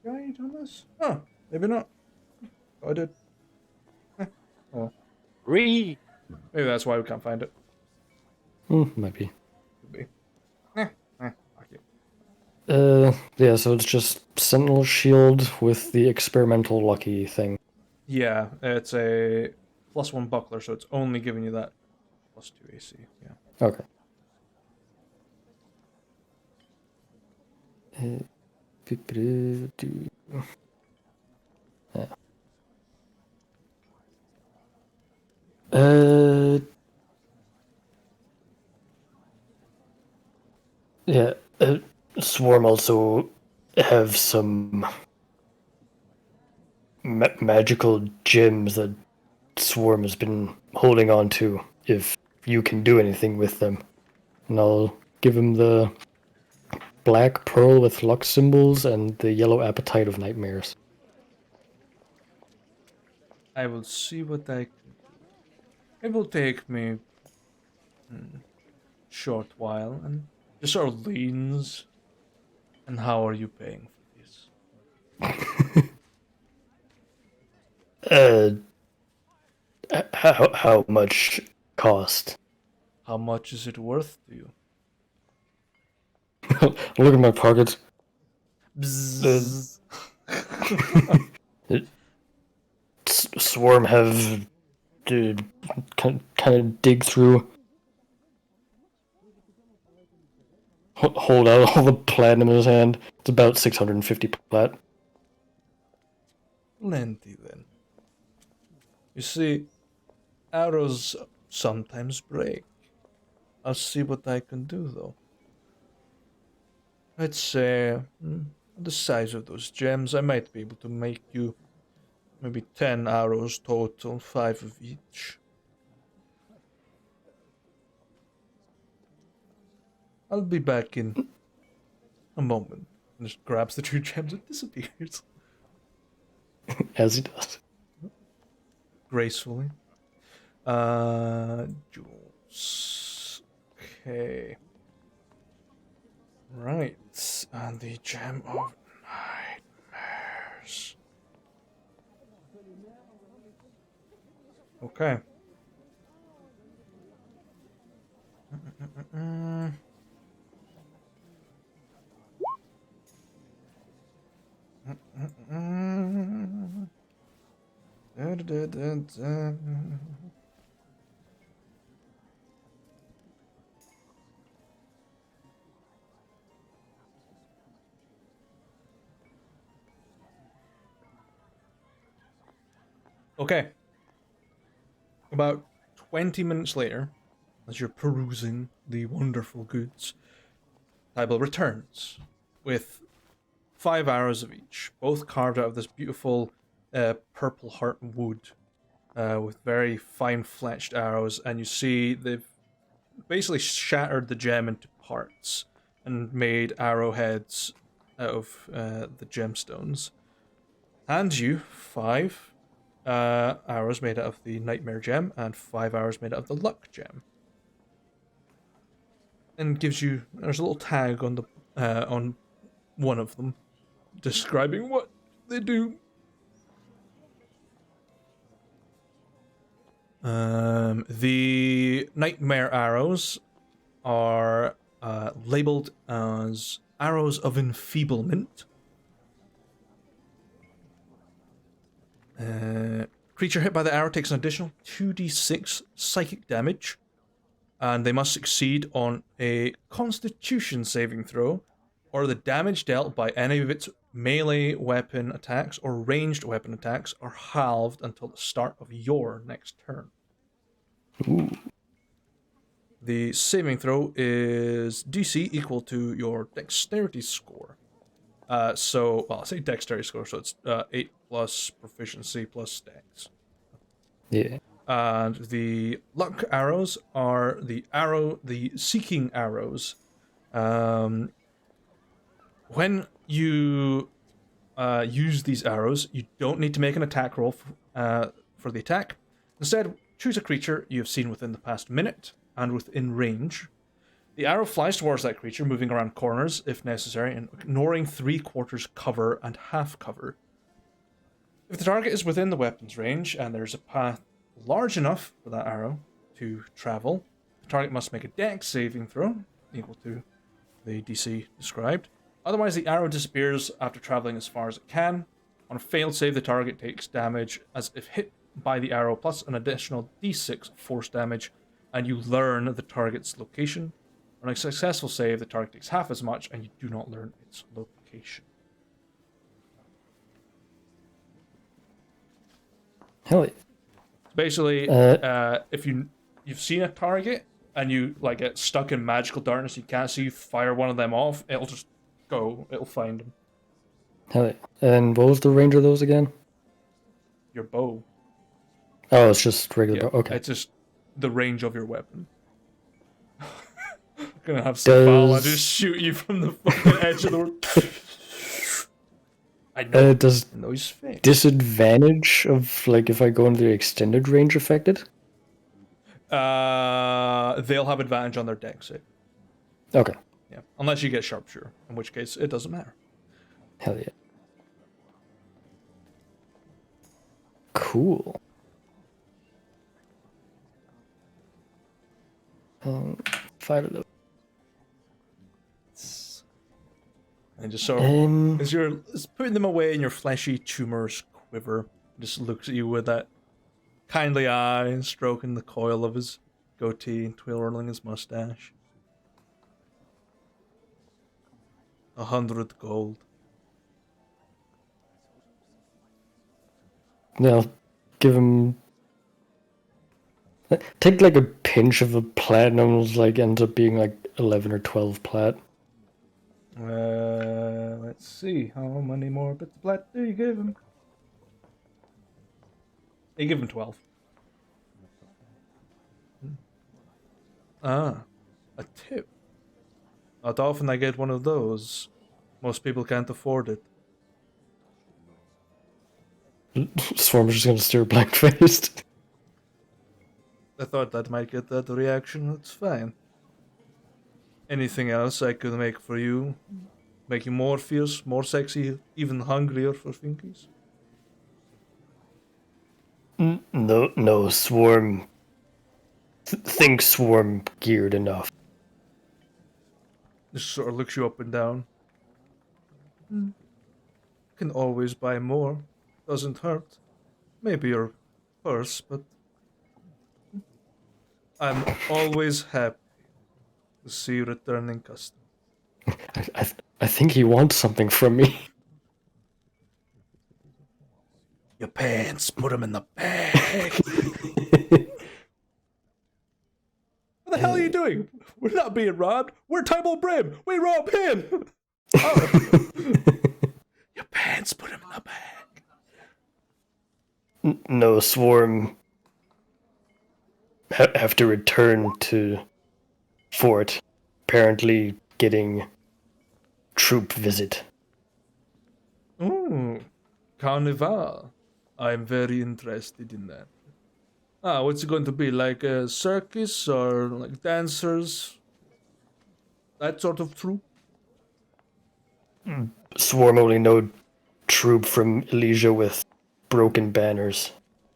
guide on this? Oh, maybe not. Oh, I did. Oh. Maybe Maybe that's why we can't find it. Might be. Could be. Fuck you. Yeah, so it's just Sentinel Shield with the experimental lucky thing. Yeah, it's a +1 buckler, so it's only giving you that +2 AC. Yeah. Okay. Yeah. Swarm also have some magical gems that Swarm has been holding on to. If you can do anything with them, and I'll give him the black pearl with luck symbols and the yellow appetite of nightmares. I will see what I can do. It will take me short while, and just sort of leans. And how are you paying for this? How much cost? How much is it worth to you? Look at my pockets. Bzzz. Swarm have kind of dig through. Hold out all the platinum in his hand. It's about 650 plat. Plenty then. You see, arrows sometimes break. I'll see what I can do though. I'd say the size of those gems, I might be able to make you maybe 10 arrows total, 5 of each. I'll be back in a moment. And just grabs the 2 gems and disappears. As he does. Gracefully. Jewels. Okay. Right. And the gem of nightmares. Okay. Okay. About 20 minutes later, as you're perusing the wonderful goods, Tybal returns with 5 arrows of each, both carved out of this beautiful purple heart wood with very fine fletched arrows, and you see they've basically shattered the gem into parts and made arrowheads out of the gemstones. Hands you 5 arrows made out of the nightmare gem and 5 arrows made out of the luck gem, and gives you, there's a little tag on the on one of them describing what they do. The nightmare arrows are labeled as arrows of enfeeblement. Creature hit by the arrow takes an additional 2d6 psychic damage, and they must succeed on a Constitution saving throw, or the damage dealt by any of its melee weapon attacks or ranged weapon attacks are halved until the start of your next turn. Ooh. The saving throw is DC equal to your dexterity score. I'll say dexterity score, so it's 8 plus proficiency plus dex. Yeah. And the luck arrows are the seeking arrows. When you use these arrows, you don't need to make an attack roll for the attack. Instead, choose a creature you have seen within the past minute and within range. The arrow flies towards that creature, moving around corners if necessary, and ignoring 3/4 cover and half cover. If the target is within the weapon's range and there's a path large enough for that arrow to travel, the target must make a dex saving throw equal to the DC described. Otherwise, the arrow disappears after traveling as far as it can. On a failed save, the target takes damage as if hit by the arrow, plus an additional d6 force damage, and you learn the target's location. On a successful save, the target takes half as much, and you do not learn its location. Hell yeah. Basically, if you've seen a target and you like get stuck in magical darkness, you can't see, fire one of them off, it'll just go. It'll find them. Hell yeah. And what was the range of those again? Your bow. Oh, it's just regular bow. Okay. It's just the range of your weapon. Gonna have some foul. I Does- just shoot you from the fucking edge of the door. I know. Does I know his face. disadvantage of, like, if I go into the extended range affected? They'll have advantage on their deck save. Okay. Yeah, unless you get sharpshooter, in which case it doesn't matter. Hell yeah. Cool. 5 of those. And just sort of, as you're putting them away in your fleshy tumors quiver, just looks at you with that kindly eye and stroking the coil of his goatee and twirling his mustache. 100 gold. Yeah, give him. Take like a pinch of the platinum, like ends up being like 11 or 12 plat. Let's see. How many more bits of plat do you give him? You give him 12. Ah, a tip. Not often I get one of those. Most people can't afford it. Swarm's just gonna stare blank faced. I thought that might get that reaction. That's fine. Anything else I could make for you? Make you more fierce, more sexy, even hungrier for finkies? No, Swarm. Think Swarm geared enough. Just sort of looks you up and down. Can always buy more. Doesn't hurt. Maybe your purse, but I'm always happy to see you returning customer. I think he wants something from me. Your pants, put them in the bag. What the hell are you doing? We're not being robbed. We're Tybal Brim. We rob him. Oh. Your pants, put them in the bag. No, Swarm. Have to return to fort. Apparently getting troop visit. Ooh, Carnival. I'm very interested in that. What's it going to be? Like a circus or like dancers? That sort of troupe? Swarm only know troop from Elysia with broken banners.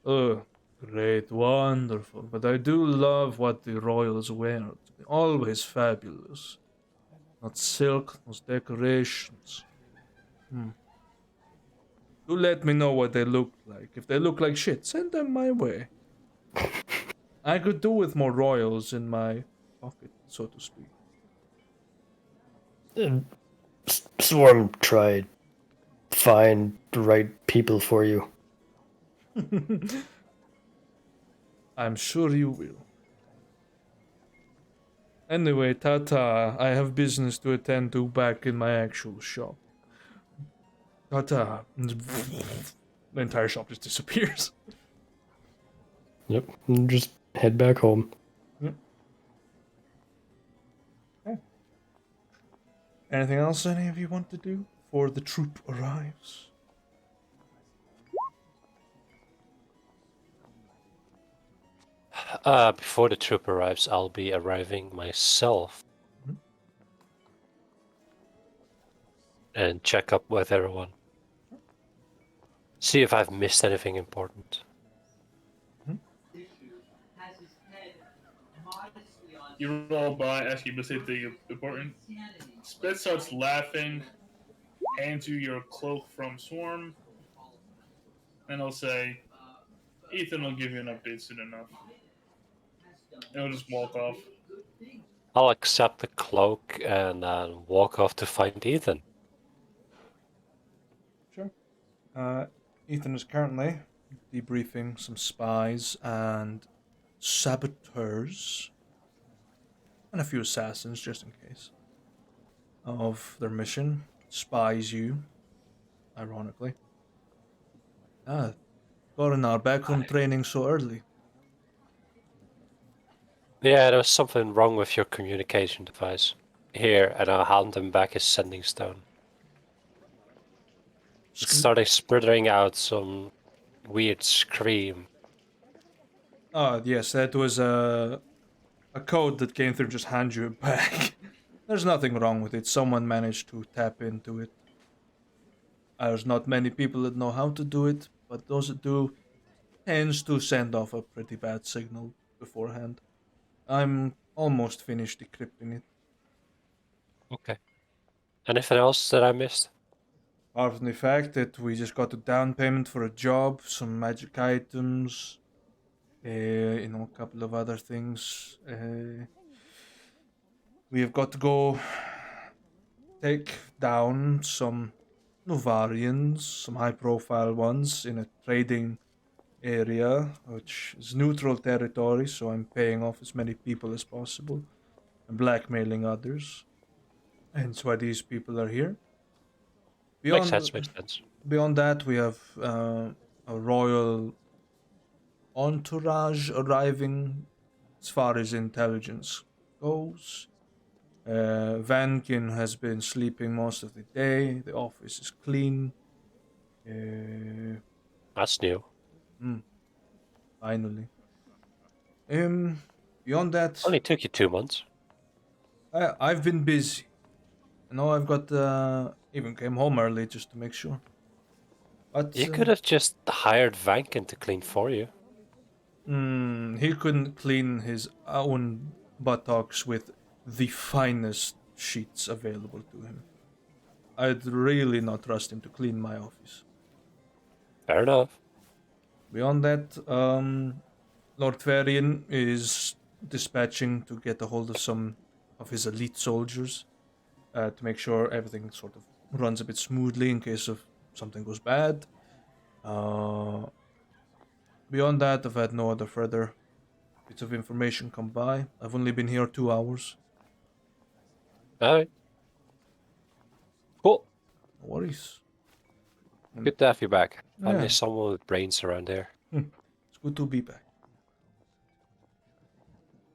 Oh, great, wonderful. But I do love what the royals wear. Always fabulous. Not silk, those decorations. Do let me know what they look like. If they look like shit, send them my way. I could do with more royals in my pocket, so to speak. Swarm tried. Find the right people for you. I'm sure you will. Anyway, Tata, I have business to attend to back in my actual shop. Tata. The entire shop just disappears. Yep, and just head back home. Yep. Okay. Anything else any of you want to do before the troop arrives? Before the troop arrives, I'll be arriving myself. And check up with everyone. See if I've missed anything important. You roll by, ask you to say something important. Spit starts laughing, hands you your cloak from Swarm, and he'll say, Ethan will give you an update soon enough. And he'll just walk off. I'll accept the cloak and walk off to find Ethan. Sure. Ethan is currently debriefing some spies and saboteurs and a few assassins, just in case, of their mission. Spies you, ironically. Got in our backroom training so early. Yeah, there was something wrong with your communication device. Here, and I'll hand him back his sending stone. It started sputtering out some weird scream. Oh, yes, that was a code that came through. Just hand you it back. There's nothing wrong with it. Someone managed to tap into it. There's not many people that know how to do it, but those that do tends to send off a pretty bad signal beforehand. I'm almost finished decrypting it. Okay. Anything else that I missed? Apart from the fact that we just got a down payment for a job, some magic items, a couple of other things. We have got to go take down some Novarians, some high profile ones in a trading area, which is neutral territory, so I'm paying off as many people as possible and blackmailing others. Hence why these people are here. Makes Beyond sense. beyond that, we have a royal entourage arriving as far as intelligence goes. Vankin has been sleeping most of the day. The office is clean. That's new. Finally. Beyond that, Only took you 2 months. I've been busy. I know I've got even came home early just to make sure. But You could have just hired Vankin to clean for you. he couldn't clean his own buttocks with the finest sheets available to him. I'd really not trust him to clean my office. Fair enough. Beyond that, Lord Varian is dispatching to get a hold of some of his elite soldiers to make sure everything sort of runs a bit smoothly in case of something goes bad. Beyond that, I've had no other further bits of information come by. I've only been here 2 hours. Alright. Cool. No worries. Good to have you back. Finally, Yeah. someone with brains around here. It's good to be back.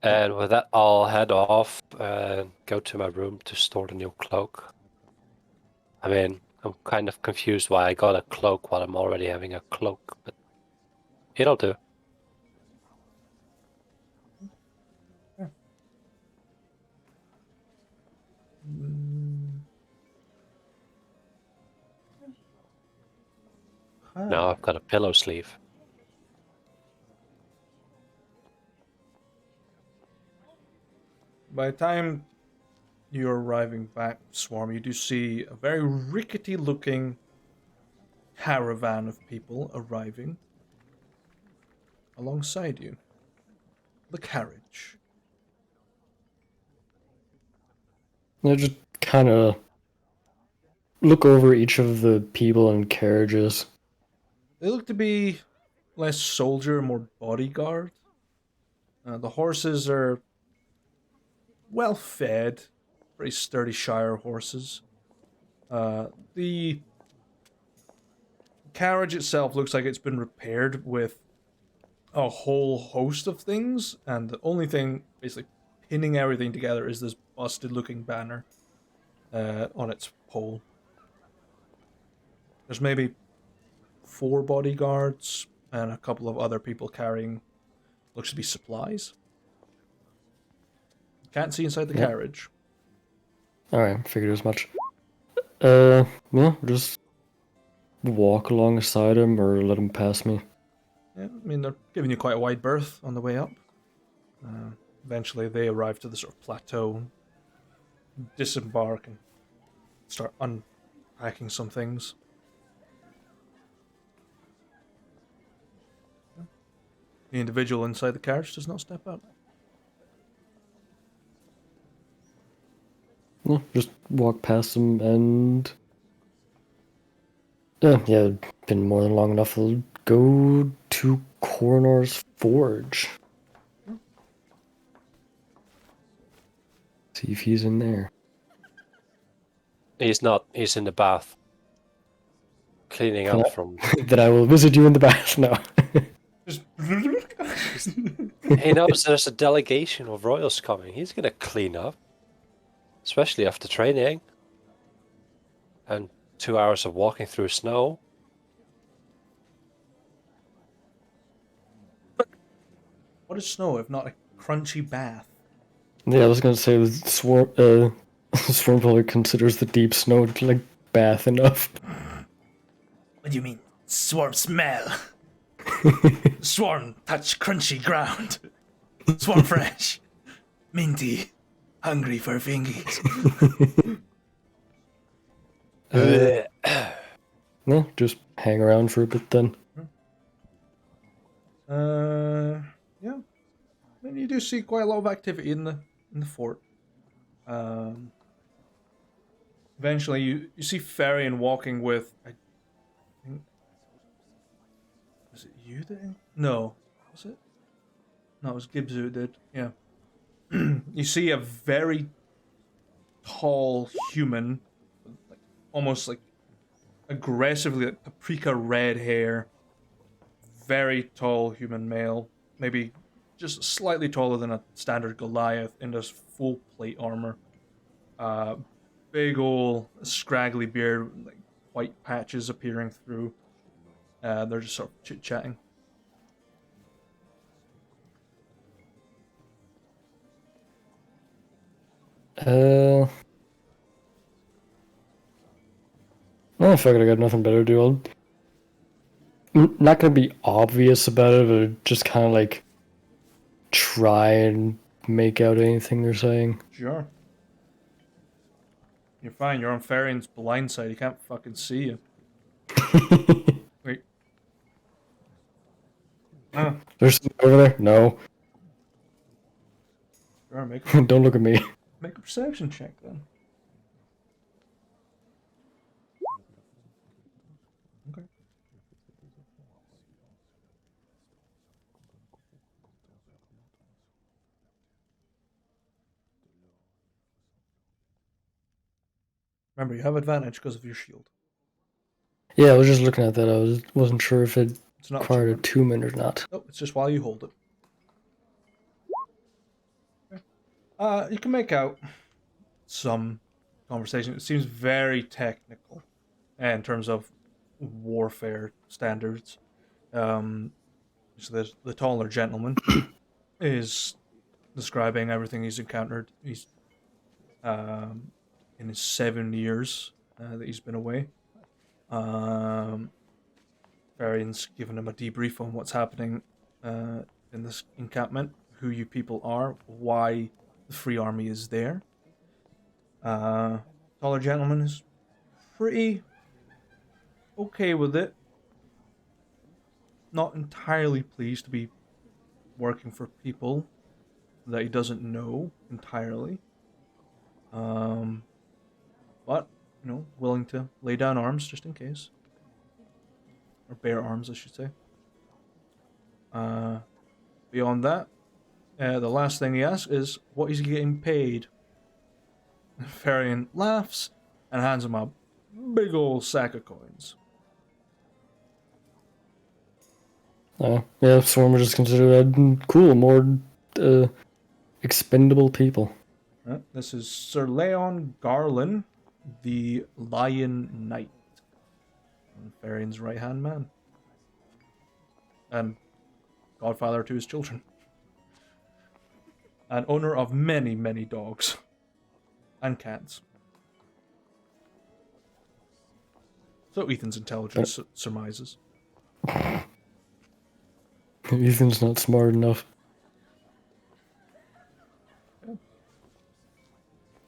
And with that, I'll head off and go to my room to store the new cloak. I mean, I'm kind of confused why I got a cloak while I'm already having a cloak, but it'll do. Now I've got a pillow sleeve. By the time you're arriving back, Swarm, you do see a very rickety looking caravan of people arriving alongside you. The carriage. I just kind of look over each of the people and carriages. They look to be less soldier, more bodyguard. The horses are well fed, very sturdy Shire horses. The carriage itself looks like it's been repaired with a whole host of things, and the only thing basically pinning everything together is this busted looking banner on its pole. There's maybe 4 bodyguards and a couple of other people carrying looks to be supplies. Can't see inside the carriage. Alright, figured as much. Yeah, just walk alongside him or let him pass me. Yeah, I mean, they're giving you quite a wide berth on the way up. Eventually, they arrive to the sort of plateau, disembark, and start unpacking some things. The individual inside the carriage does not step out. Yeah, just walk past him and... yeah, been more than long enough. I'll go to Coroner's Forge. See if he's in there. He's not. He's in the bath. Cleaning up from... Then I will visit you in the bath now. Just He knows there's a delegation of royals coming. He's gonna clean up. Especially after training. And 2 hours of walking through snow. What is snow if not a crunchy bath? Yeah, I was gonna say the Swarm. Swarm probably considers the deep snow like bath enough. What do you mean? Swarm smell. Swarm touch crunchy ground. Swarm fresh. Minty. Hungry for fingies. Yeah, just hang around for a bit then. Yeah. I mean, you do see quite a lot of activity in the fort. Eventually, you see Farian walking with. I think. Was it you that? No, was it? No, it was Gibbs who did. Yeah. You see a very tall human, like almost like aggressively like paprika red hair. Very tall human male, maybe just slightly taller than a standard Goliath in this full plate armor. Big ol' scraggly beard, like white patches appearing through. They're just sort of chit-chatting. I figured I got nothing better to do. I'm not gonna be obvious about it, but just kind of like try and make out anything they're saying. Sure. You're fine. You're on Farian's blind side. He can't fucking see you. Wait. There's something over there? No. Sure, Don't look at me. make a perception check then. Okay. Remember, you have advantage because of your shield. Yeah, I was just looking at that. I wasn't sure if it It's not required a attunement or not. Nope, it's just while you hold it. Okay. You can make out some conversation. It seems very technical in terms of warfare standards. So there's the taller gentleman is describing everything he's encountered. He's in his 7 years that he's been away. Varian's given him a debrief on what's happening in this encampment, who you people are, why the Free Army is there. Taller gentleman is pretty okay with it. Not entirely pleased to be working for people that he doesn't know entirely. But, willing to lay down arms just in case. Or bare arms, I should say. Beyond that, the last thing he asks is, what is he getting paid? Farian laughs and hands him a big old sack of coins. Yeah, Swarm would just consider that cool, more expendable people. This is Sir Leon Garland, the Lion Knight. Farian's right-hand man. And godfather to his children. And owner of many, many dogs. And cats. So Ethan's intelligence surmises. Ethan's not smart enough.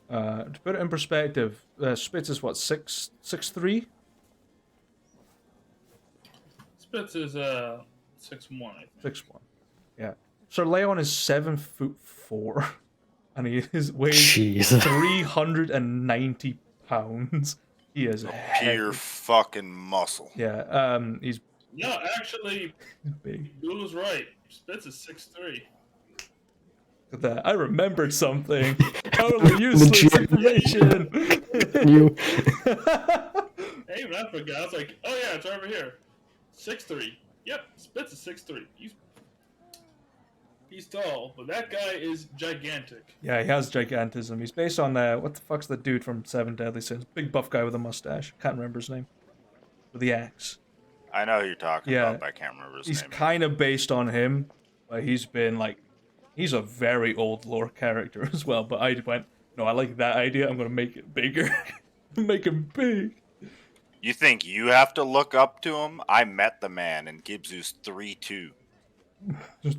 To put it in perspective, Spitz is what, 6'3"? Spitz is 6'1", I think. 6'1". Yeah. Sir Leon is 7'4", and he weighs 390 pounds. He is pure fucking muscle. Yeah. He's No, actually, big. Lou was right. Spitz is 6'3". That I remembered something. Totally useless information. You. Hey, when I forgot, I was like, oh yeah, it's over here. 6'3". Yep, Spitz is 6'3". He's tall, but that guy is gigantic. Yeah, he has gigantism. He's based on what the fuck's the dude from Seven Deadly Sins? Big buff guy with a mustache. Can't remember his name. With the axe. I know who you're talking Yeah, about, but I can't remember his he's name. kind of based on him, but he's been like, he's a very old lore character as well. But I went, no, I like that idea. I'm gonna make it bigger, make him big. You think you have to look up to him? I met the man, and Gibbs 3'2". Gibbs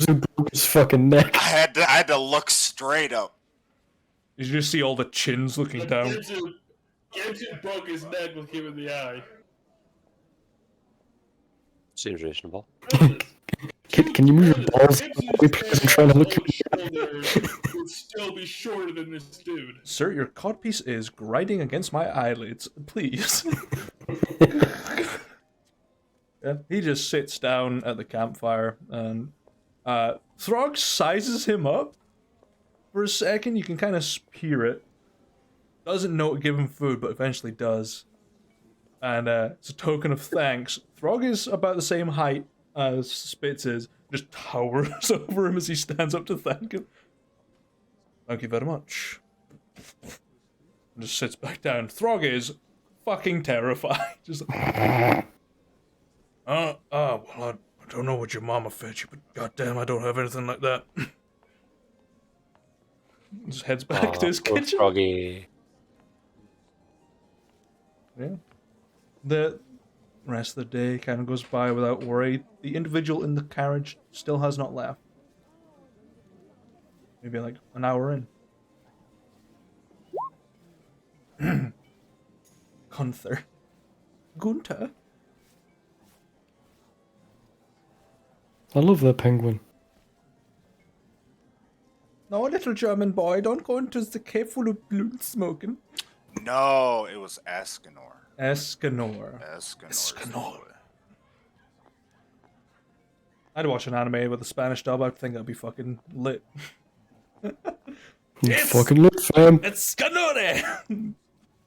broke his fucking neck. I had to look straight up. Did you just see all the chins looking down? Gibbs broke his neck looking him in the eye. Seems reasonable. Can you move your balls away because I'm trying to look at you? Would still be shorter than this dude. Sir, your codpiece is grinding against my eyelids. Please. Yeah, he just sits down at the campfire and Throg sizes him up for a second. You can kind of spear it. Doesn't know to give him food, but eventually does. And it's a token of thanks. Throg is about the same height as Spitz is, just towers over him as he stands up to thank him. Thank you very much. And just sits back down. Throg is fucking terrified. Just like, well, I don't know what your mama fed you, but goddamn, I don't have anything like that. Just heads back to his kitchen. Froggy. Yeah. The rest of the day kind of goes by without worry. The individual in the carriage still has not left. Maybe like an hour in. Gunther. I love that penguin. No, little German boy, don't go into the cave full of blunt smoking. No, it was Escanor. Escanor. I'd watch an anime with a Spanish dub. I'd think that'd be fucking lit. Fucking lit, fam. Escanore!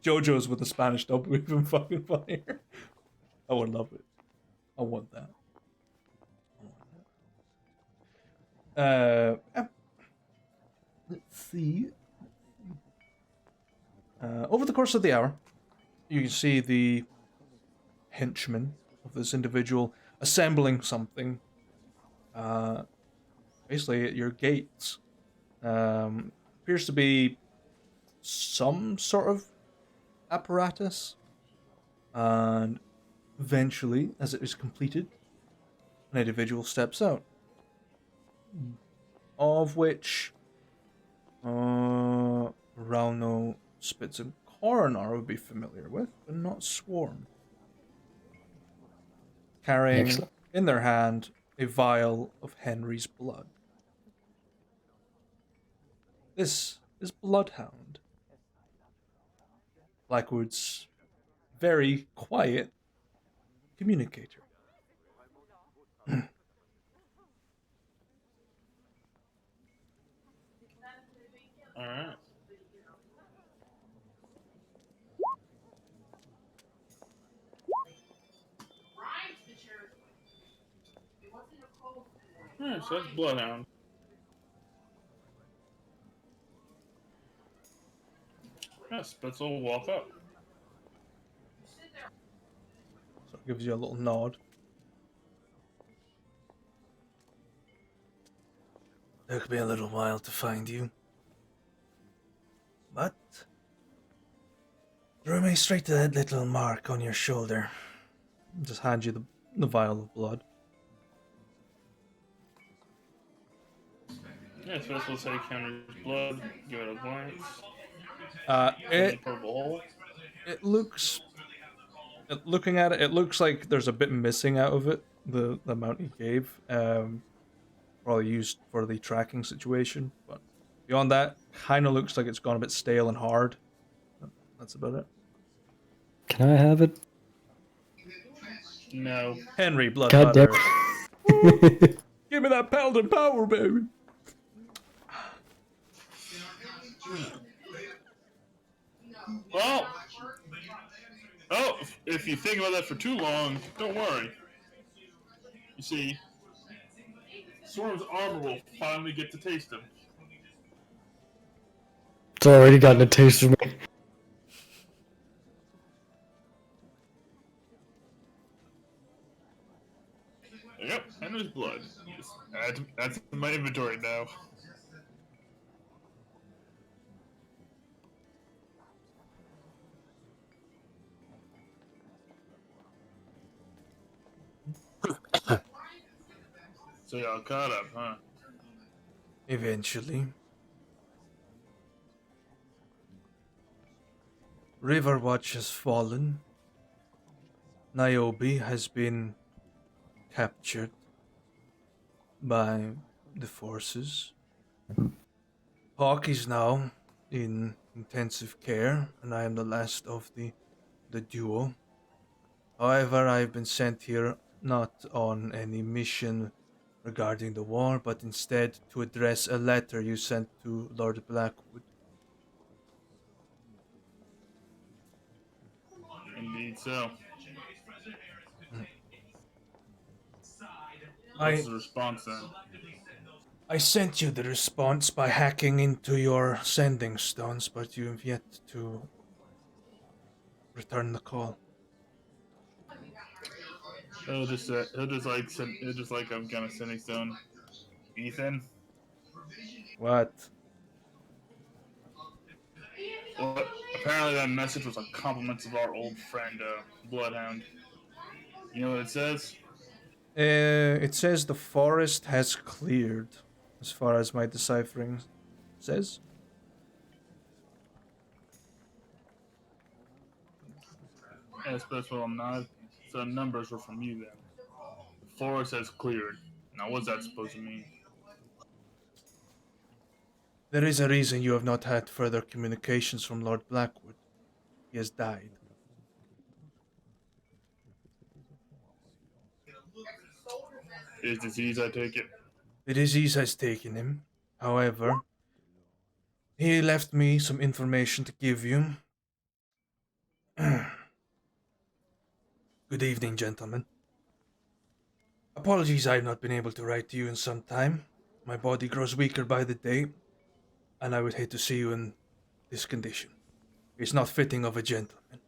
JoJo's with the Spanish dub would be even fucking funnier. I would love it. I want that. Let's see. Over the course of the hour, you can see the henchman of this individual assembling something. Basically at your gates. Appears to be some sort of apparatus. And eventually, as it is completed, an individual steps out. Of which Rauno, Spitz, and Coroner would be familiar with, but not Swarm. Carrying in their hand a vial of Henry's blood. This is Bloodhound. Blackwood's very quiet communicator. Alright. Alright, so that's Bloodhound. Yeah, Spitz will walk up. So it gives you a little nod. Took me a little while to find you. But drew me straight to that little mark on your shoulder. Just hand you the vial of blood. Yeah, Spitz will take Henry's blood, give it a glance. Looking at it, it looks like there's a bit missing out of it. The amount he gave, probably used for the tracking situation. But beyond that, kind of looks like it's gone a bit stale and hard. That's about it. Can I have it? No. Henry, blood God butter. damn. Give me that Paladin power, baby. Well, if you think about that for too long, don't worry. You see, Storm's armor will finally get to taste him. It's already gotten a taste of me. Yep, and there's blood. That's in my inventory now. So y'all caught up, huh? Eventually. Riverwatch has fallen. Niobe has been captured by the forces. Hawk is now in intensive care, and I am the last of the duo. However, I have been sent here not on any mission regarding the war, but instead to address a letter you sent to Lord Blackwood. Indeed so. I What's the response then? I sent you the response by hacking into your sending stones, but you have yet to return the call. He'll just like I'm gonna sending stone. Ethan. What? Well, apparently that message was a compliment of our old friend, Bloodhound. You know what it says? It says the forest has cleared, as far as my deciphering says. Yes, that's what I'm not. So the numbers were from you then. The forest has cleared. Now what's that supposed to mean? There is a reason you have not had further communications from Lord Blackwood. He has died. Is disease, I take it? The disease has taken him. However, he left me some information to give you. Good evening, gentlemen. Apologies I have not been able to write to you in some time. My body grows weaker by the day, and I would hate to see you in this condition. It's not fitting of a gentleman.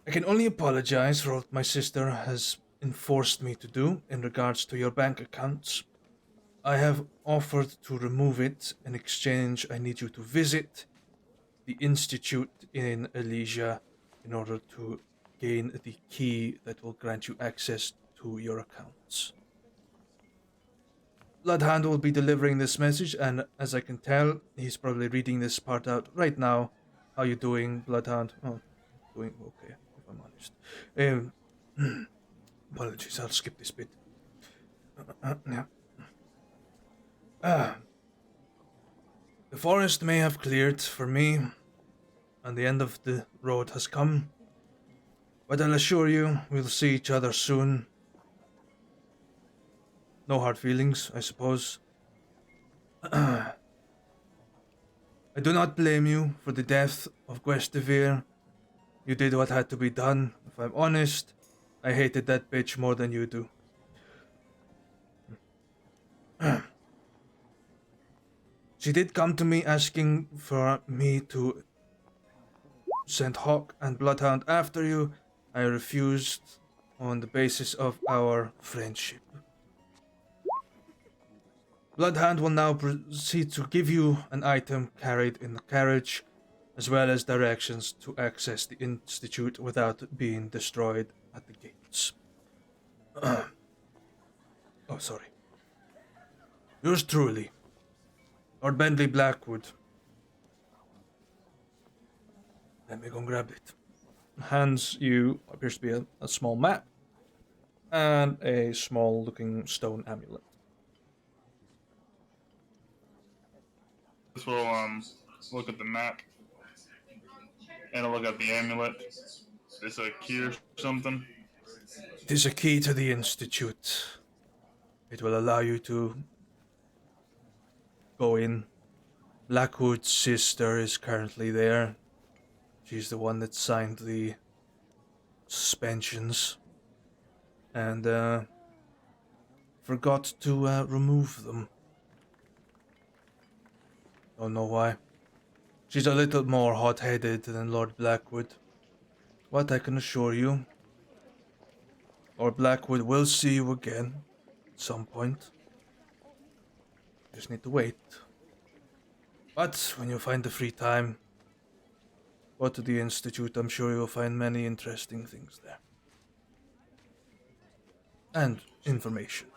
I can only apologize for what my sister has enforced me to do in regards to your bank accounts. I have offered to remove it. In exchange, I need you to visit the Institute in Elysia in order to gain the key that will grant you access to your accounts. Bloodhound will be delivering this message, and as I can tell, he's probably reading this part out right now. How you doing, Bloodhound? Oh, doing okay, if I'm honest. Apologies, I'll skip this bit. Yeah. The forest may have cleared for me, and the end of the road has come. But I'll assure you, we'll see each other soon. No hard feelings, I suppose. I do not blame you for the death of Guestivere. You did what had to be done. If I'm honest, I hated that bitch more than you do. She did come to me asking for me to send Hawk and Bloodhound after you. I refused on the basis of our friendship. Bloodhound will now proceed to give you an item carried in the carriage, as well as directions to access the Institute without being destroyed at the gates. Oh, sorry. Yours truly, Lord Bentley Blackwood. Let me go and grab it. Hands you appears to be a small map and a small looking stone amulet. This will look at the map and I'll look at the amulet. Is a key or something? It is a key to the Institute. It will allow you to go in. Blackwood's sister is currently there. She's the one that signed the suspensions and forgot to remove them. Don't know why. She's a little more hot-headed than Lord Blackwood. But I can assure you, Lord Blackwood will see you again at some point. Just need to wait. But when you find the free time, go to the Institute. I'm sure you'll find many interesting things there. And information.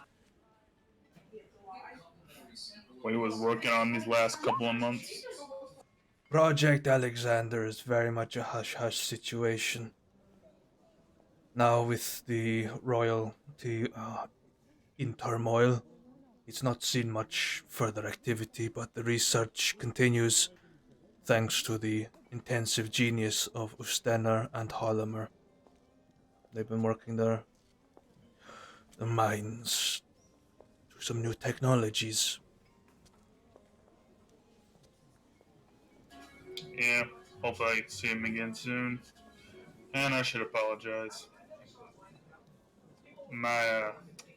What he was working on these last couple of months. Project Alexander is very much a hush-hush situation. Now with the royalty in turmoil, it's not seen much further activity, but the research continues thanks to the intensive genius of Ustener and Hollimer. They've been working their minds to some new technologies. Yeah, hopefully I can see him again soon. And I should apologize. My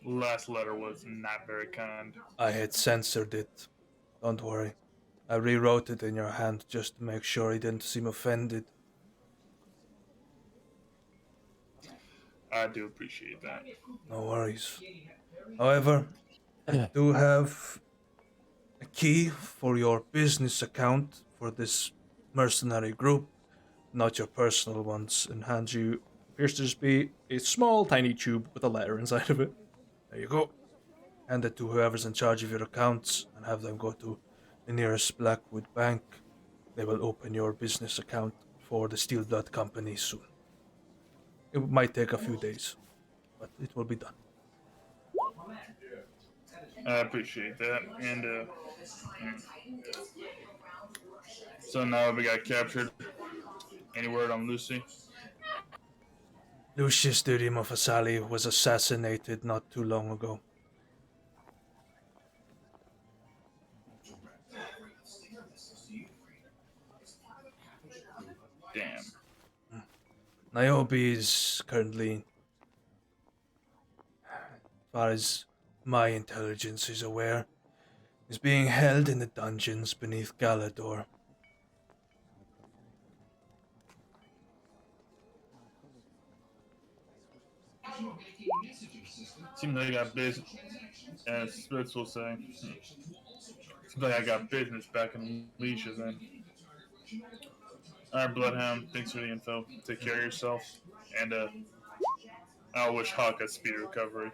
last letter was not very kind. I had censored it. Don't worry. I rewrote it in your hand just to make sure he didn't seem offended. I do appreciate that. No worries. However, I do have a key for your business account for this mercenary group, not your personal ones, and hand you appears to just be a small, tiny tube with a letter inside of it. There you go. Hand it to whoever's in charge of your accounts and have them go to the nearest Blackwood bank. They will open your business account for the Steelblood Company soon. It might take a few days, but it will be done. I appreciate that. And so now we got captured. Any word on Lucy? Lucius Durimofasali was assassinated not too long ago. Damn. Niobe is currently, as far as my intelligence is aware, is being held in the dungeons beneath Galador. Seems like I got business. As Spitz will say. Seems like I got business back in Leisha then. Alright, Bloodhound. Thanks for the info. Take care of yourself. And I wish Hawk a speedy recovery.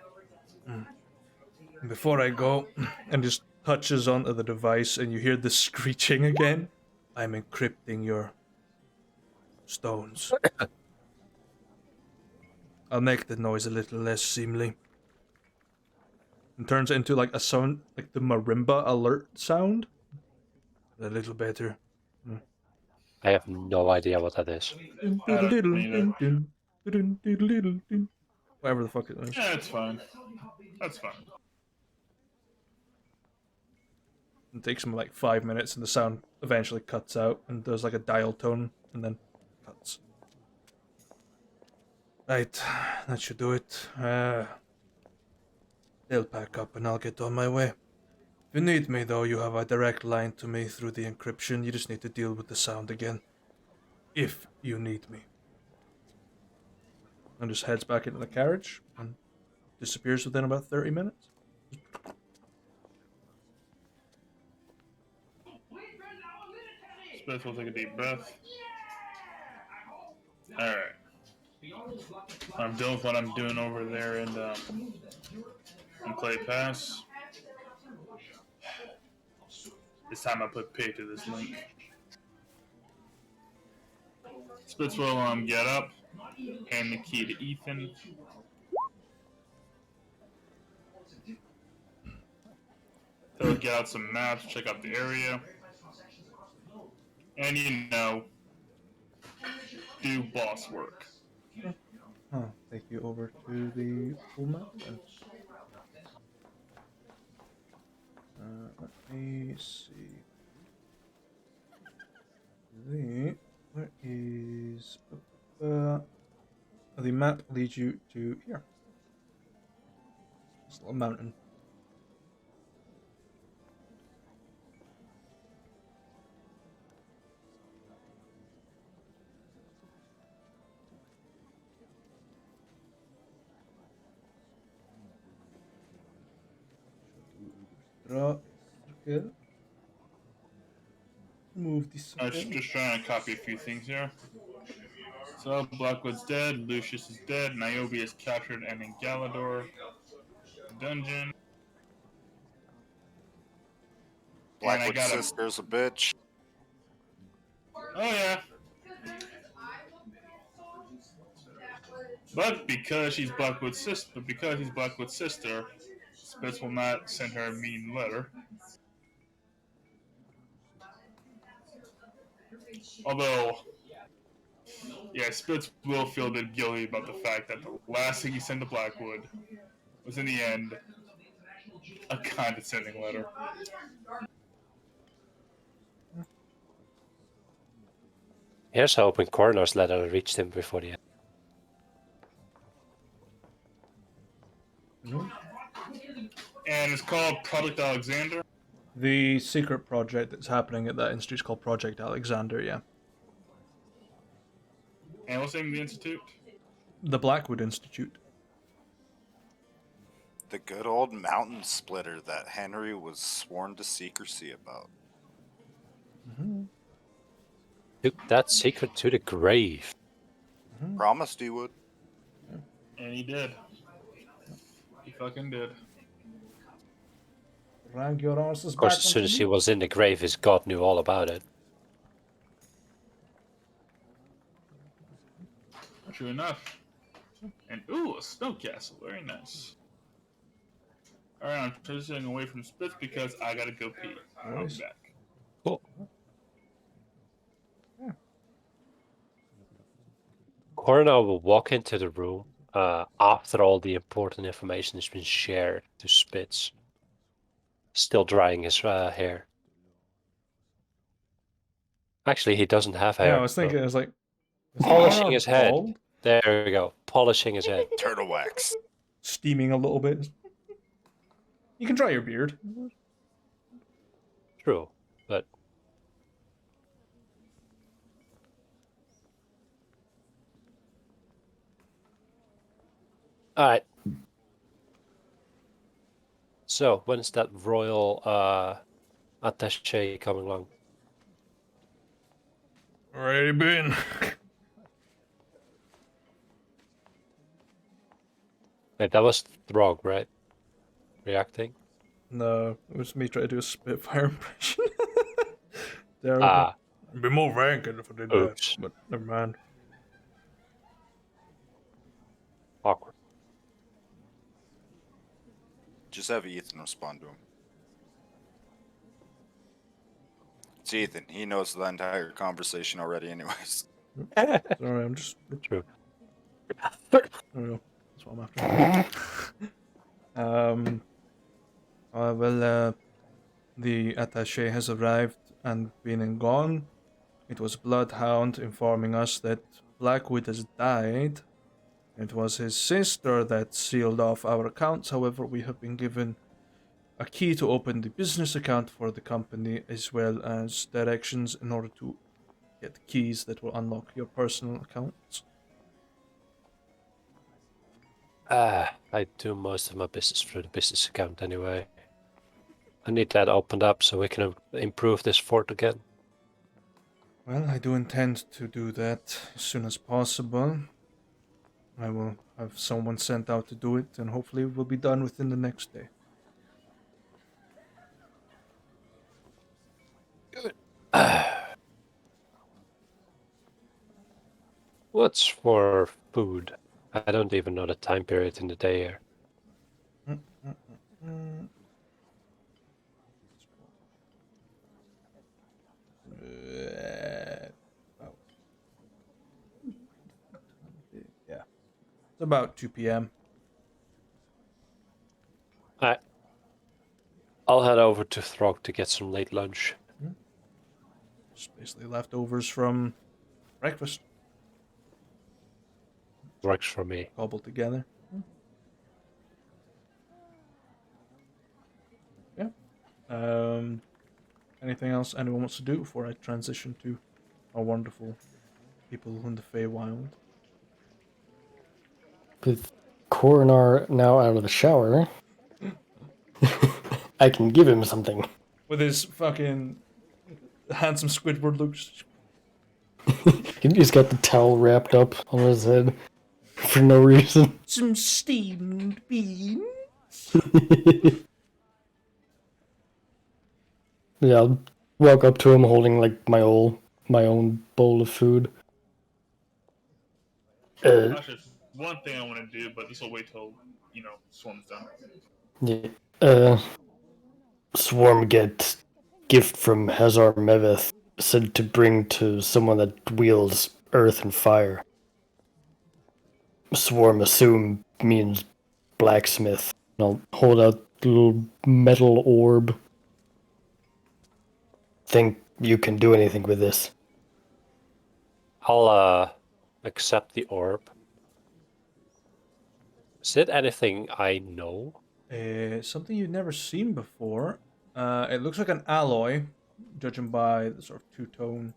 Before I go, and just touches onto the device, and you hear the screeching again. I'm encrypting your stones. I'll make the noise a little less seemly. And turns it into like a sound, like the marimba alert sound. A little better. I have no idea what that is. Whatever the fuck it is. Yeah, it's fine. That's fine. It takes him like 5 minutes, and the sound eventually cuts out, and there's like a dial tone, and then cuts. Right, that should do it. They'll pack up, and I'll get on my way. If you need me, though, you have a direct line to me through the encryption. You just need to deal with the sound again. If you need me. And just heads back into the carriage, and disappears within about 30 minutes. Spitz will take a deep breath. Alright. I'm done with what I'm doing over there in Clay Pass. This time I put pay to this link. Spitz will get up, hand the key to Ethan. He'll get out some maps, check out the area. And do boss work. Take you over to the full map then. Let me see. Where is... the map leads you to here. This little mountain. Circle. Move this. I was just trying to copy a few things here. So Blackwood's dead, Lucius is dead, Niobe is captured and in Galador dungeon. Blackwood's sister's a bitch. Oh yeah. But because he's Blackwood's sister, Spitz will not send her a mean letter. Although, yeah, Spitz will feel a bit guilty about the fact that the last thing he sent to Blackwood was, in the end, a condescending letter. Here's hoping Coroner's letter reached him before the end. And it's called Project Alexander. The secret project that's happening at that institute is called Project Alexander, yeah. And what's the name of the institute? The Blackwood Institute. The good old mountain splitter that Henry was sworn to secrecy about. Took that secret to the grave. Promised he would. And he did. He fucking did. Rank your asses Of course, back as soon as onto he me. was in the grave, his god knew all about it. True enough. And ooh, a snow castle. Very nice. Alright, I'm transitioning away from Spitz because I gotta go pee. I'll be back. Cool. Coroner will walk into the room after all the important information has been shared to Spitz. Still drying his hair. Actually, he doesn't have hair. Yeah, I was thinking, I was like... Polishing his head. bald? There we go. Polishing his head. Turtle wax. Steaming a little bit. You can dry your beard. True, but... Alright. So, when's that royal attaché coming along? Already been. Wait, that was Throg, right? Reacting? No, it was me trying to do a Spitfire impression. Terrible. Ah. It'd be more ranking if I did Oops. that, but never mind. Awkward. Just have Ethan respond to him. It's Ethan. He knows the entire conversation already anyways. Sorry, I'm just... True. There we go. That's what I'm after. Well, the attaché has arrived and been and gone. It was Bloodhound informing us that Blackwood has died. It was his sister that sealed off our accounts. However, we have been given a key to open the business account for the company, as well as directions in order to get keys that will unlock your personal accounts. I do most of my business through the business account anyway. I need that opened up so we can improve this fort again. Well, I do intend to do that as soon as possible. I will have someone sent out to do it, and hopefully it will be done within the next day. Good. What's for food? I don't even know the time period in the day here. Yeah. It's about 2 p.m. Alright. I'll head over to Throg to get some late lunch. Just basically leftovers from breakfast. Works for me. Cobbled together. Yeah. Anything else anyone wants to do before I transition to our wonderful people in the Feywild? With Coronar now out of the shower, I can give him something. With his fucking handsome Squidward looks. He's got the towel wrapped up on his head for no reason. Some steamed beans. Yeah, I'll walk up to him holding like my own bowl of food. That's just one thing I want to do, but this will wait till Swarm's done. Yeah. Swarm gets gift from Hazar Meveth, said to bring to someone that wields earth and fire. Swarm assume means blacksmith. I'll hold out the little metal orb. Think you can do anything with this? I'll accept the orb. Is it anything I know? Something you've never seen before. It looks like an alloy, judging by the sort of two-tone,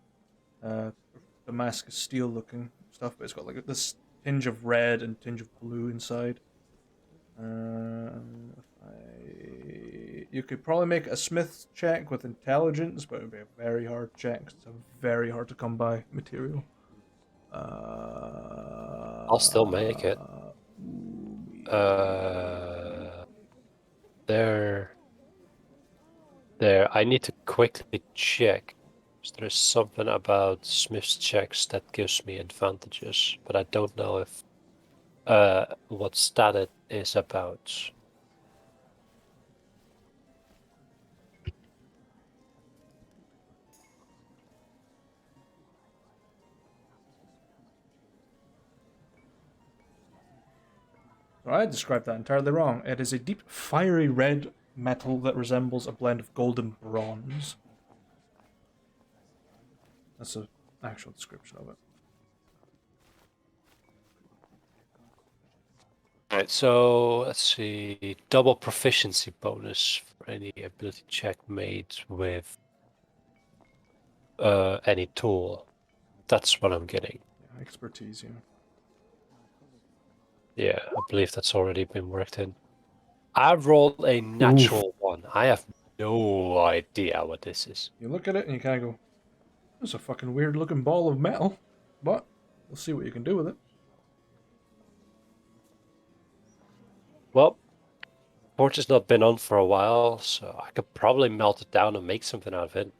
Damascus steel looking stuff, but it's got like this tinge of red and tinge of blue inside. You could probably make a smith's check with intelligence, but it would be a very hard check. It's a very hard to come by material. I'll still make it. There. I need to quickly check. There's something about Smith's checks that gives me advantages, but I don't know if what stat it is about. So I described that entirely wrong. It is a deep, fiery red metal that resembles a blend of gold and bronze. That's an actual description of it. Alright, so let's see. Double proficiency bonus for any ability check made with any tool. That's what I'm getting. Yeah, expertise, yeah. Yeah, I believe that's already been worked in. I rolled a natural one. I have no idea what this is. You look at it and you kind of go, "That's a fucking weird looking ball of metal," but we'll see what you can do with it. Well, torch has not been on for a while, so I could probably melt it down and make something out of it.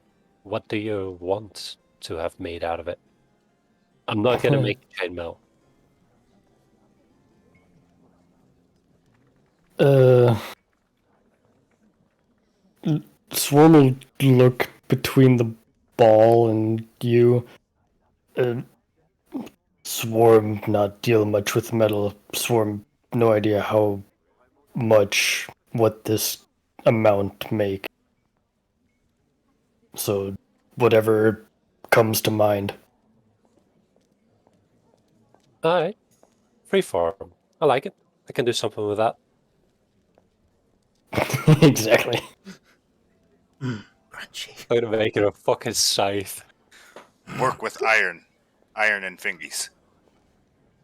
What do you want to have made out of it? I'm not gonna make chainmail. Swarm will look between the ball and you. Swarm not deal much with metal. Swarm no idea how much what this amount make. So whatever comes to mind. Alright. Freeform. I like it. I can do something with that. Exactly. Crunchy. I'm gonna make it a fucking scythe. Work with iron and fingies.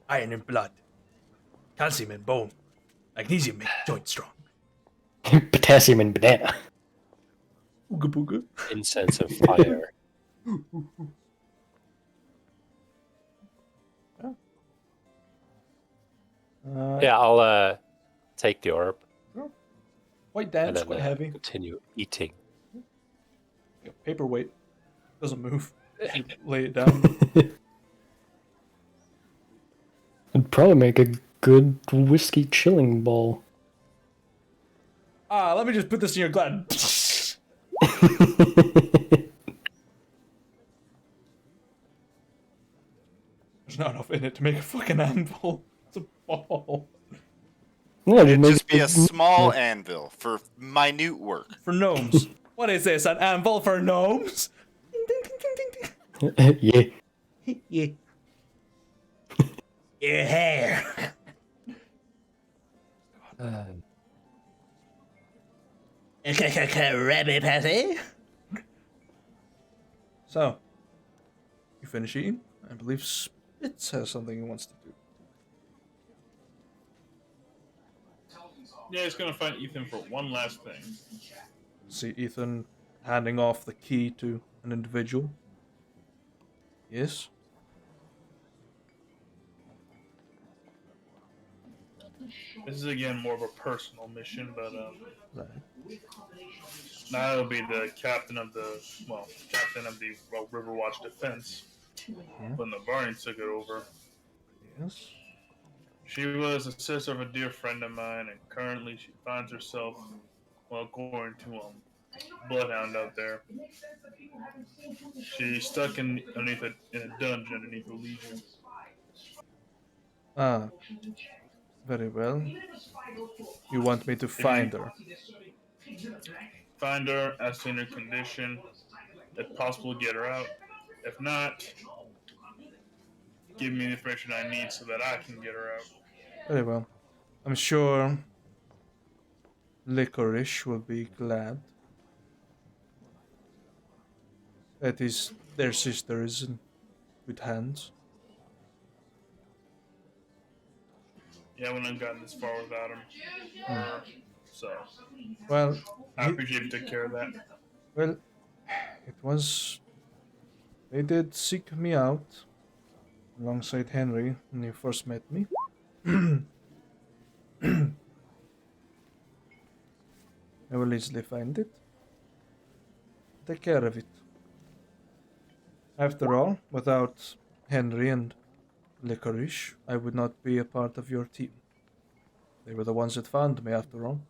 Iron and blood. Calcium and bone. Magnesium make joint strong. Potassium and banana. Ooga booga. Incense and fire. Yeah, I'll take the orb. Quite And dense, then quite heavy. continue eating. Yeah, paperweight. Doesn't move. You lay it down. It'd probably make a good whiskey chilling ball. Let me just put this in your glass. There's not enough in it to make a fucking anvil. It's a ball. Yeah, It'd just be a small anvil for minute work. For gnomes. What is this? An anvil for gnomes? Yeah. Yeah. Your hair. Rabbit patty. So, you finish eating? I believe Spitz has something he wants to do. Yeah, he's gonna find Ethan for one last thing. See Ethan handing off the key to an individual. Yes? This is again more of a personal mission, but Right. now it'll be the captain of the Riverwatch Defense when the Barney took it over. Yes. She was a sister of a dear friend of mine, and currently she finds herself, well, according to Bloodhound out there. She's stuck in a dungeon underneath the Legion. Ah, very well. You want me to find her? Find her, ascertain her condition, if possible, get her out. If not, give me the information I need so that I can get her out. Very well. I'm sure Licorice will be glad. That is, their sister is in good hands. Yeah, I wouldn't have gotten this far without him. So, Well, I appreciate you took care of that. well, it was. They did seek me out alongside Henry when you first met me. I will easily find it. Take care of it. After all, without Henry and Licorice, I would not be a part of your team. They were the ones that found me, after all.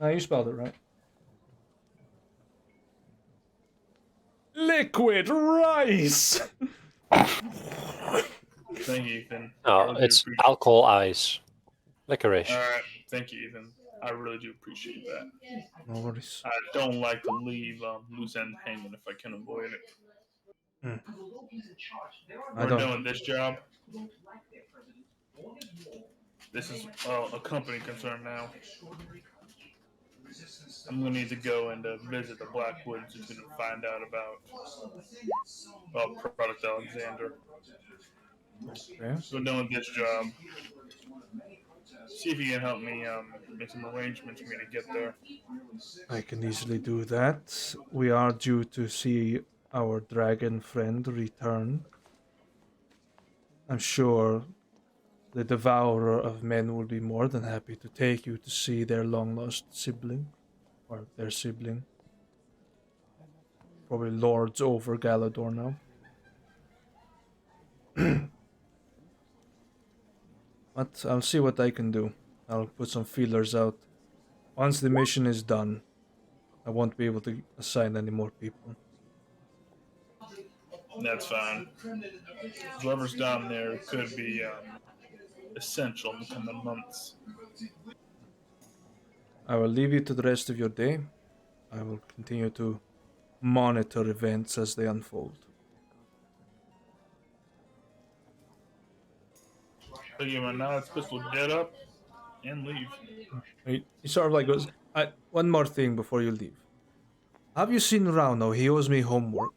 Now you spelled it right. Liquid rice! Thank you, Ethan. No, it's alcohol ice. Licorice. Alright, thank you, Ethan. I really do appreciate that. No worries. I don't like to leave loose ends hanging if I can avoid it. We're done with this job. This is a company concern now. I'm gonna need to go and visit the Blackwoods to find out about Product Alexander. Okay. We're done with this job. See if you can help me make some arrangements for me to get there. I can easily do that. We are due to see our dragon friend return. I'm sure the Devourer of Men will be more than happy to take you to see their long lost sibling. Or their sibling. Probably lords over Galador now. But I'll see what I can do. I'll put some feelers out. Once the mission is done, I won't be able to assign any more people. That's fine. Whoever's down there could be essential in the coming months. I will leave you to the rest of your day. I will continue to monitor events as they unfold. So you now it's supposed to get up and leave. He sort of like goes, one more thing before you leave. Have you seen Rauno? He owes me homework.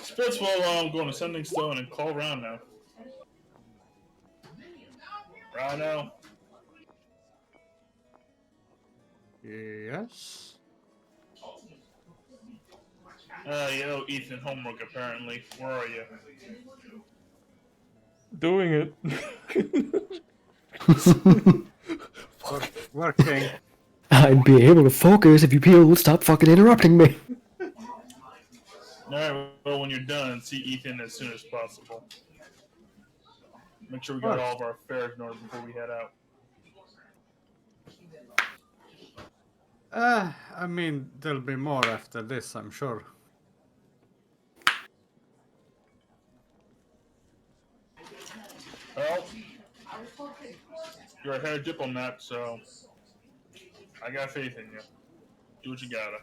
Spitz will go to Sending Stone and call around now. Rhino. Yes. You owe Ethan homework apparently. Where are you? Doing it. Working. I'd be able to focus if you people would stop fucking interrupting me. Alright, well, when you're done, see Ethan as soon as possible. Make sure we got all of our affairs in order before we head out. I mean, there'll be more after this, I'm sure. Well, you're a head diplomat, so I got faith in you. Do what you gotta.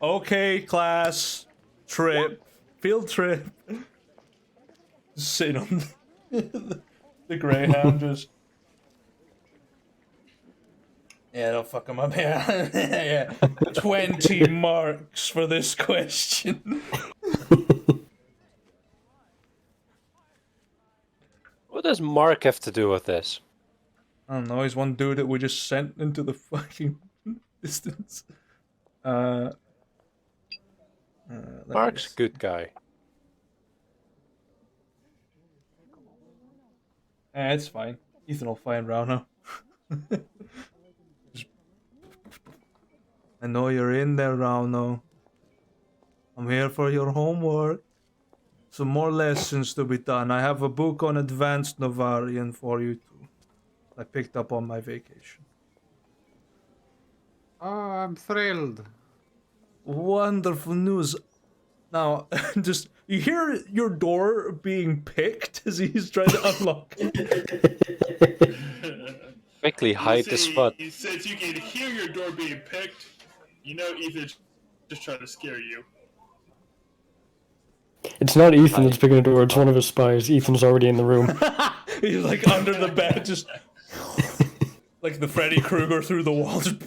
Okay, class. Trip. Field trip. Just sitting on the Greyhound, just. Yeah, they'll fuck him up here. Yeah. 20 marks for this question. What does Mark have to do with this? I don't know, he's one dude that we just sent into the fucking distance. Mark's a good guy. It's fine. Ethan will find Rauno. I know you're in there, Rauno. I'm here for your homework. Some more lessons to be done. I have a book on advanced Novarian for you too. I picked up on my vacation. Oh, I'm thrilled. Wonderful news. Now, just you hear your door being picked as he's trying to unlock it. Quickly hide the spot. Since you can hear your door being picked, you know Ethan's just trying to scare you. It's not Ethan that's picking the door, it's one of his spies. Ethan's already in the room. He's like under the bed, just like the Freddy Krueger through the wall. Just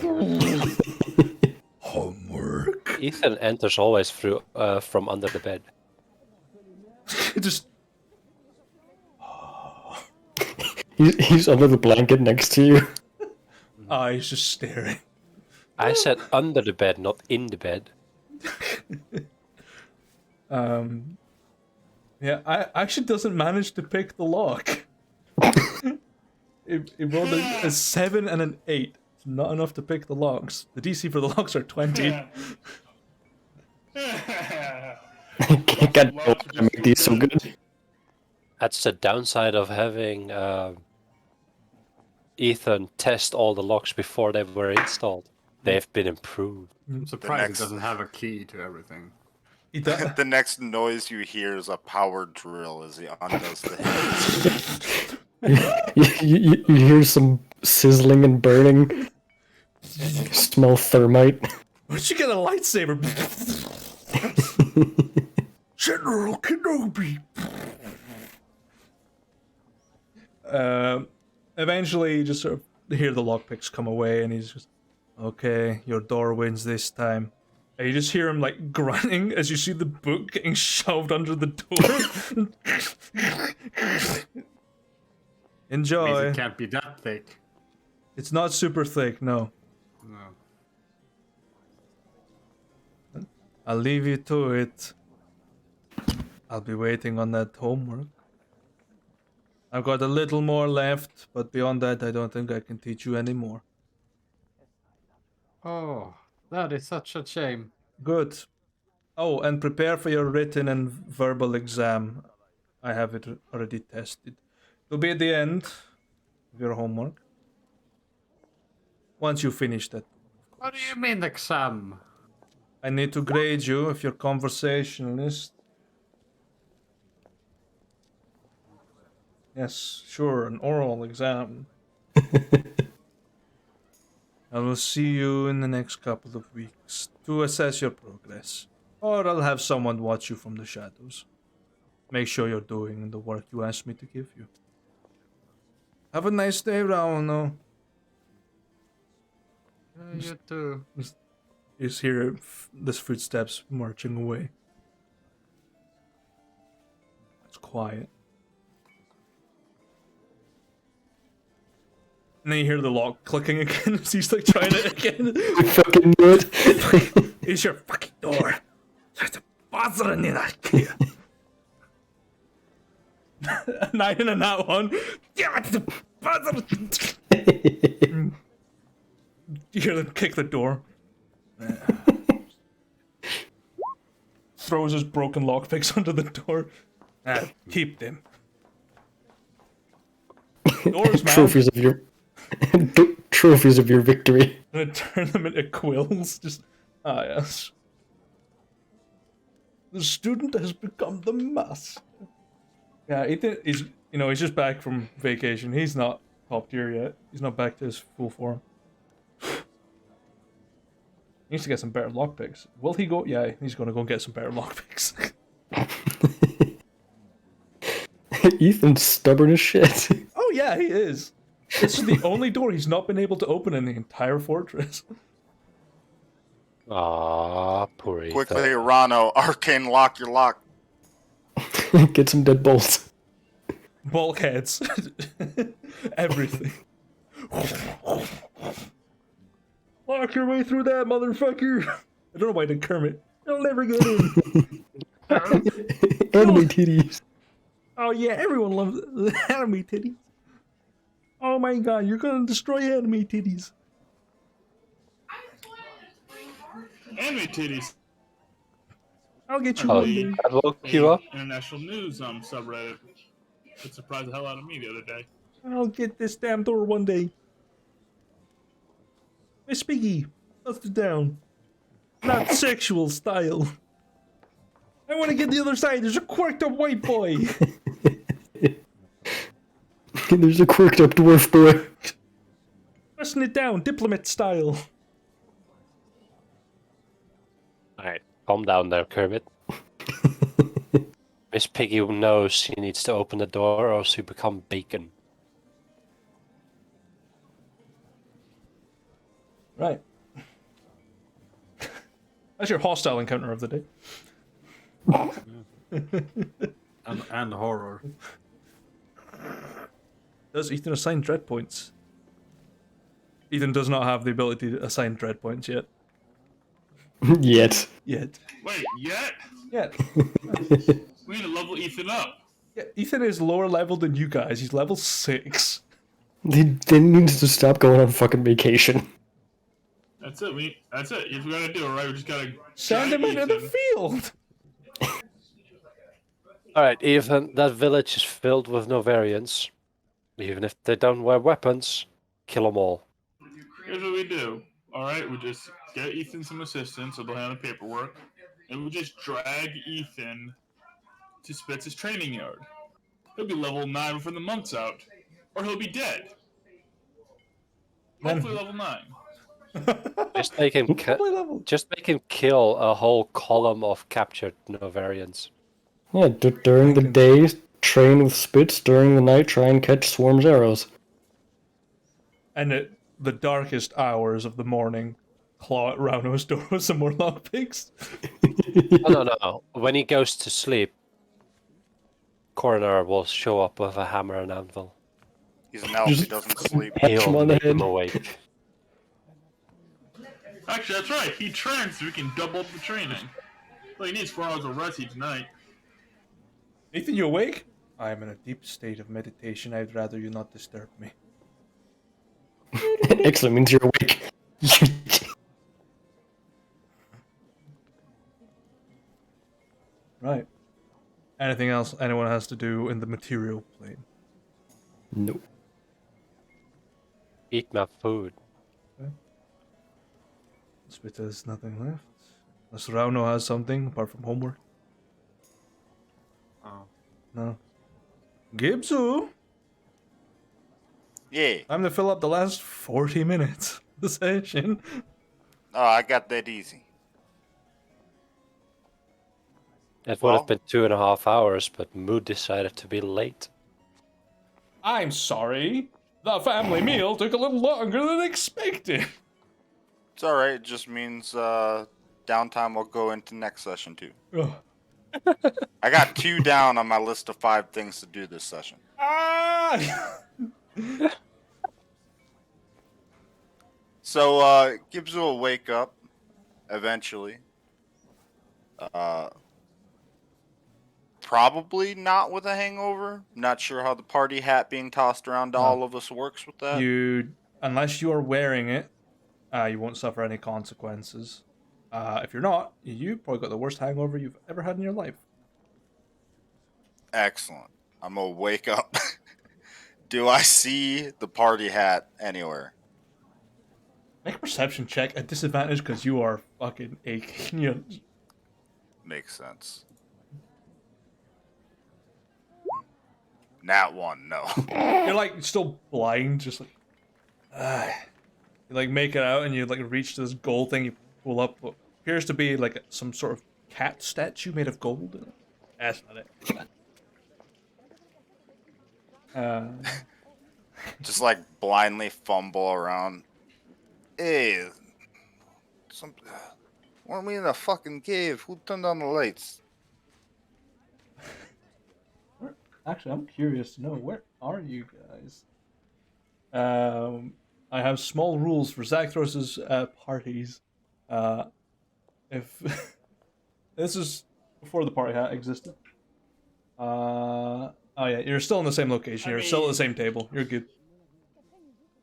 homework. Ethan enters always through from under the bed. Just He's under the blanket next to you. eyes just staring. I said under the bed, not in the bed. Yeah, I actually doesn't manage to pick the lock. It rolled a 7 and an 8. It's not enough to pick the locks. The DC for the locks are 20. Can't make these so good. That's the downside of having Ethan test all the locks before they were installed. They've been improved. I'm surprised it doesn't have a key to everything. The next noise you hear is a power drill as he undoes the hinge. You hear some sizzling and burning. You smell thermite. Where'd you get a lightsaber? General Kenobi. Eventually, you just sort of hear the lockpicks come away, and he's just, okay, your door wins this time. And you just hear him like grunting as you see the book getting shoved under the door. Enjoy. Means it can't be that thick. It's not super thick, no. No. I'll leave you to it. I'll be waiting on that homework. I've got a little more left, but beyond that, I don't think I can teach you anymore. Oh, that is such a shame. Good. Oh, and prepare for your written and verbal exam. I have it already tested. It'll be at the end of your homework. Once you finish that. What do you mean exam? I need to grade you if you're conversationalist. Yes, sure, an oral exam. I will see you in the next couple of weeks to assess your progress. Or I'll have someone watch you from the shadows. Make sure you're doing the work you asked me to give you. Have a nice day, Rauno. You too. You just hear the footsteps marching away. It's quiet. And then you hear the lock clicking again as he's like trying it again. You fucking knew it. It's your fucking door. There's a buzzer in that key. 9 and a nat 1. Yeah, it's a buzzer. You hear them kick the door. Throws his broken lockpicks under the door. Keep them. Doors, man. Trophies of your Trophies of your victory. I'm gonna turn them into quills. Just yes. The student has become the master. Yeah, Ethan is. He's just back from vacation. He's not top tier yet. He's not back to his full form. He needs to get some better lockpicks. Will he go? Yeah, he's gonna go get some better lockpicks. Ethan's stubborn as shit. Oh yeah, he is. This is the only door he's not been able to open in the entire fortress. Ah, poor Ethan. Quickly, Rano, arcane lock your lock. Get some dead bolts. Bulkheads. Everything. Lock your way through that, motherfucker. I don't know why I did Kermit. You'll never get in. Anime titties. Oh yeah, everyone loves anime titties. Oh my god, you're gonna destroy anime titties. Anime titties. I'll get you Oh, one day. that woke you up? International news subreddit. It surprised the hell out of me the other day. I'll get this damn door one day. Miss Piggy, bust it down. Not sexual style. I want to get the other side. There's a quirked up white boy. There's a quirked up dwarf boy. Busting it down, diplomat style. Alright, calm down there, Kermit. Miss Piggy knows she needs to open the door or else you become bacon. Right. That's your hostile encounter of the day. And horror. Does Ethan assign dread points? Ethan does not have the ability to assign dread points yet. Yet. Yet. Wait, yet? Yet. We need to level Ethan up. Yeah, Ethan is lower level than you guys. He's level 6. He then needs to stop going on fucking vacation. That's it. That's it. If we gotta do it, right? We just gotta Send him guide into the Ethan. field. Alright, Ethan, that village is filled with Novarians. Even if they don't wear weapons, kill them all. Here's what we do. Alright, we just get Ethan some assistance so they'll handle the paperwork. And we just drag Ethan to Spitz's training yard. He'll be level 9 before the month's out. Or he'll be dead. Hopefully level 9. Just make him kill a whole column of captured Novarians. Yeah, during the day, train with Spitz. During the night, try and catch Swarm's arrows. And at the darkest hours of the morning, claw at Rauno's door with some more lockpicks. Oh, no. When he goes to sleep, Coroner will show up with a hammer and anvil. He's an elf, he doesn't sleep. Patch him on the Make him head. awake. Actually, that's right. He trains so we can double up the training. Well, he needs 4 hours of rest each night. Ethan, you awake? I am in a deep state of meditation. I'd rather you not disturb me. Excellent, means you're awake. Right. Anything else anyone has to do in the material plane? Nope. Eat my food. Spit has nothing left. Unless Rauno has something apart from homework. Oh. No. Gibsu! Yeah. Time to fill up the last 40 minutes of the session. Oh, I got that easy. It would have been 2.5 hours, but Mood decided to be late. I'm sorry. The family meal took a little longer than expected. It's alright, it just means downtime will go into next session too. Ugh. I got 2 down on my list of 5 things to do this session. Ah! So, Gibbs will wake up eventually. Probably not with a hangover. Not sure how the party hat being tossed around to all of us works with that. Unless you are wearing it, you won't suffer any consequences. If you're not, you probably got the worst hangover you've ever had in your life. Excellent. I'm gonna wake up Do I see the party hat anywhere? Make a perception check at disadvantage because you are fucking aching. Makes sense. Nat 1, no. You're like still blind, just like. You like make it out and you like reach this gold thing. You pull up what appears to be like some sort of cat statue made of gold. That's not it. Just like blindly fumble around. Hey, weren't we in a fucking cave? Who turned on the lights? Actually, I'm curious to know, where are you guys? I have small rules for Zakthos's parties. If this is before the party hat existed. Oh yeah, you're still in the same location. You're still at the same table. You're good.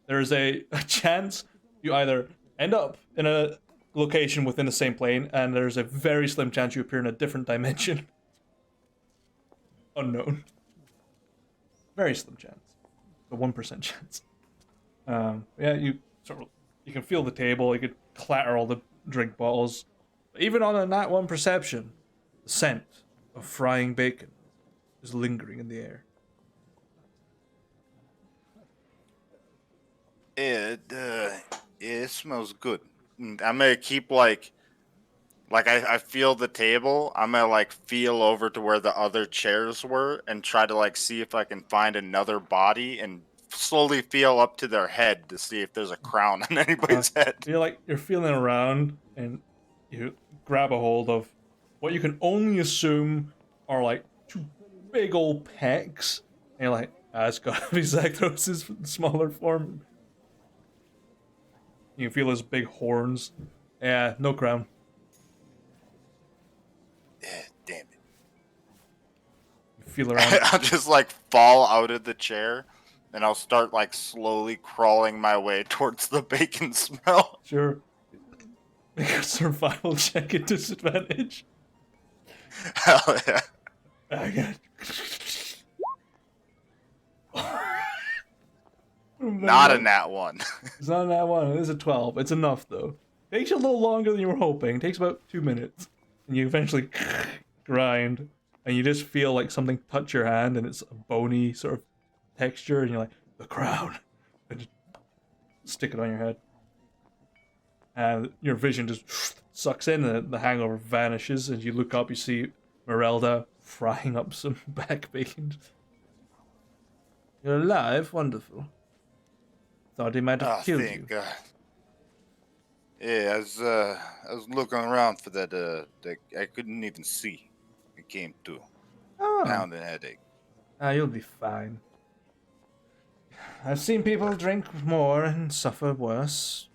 There's a chance you either end up in a location within the same plane, and there's a very slim chance you appear in a different dimension. Unknown. Very slim chance. A 1% chance. Yeah, you can feel the table. You could clatter all the drink bottles. Even on a nat 1 perception, the scent of frying bacon is lingering in the air. It smells good. I'm gonna keep like I feel the table. I'm gonna like feel over to where the other chairs were and try to like see if I can find another body and slowly feel up to their head to see if there's a crown on anybody's head. You're feeling around and you grab a hold of what you can only assume are like two big old pecs. And you're like, it's gotta be Zakthos's smaller form. You can feel his big horns. Yeah, no crown. Damn it. You feel around. I'll just like fall out of the chair and I'll start like slowly crawling my way towards the bacon smell. Sure. Make a survival check at disadvantage. Hell yeah. I got. Not a nat 1. It's not a nat 1. It is a 12. It's enough though. Takes you a little longer than you were hoping. It takes about 2 minutes, and you eventually grind, and you just feel like something touch your hand, and it's a bony sort of texture, and you're like, the crown, and just stick it on your head, and your vision just sucks in, and the hangover vanishes, and you look up, you see Merelda frying up some back bacon. You're alive? Wonderful. Thought he might have killed Thank you. God. Yeah, I was looking around for that I couldn't even see. It came to. Pounding headache. You'll be fine. I've seen people drink more and suffer worse.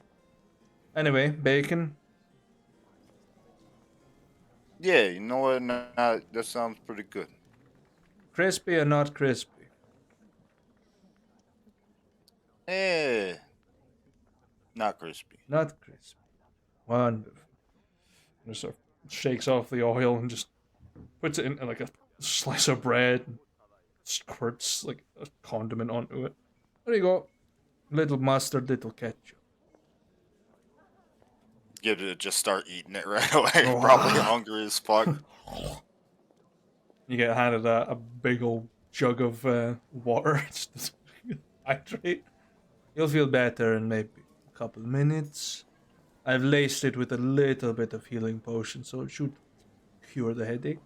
Anyway, bacon. Yeah, you know what? That sounds pretty good. Crispy or not crispy? Not crispy. Not crispy. Wonderful. And just sort of shakes off the oil and just puts it in like a slice of bread and squirts like a condiment onto it. There you go. Little mustard, little ketchup. Give it just start eating it right away. Probably hungry as fuck. You get handed a big old jug of water. Just hydrate. You'll feel better in maybe a couple of minutes. I've laced it with a little bit of healing potion, so it should cure the headache.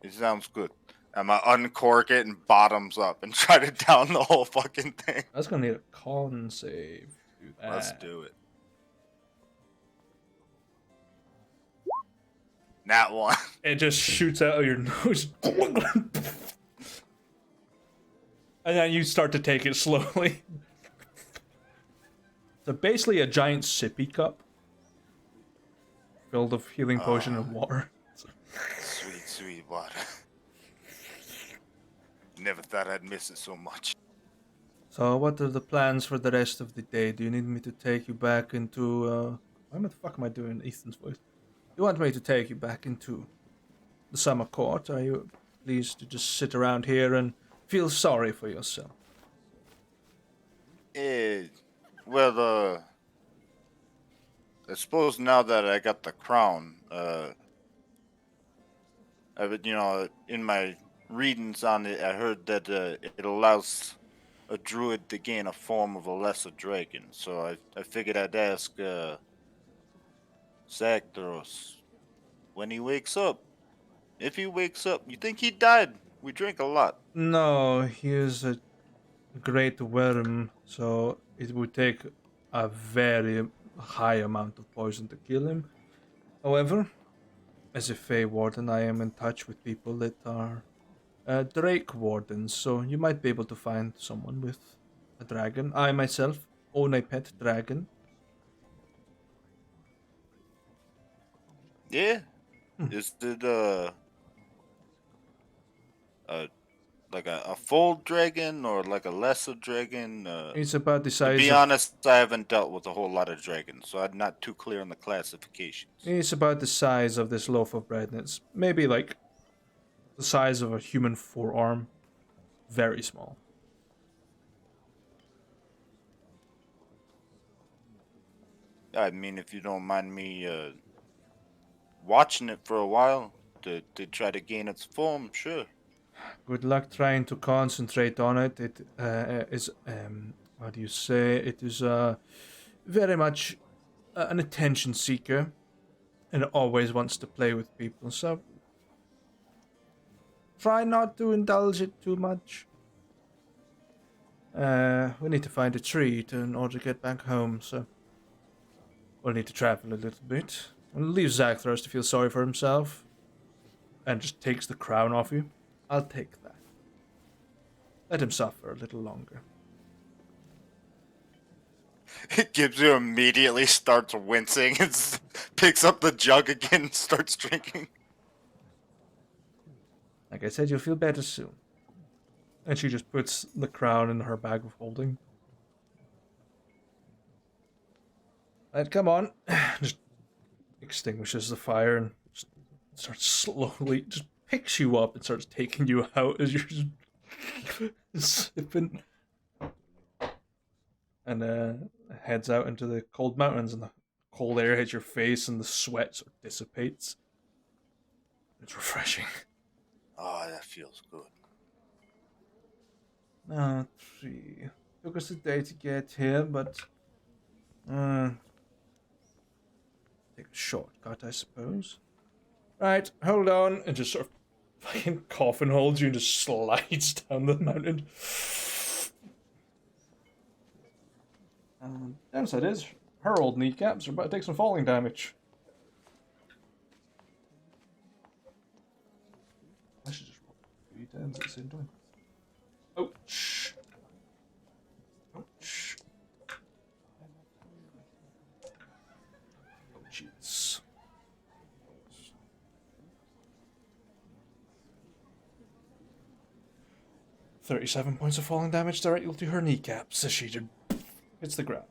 It sounds good. I'm gonna uncork it and bottoms up and try to down the whole fucking thing. That's gonna need a con save. Do that. Let's do it. Nat 1. It just shoots out of your nose. And then you start to take it slowly. So basically a giant sippy cup filled of healing potion and water. Sweet, sweet water. Never thought I'd miss it so much. So what are the plans for the rest of the day? Do you need me to take you back into, why the fuck am I doing Ethan's voice? You want me to take you back into the summer court? Are you pleased to just sit around here and feel sorry for yourself. Well, I suppose now that I got the crown, in my readings on it, I heard that it allows a druid to gain a form of a lesser dragon. So I figured I'd ask Zagthros when he wakes up. If he wakes up, you think he died? We drink a lot. No, he is a great worm, so it would take a very high amount of poison to kill him. However, as a Fey Warden, I am in touch with people that are Drake Wardens, so you might be able to find someone with a dragon. I myself own a pet dragon. Yeah. Is it uh like a full dragon or like a lesser dragon? It's about the To size be of. honest, I haven't dealt with a whole lot of dragons, so I'm not too clear on the classifications. It's about the size of this loaf of bread, and it's maybe like the size of a human forearm. Very small. I mean, if you don't mind me watching it for a while to try to gain its form, sure. Good luck trying to concentrate on it. It is, what do you say? It is very much an attention seeker and always wants to play with people. So try not to indulge it too much. We need to find a tree in order to get back home, so we'll need to travel a little bit. We'll leave Zagthros to feel sorry for himself and just takes the crown off you. I'll take that. Let him suffer a little longer. Gibbs immediately starts wincing and picks up the jug again and starts drinking. Like I said, you'll feel better soon. And she just puts the crown in her bag of holding. Right, come on. Just extinguishes the fire and just starts slowly, just picks you up and starts taking you out as you're just sipping. And heads out into the cold mountains, and the cold air hits your face and the sweat sort of dissipates. It's refreshing. Oh, that feels good. Tree. Took us a day to get here, but take a shortcut, I suppose. Right, hold on, and just sort of fucking coffin holds you and just slides down the mountain. Downside is, her old kneecaps are about to take some falling damage. I should just roll 3 10s at the same time. Ouch. Ouch. Oh, jeez. 37 points of falling damage directly to her kneecaps as she just hits the ground.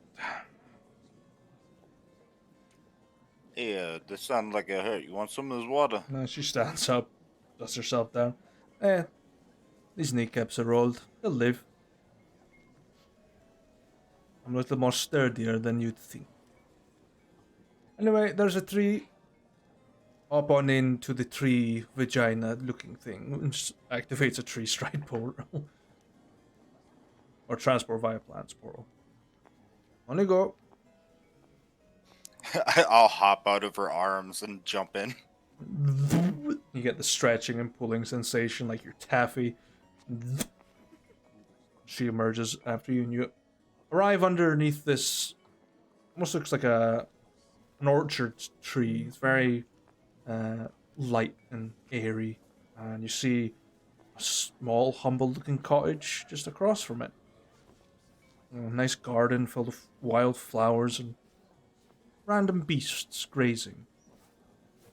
Yeah, this sounds like it hurt. You want some of this water? No, she stands up, dusts herself down. These kneecaps are rolled. They'll live. I'm a little more sturdier than you'd think. Anyway, there's a tree. Hop on into the tree vagina looking thing, which activates a tree stride portal. Or transport via plants portal. On you go. I'll hop out of her arms and jump in. You get the stretching and pulling sensation like you're taffy. She emerges after you, and you arrive underneath this. Almost looks like an orchard tree. It's very light and airy, and you see a small, humble-looking cottage just across from it. A nice garden filled with wild flowers and random beasts grazing.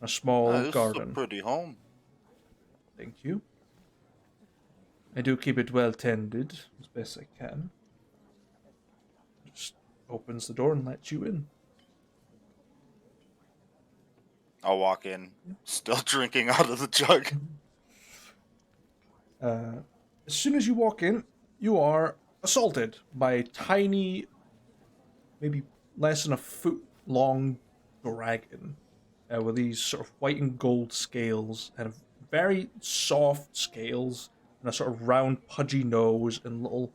A small This garden. is a pretty home. Thank you. I do keep it well tended, as best I can. Just opens the door and lets you in. I'll walk in, still drinking out of the jug. as soon as you walk in, you are assaulted by a tiny, maybe less than a foot long dragon with these sort of white and gold scales and very soft scales and a sort of round, pudgy nose and little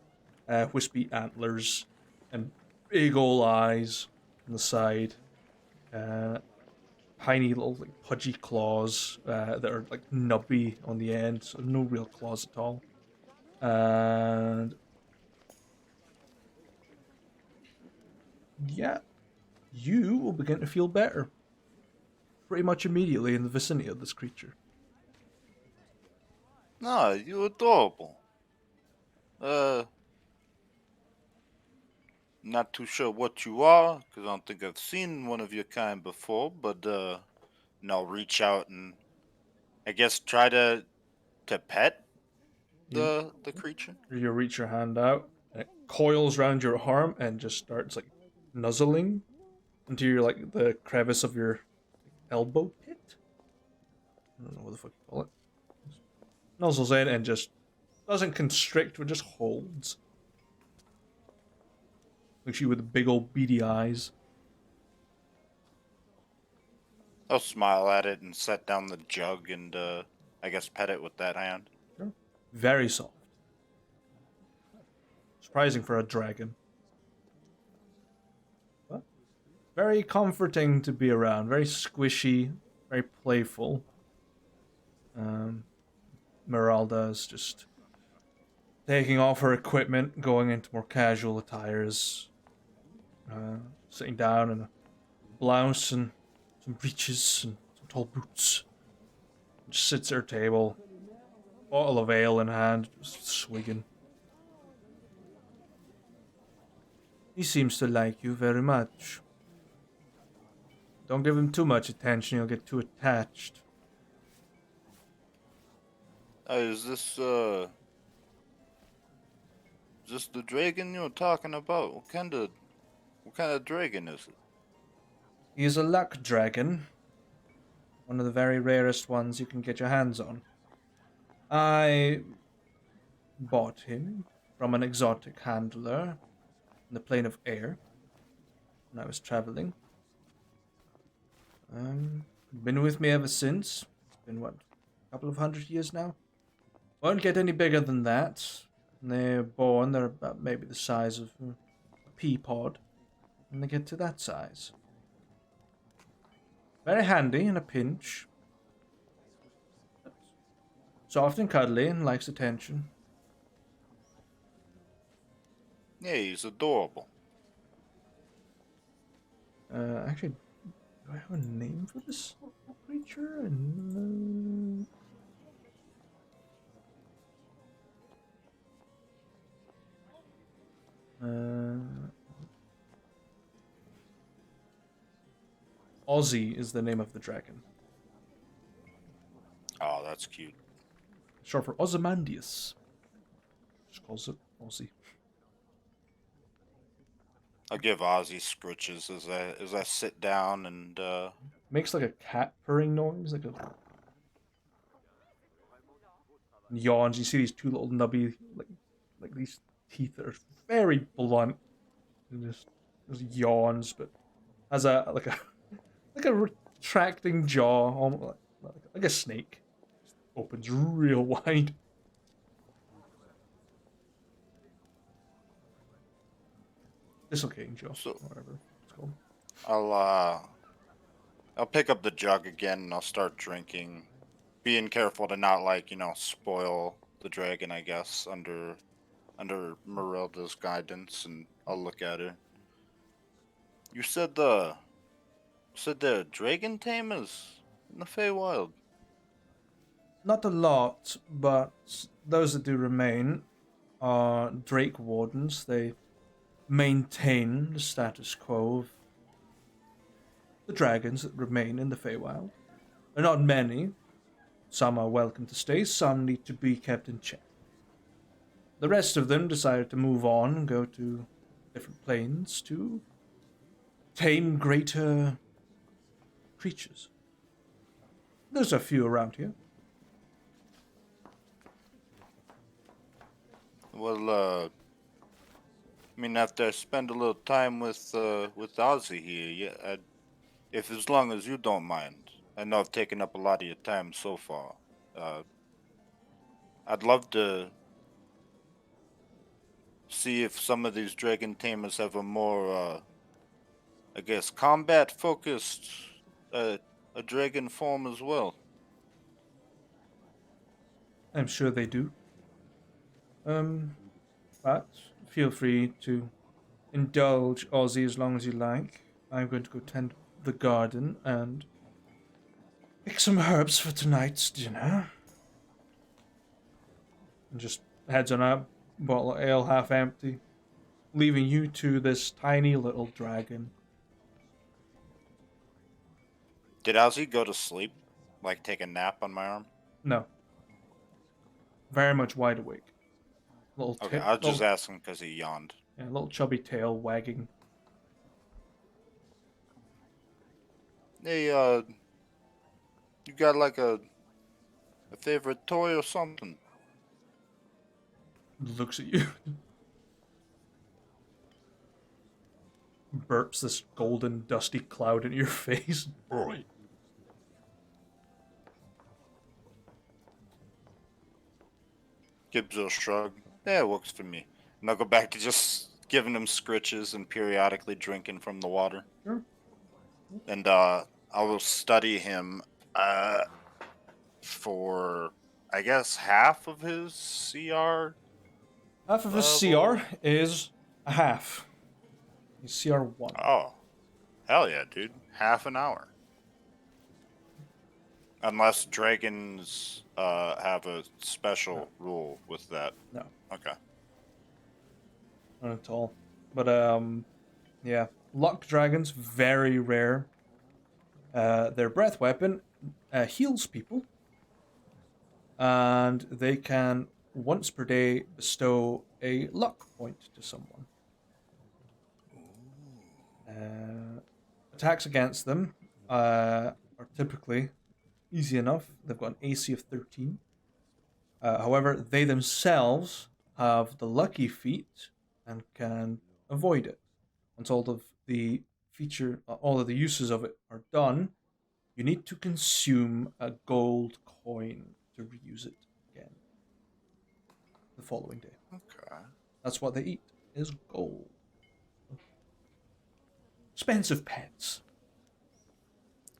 wispy antlers and big old eyes on the side. Tiny little like pudgy claws that are like nubby on the end, so no real claws at all. And yeah, you will begin to feel better pretty much immediately in the vicinity of this creature. No, you're adorable. Not too sure what you are, because I don't think I've seen one of your kind before, but, and I'll reach out and, I guess, try to pet the creature. You reach your hand out, and it coils around your arm and just starts like nuzzling into your like the crevice of your elbow pit. I don't know what the fuck you call it. Nuzzles in and just doesn't constrict, but just holds. Looks at you with big old beady eyes. I'll smile at it and set down the jug and, I guess, pet it with that hand. Sure. Very soft. Surprising for a dragon. But very comforting to be around. Very squishy. Very playful. Meralda is just taking off her equipment, going into more casual attires. Sitting down in a blouse and some breeches and some tall boots. Just sits at her table, bottle of ale in hand, just swigging. He seems to like you very much. Don't give him too much attention, he'll get too attached. Is this the dragon you're talking about? What kind of dragon is it? He is a luck dragon. One of the very rarest ones you can get your hands on. I bought him from an exotic handler in the plane of air when I was traveling. Been with me ever since. It's been, what, a couple of 100 years now? Won't get any bigger than that. When they're born, they're about maybe the size of a pea pod. When they get to that size. Very handy in a pinch. Soft and cuddly and likes attention. Yeah, he's adorable. Actually, do I have a name for this creature? No. Ozzy is the name of the dragon. Oh, that's cute. Short for Ozymandias. Just calls it Ozzy. I'll give Ozzy scritches as I sit down and Makes like a cat purring noise, like a yawns. You see these two little nubby, like these teeth that are very blunt, and just yawns, but has a like a retracting jaw, almost like a snake. Just opens real wide. Dislocating jaw, So- whatever it's called. I'll pick up the jug again and I'll start drinking, being careful to not spoil the dragon, I guess, under Marilda's guidance, and I'll look at her. You said the dragon tamers in the Feywild. Not a lot, but those that do remain are Drake Wardens. They maintain the status quo of the dragons that remain in the Feywild. There are not many. Some are welcome to stay, some need to be kept in check. The rest of them decided to move on and go to different planes to tame greater creatures. There's a few around here. Well, I mean, after I spend a little time with Ozzy here, yeah, if as long as you don't mind, I know I've taken up a lot of your time so far. I'd love to see if some of these dragon tamers have a more, I guess, combat-focused, a dragon form as well. I'm sure they do. But feel free to indulge Ozzy as long as you like. I'm going to go tend the garden and pick some herbs for tonight's dinner. And just heads on out, bottle of ale half empty, leaving you to this tiny little dragon. Did Ozzy go to sleep? Like take a nap on my arm? No. Very much wide awake. Okay, I was just asking because he yawned. Yeah, little chubby tail wagging. Hey, you got like a favorite toy or something? Looks at you. Burps this golden, dusty cloud into your face. Right. Gives a shrug. Yeah, it works for me. And I'll go back to just giving him scritches and periodically drinking from the water. Sure. And I will study him for, I guess, half of his CR. Half of his CR is a half. He's CR1. Oh, hell yeah, dude. Half an hour. Unless dragons have a special rule with that. No. Okay. Not at all. But, yeah. Luck dragons, very rare. Their breath weapon heals people. And they can, once per day, bestow a luck point to someone. Attacks against them are typically easy enough. They've got an AC of 13. However, they themselves have the lucky feat and can avoid it. Once all of the uses of it are done, you need to consume a gold coin to reuse it again the following day. Okay. That's what they eat, is gold. Expensive pets.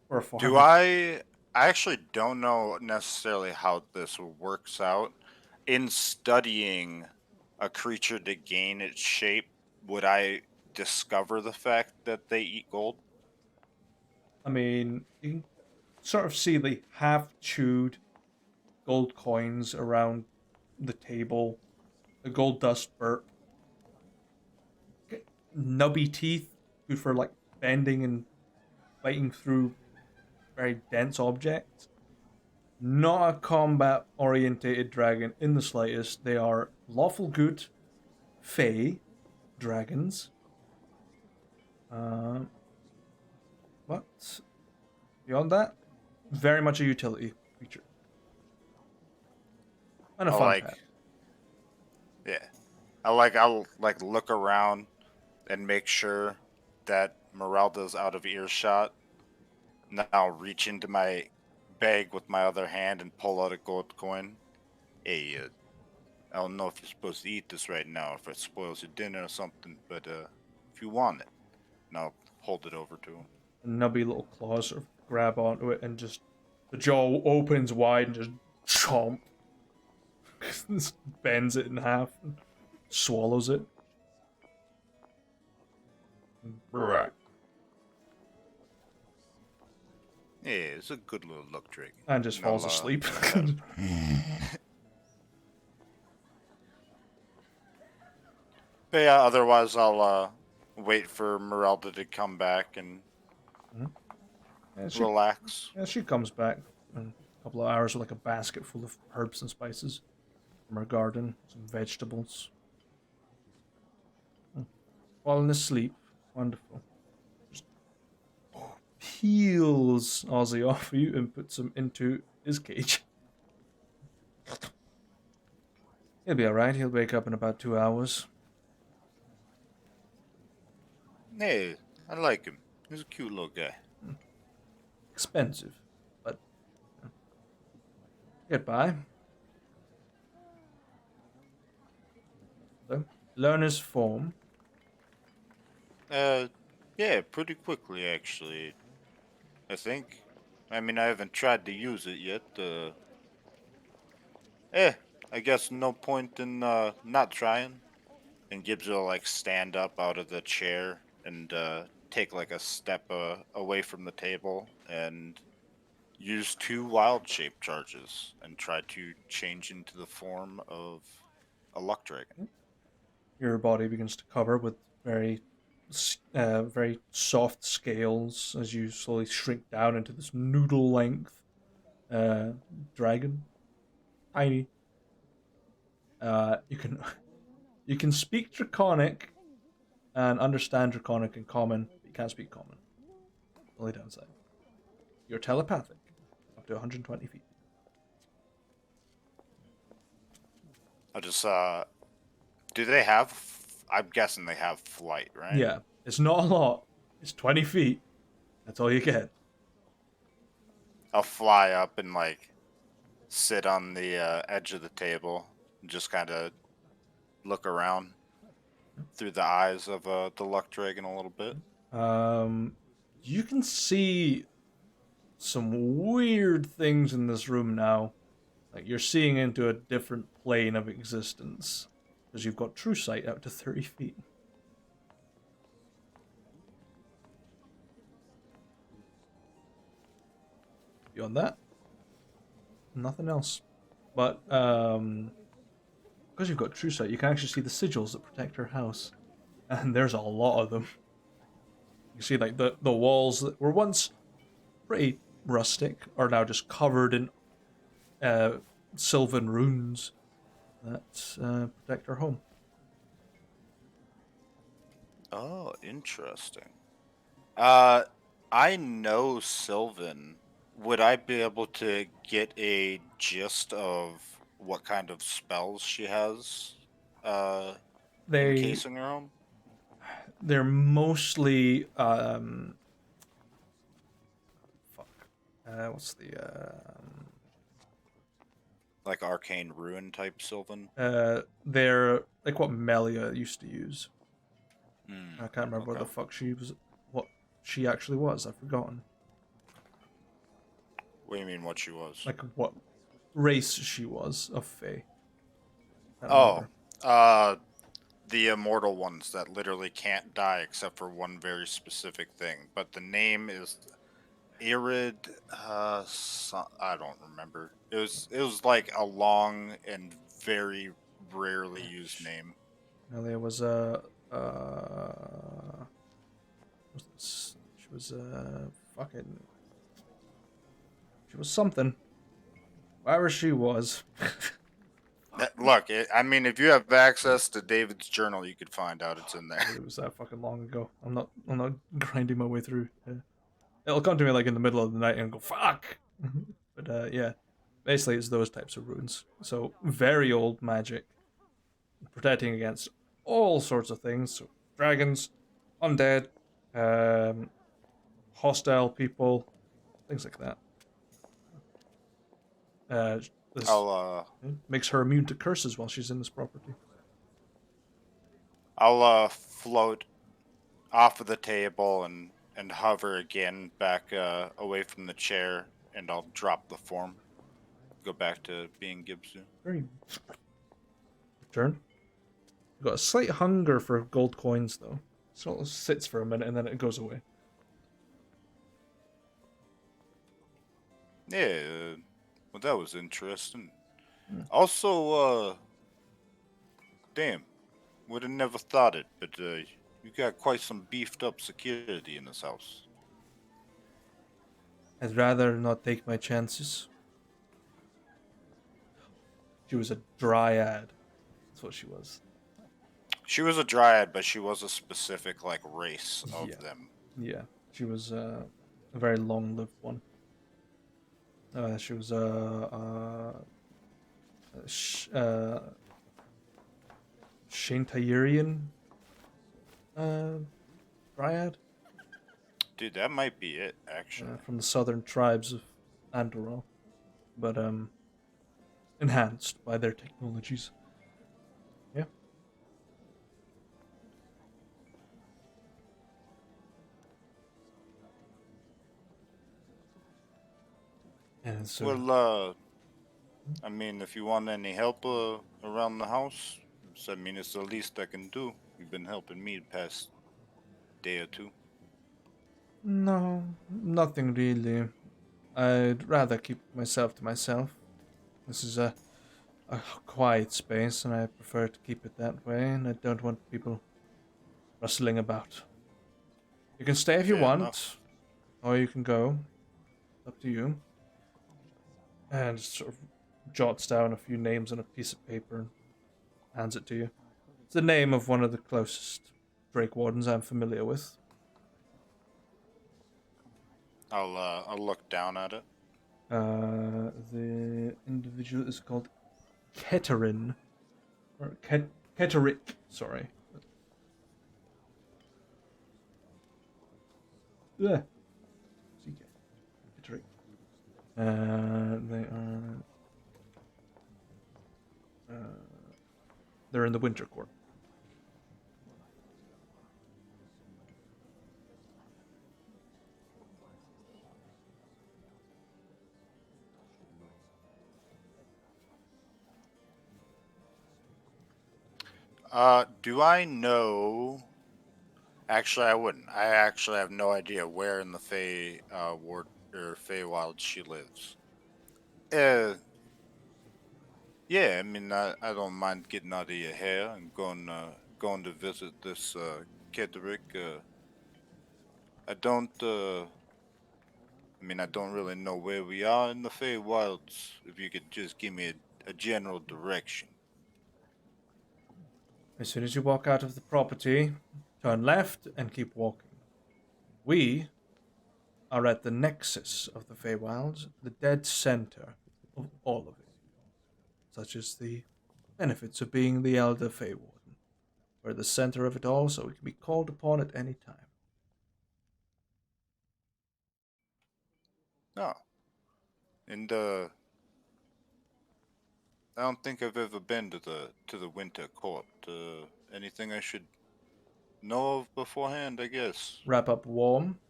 For a farmer. I actually don't know necessarily how this works out. In studying a creature to gain its shape, would I discover the fact that they eat gold? I mean, you can sort of see the half-chewed gold coins around the table, the gold dust burp, nubby teeth, good for like bending and biting through very dense objects. Not a combat-orientated dragon in the slightest. They are lawful good, fey dragons. But beyond that, very much a utility creature. And a fun pet. Yeah. I'll look around and make sure that Meralda's out of earshot. Now reach into my bag with my other hand and pull out a gold coin. Hey, I don't know if you're supposed to eat this right now, if it spoils your dinner or something, but if you want it, and I'll hold it over to him. Nubby little claws sort of grab onto it and just the jaw opens wide and just chomp. Just bends it in half and swallows it. Right. Yeah, it's a good little luck dragon. And just falls asleep. But yeah, otherwise I'll wait for Meralda to come back and relax. Yeah, she comes back in a couple of hours with like a basket full of herbs and spices from her garden, some vegetables. Falling asleep. Wonderful. Just peels Ozzy off you and puts him into his cage. He'll be alright. He'll wake up in about 2 hours. Hey, I like him. He's a cute little guy. Expensive, but get by. So, learner's form. Yeah, pretty quickly actually. I think. I mean, I haven't tried to use it yet. I guess no point in not trying. And Gibbs will like stand up out of the chair and take like a step away from the table and use 2 wild shape charges and try to change into the form of a luck dragon. Your body begins to cover with very soft scales as you slowly shrink down into this noodle length dragon. Tiny. You can you can speak Draconic and understand Draconic in common, but you can't speak Common. Only downside. You're telepathic, up to 120 feet. I just do they have? I'm guessing they have flight, right? Yeah, it's not a lot. It's 20 feet. That's all you get. I'll fly up and like sit on the edge of the table and just kind of look around through the eyes of the luck dragon a little bit. You can see some weird things in this room now. Like you're seeing into a different plane of existence because you've got true sight out to 30 feet. Beyond that, nothing else. But because you've got true sight, you can actually see the sigils that protect her house, and there's a lot of them. You see, like the walls that were once pretty rustic are now just covered in sylvan runes that protect her home. Oh, interesting. I know Sylvan. Would I be able to get a gist of what kind of spells she has encasing her home? They're mostly what's the Like arcane ruin type Sylvan? they're like what Melia used to use. I can't remember what okay. the fuck what she actually was. I've forgotten. What do you mean what she was? Like what race she was of Fae. Oh, the immortal ones that literally can't die except for one very specific thing. But the name is Irid. I don't remember. It was like a long and very rarely used name. Melia was what's this? She was fucking. She was something. Wherever she was. Look, I mean, if you have access to David's journal, you could find out it's in there. It was that fucking long ago. I'm not grinding my way through. It'll come to me like in the middle of the night and go fuck. But yeah, basically it's those types of runes. So very old magic, protecting against all sorts of things. So dragons, undead, hostile people, things like that. This makes her immune to curses while she's in this property. I'll float off of the table and hover again back away from the chair, and I'll drop the form. Go back to being Gibson. Very turn. You've got a slight hunger for gold coins though. So it sits for a minute and then it goes away. Yeah, well, that was interesting. Also, damn, would have never thought it, but you got quite some beefed up security in this house. I'd rather not take my chances. She was a dryad. That's what she was. She was a dryad, but she was a specific like race of them. Yeah, she was a very long-lived one. She was Shantayurian Dryad. Dude, that might be it, actually. From the southern tribes of Andorra, but enhanced by their technologies. Yeah. And so, Well, I mean, if you want any help around the house, I mean, it's the least I can do. You've been helping me the past day or two. no, nothing really. I'd rather keep myself to myself. This is a quiet space, and I prefer to keep it that way, and I don't want people rustling about. You can stay if you Fair want, enough. or you can go. Up to you. And sort of jots down a few names on a piece of paper and hands it to you. It's the name of one of the closest Drake Wardens I'm familiar with. I'll look down at it. The individual is called Keterin. Or Keterick, sorry. Yeah. Keterick. They are... they're in the Winter Court. Do I know? Actually, I wouldn't. I actually have no idea where in the Ward or Feywild she lives. Yeah. I mean, I don't mind getting out of your hair and going to visit this Kedrick. I don't. I mean, I don't really know where we are in the Feywilds. If you could just give me a general direction. As soon as you walk out of the property, turn left and keep walking. We are at the nexus of the Feywilds, the dead center of all of it, such as the benefits of being the Elder Feywarden. We're the center of it all, so we can be called upon at any time. Oh, and I don't think I've ever been to the Winter Court. Anything I should know of beforehand? I guess. Wrap up warm.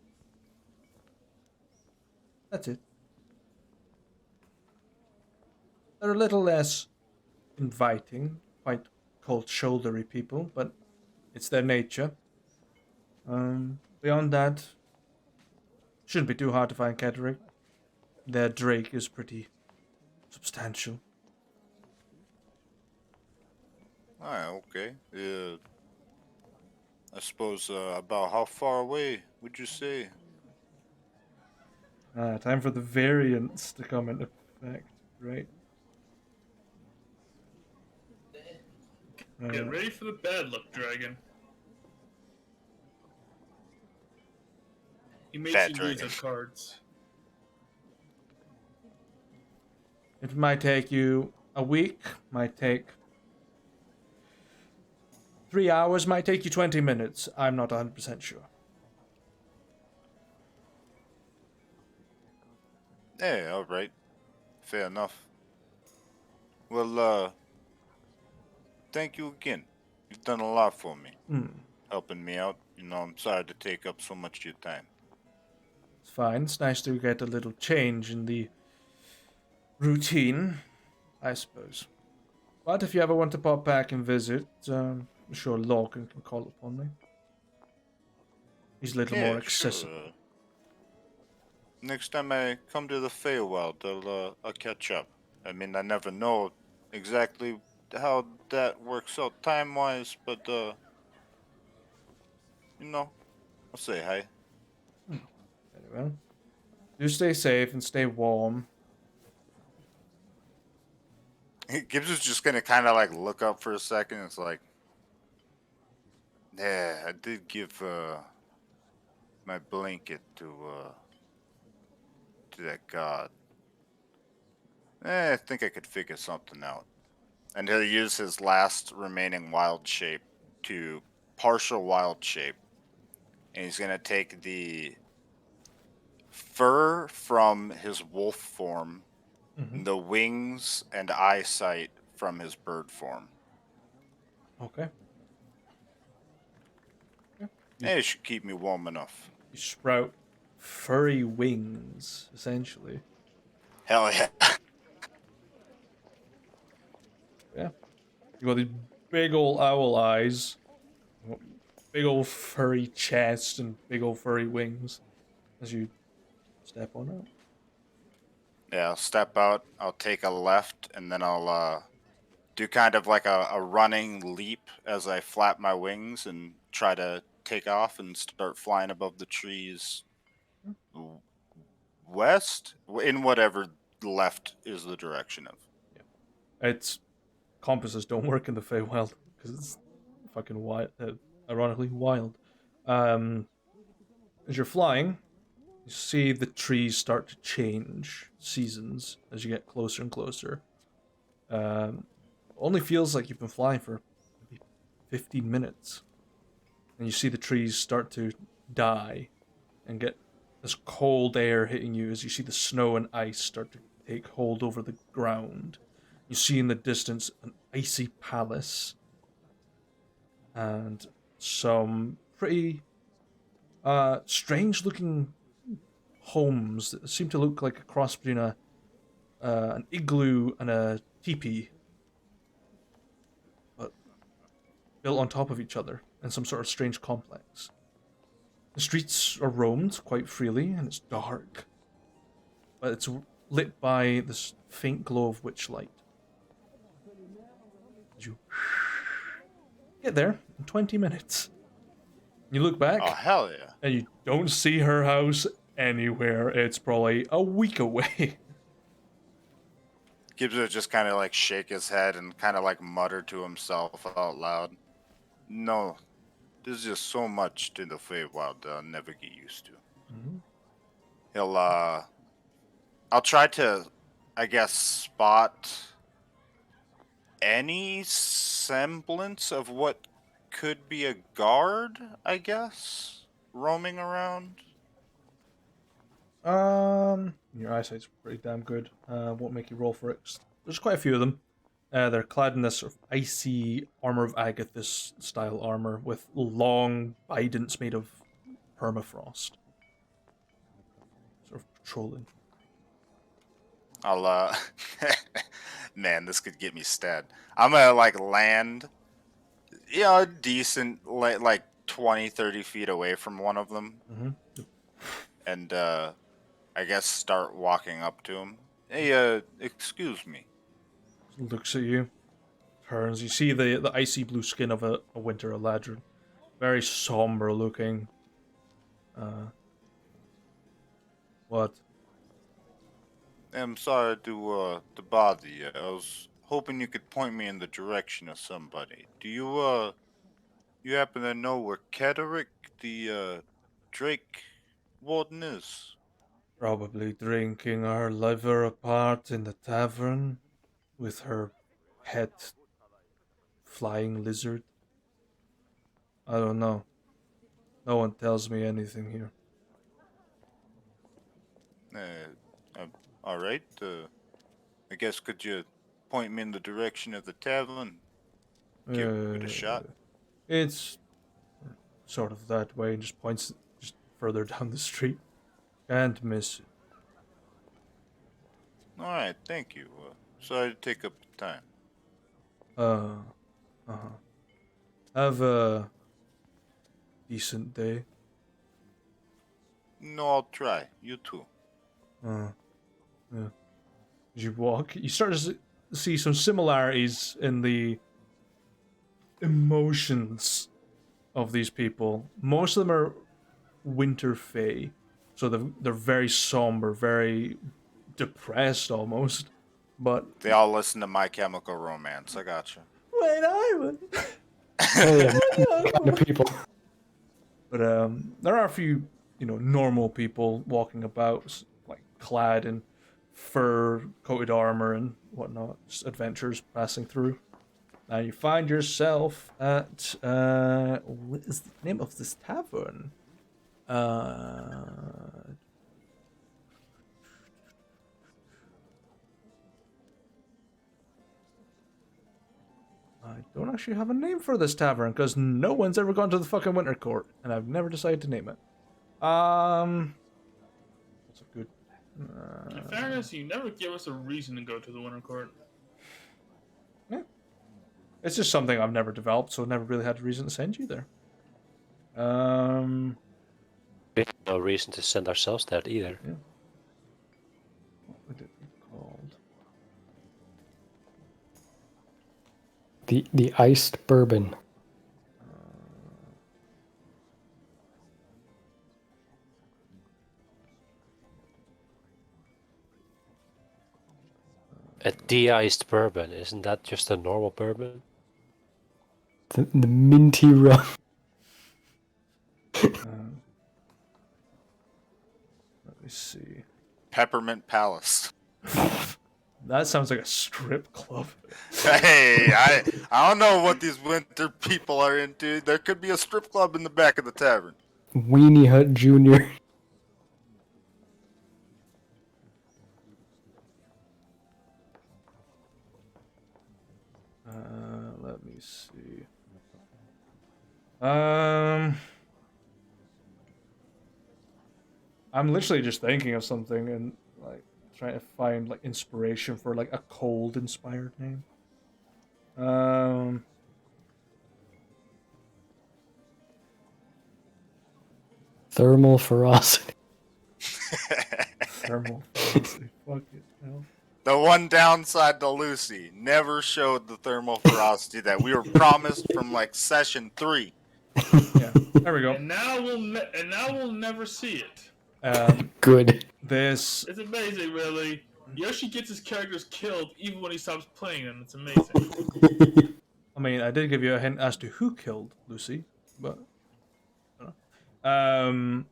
That's it. They're a little less inviting, quite cold shouldery people, but it's their nature. Beyond that, shouldn't be too hard to find Kedrick. Their Drake is pretty substantial. Ah, okay. I suppose about how far away would you say? Time for the variants to come into effect, right? Get ready for the bad luck, dragon. He makes Bad you dragon. lose at cards. It might take you a week, might take 3 hours, might take you 20 minutes. I'm not 100% sure. Yeah, all right. Fair enough. Well, thank you again. You've done a lot for me, helping me out. You know, I'm sorry to take up so much of your time. It's fine. It's nice to get a little change in the routine, I suppose. But if you ever want to pop back and visit, I'm sure Lorcan can call upon me. He's a little more accessible. Sure. Next time I come to the Feywild, I'll catch up. I mean, I never know exactly how that works out time-wise, but you know, I'll say hi. Very well. Do stay safe and stay warm. Gibbs is just gonna kind of like look up for a second. It's like, yeah, I did give my blanket to that god. I think I could figure something out. And he'll use his last remaining wild shape to partial wild shape. And he's going to take the fur from his wolf form, the wings and eyesight from his bird form. Okay. It should keep me warm enough. You sprout furry wings, essentially. Hell yeah. Yeah. You got these big old owl eyes, big old furry chest, and big old furry wings as you step on out. Yeah, I'll step out, I'll take a left, and then I'll do kind of like a running leap as I flap my wings and try to take off and start flying above the trees west, in whatever left is the direction of. Yeah. It's compasses don't work in the Feywild because it's fucking wild, ironically wild. As you're flying, you see the trees start to change seasons as you get closer and closer. Only feels like you've been flying for maybe 15 minutes. And you see the trees start to die and get this cold air hitting you as you see the snow and ice start to take hold over the ground. You see in the distance an icy palace and some pretty strange looking homes that seem to look like a cross between an igloo and a teepee, but built on top of each other in some sort of strange complex. The streets are roamed quite freely, and it's dark, but it's lit by this faint glow of witchlight. You get there in 20 minutes. You look back. Oh, hell yeah. And you don't see her house anywhere. It's probably a week away. Gibbs would just kind of like shake his head and kind of like mutter to himself out loud. No, there's just so much to the Feywild that I'll never get used to. He'll, I'll try to, I guess, spot any semblance of what could be a guard, I guess, roaming around. Your eyesight's pretty damn good. Won't make you roll for it. There's quite a few of them. They're clad in this sort of icy armor of Agathis style armor with long bidents made of permafrost. Sort of patrolling. I'll, man, this could get me stabbed. I'm gonna, like, land, you know, a decent, like 20, 30 feet away from one of them. And, I guess start walking up to him. Hey, excuse me. Looks at you. Turns. You see the icy blue skin of a winter eladrin. Very somber looking. What? I'm sorry to bother you. I was hoping you could point me in the direction of somebody. Do you, you happen to know where Kederick, the, Drake Warden is? Probably drinking her liver apart in the tavern with her pet flying lizard. I don't know. No one tells me anything here. Alright. I guess could you point me in the direction of the tavern? Give it a shot. It's sort of that way, and just points just further down the street. Can't miss it. Alright, thank you. Sorry to take up the time. Have a decent day. No, I'll try. You too. Yeah. As you walk, you start to see some similarities in the emotions of these people. Most of them are winter fae, so they're very somber, very depressed almost. But they all listen to My Chemical Romance. I gotcha. When I was. Oh yeah, kind of people. But there are a few, normal people walking about, like clad in fur-coated armor and whatnot, just adventurers passing through. And you find yourself at what is the name of this tavern? I don't actually have a name for this tavern because no one's ever gone to the fucking Winter Court, and I've never decided to name it. What's a good? In fairness, you never give us a reason to go to the Winter Court. Yeah, it's just something I've never developed, so never really had a reason to send you there. We have no reason to send ourselves there either. Yeah. What would it be called? The iced bourbon. A de-iced bourbon, isn't that just a normal bourbon? The minty rum. Let me see. Peppermint Palace. That sounds like a strip club. Hey, I don't know what these winter people are into. There could be a strip club in the back of the tavern. Weenie Hut Jr. Let me see. I'm literally just thinking of something and like trying to find like inspiration for like a cold inspired name. Thermal ferocity. Thermal ferocity. Fuck it. Hell. The one downside to Lucy never showed the thermal ferocity that we were promised from like session 3. Yeah. There we go. And now we'll never see it. Good. This. It's amazing, really. Yoshi gets his characters killed even when he stops playing them. It's amazing. I mean, I did give you a hint as to who killed Lucy, but I don't know.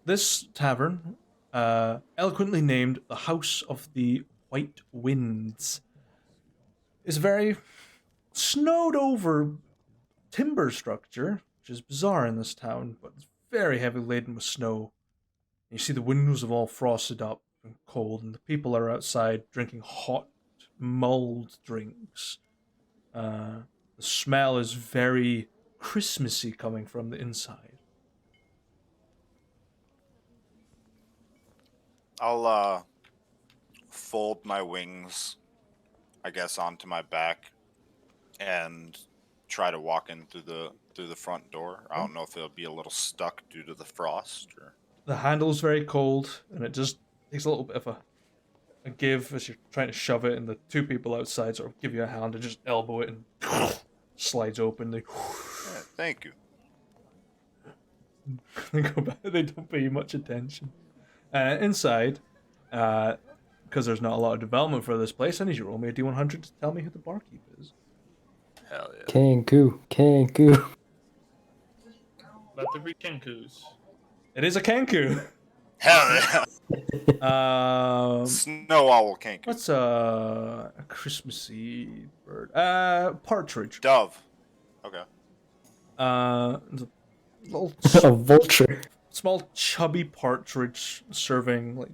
This tavern, eloquently named the House of the White Winds, is a very snowed over timber structure, which is bizarre in this town, but it's very heavily laden with snow. You see the windows have all frosted up and cold, and the people are outside drinking hot, mulled drinks. The smell is very Christmassy coming from the inside. I'll fold my wings, I guess, onto my back and try to walk in through the front door. I don't know if it'll be a little stuck due to the frost or... The handle's very cold, and it just takes a little bit of a give as you're trying to shove it, and the two people outside sort of give you a hand and just elbow it and slides open. They thank you. They go back. They don't pay you much attention. Inside, because there's not a lot of development for this place, I need you to roll me a D100 to tell me who the barkeep is. Hell yeah. Kanku. Let there be Kenkus. It is a Kenku. Hell yeah. Snow owl Kanku. What's a Christmassy bird? Partridge. Dove. Okay. The little A vulture. small chubby partridge serving like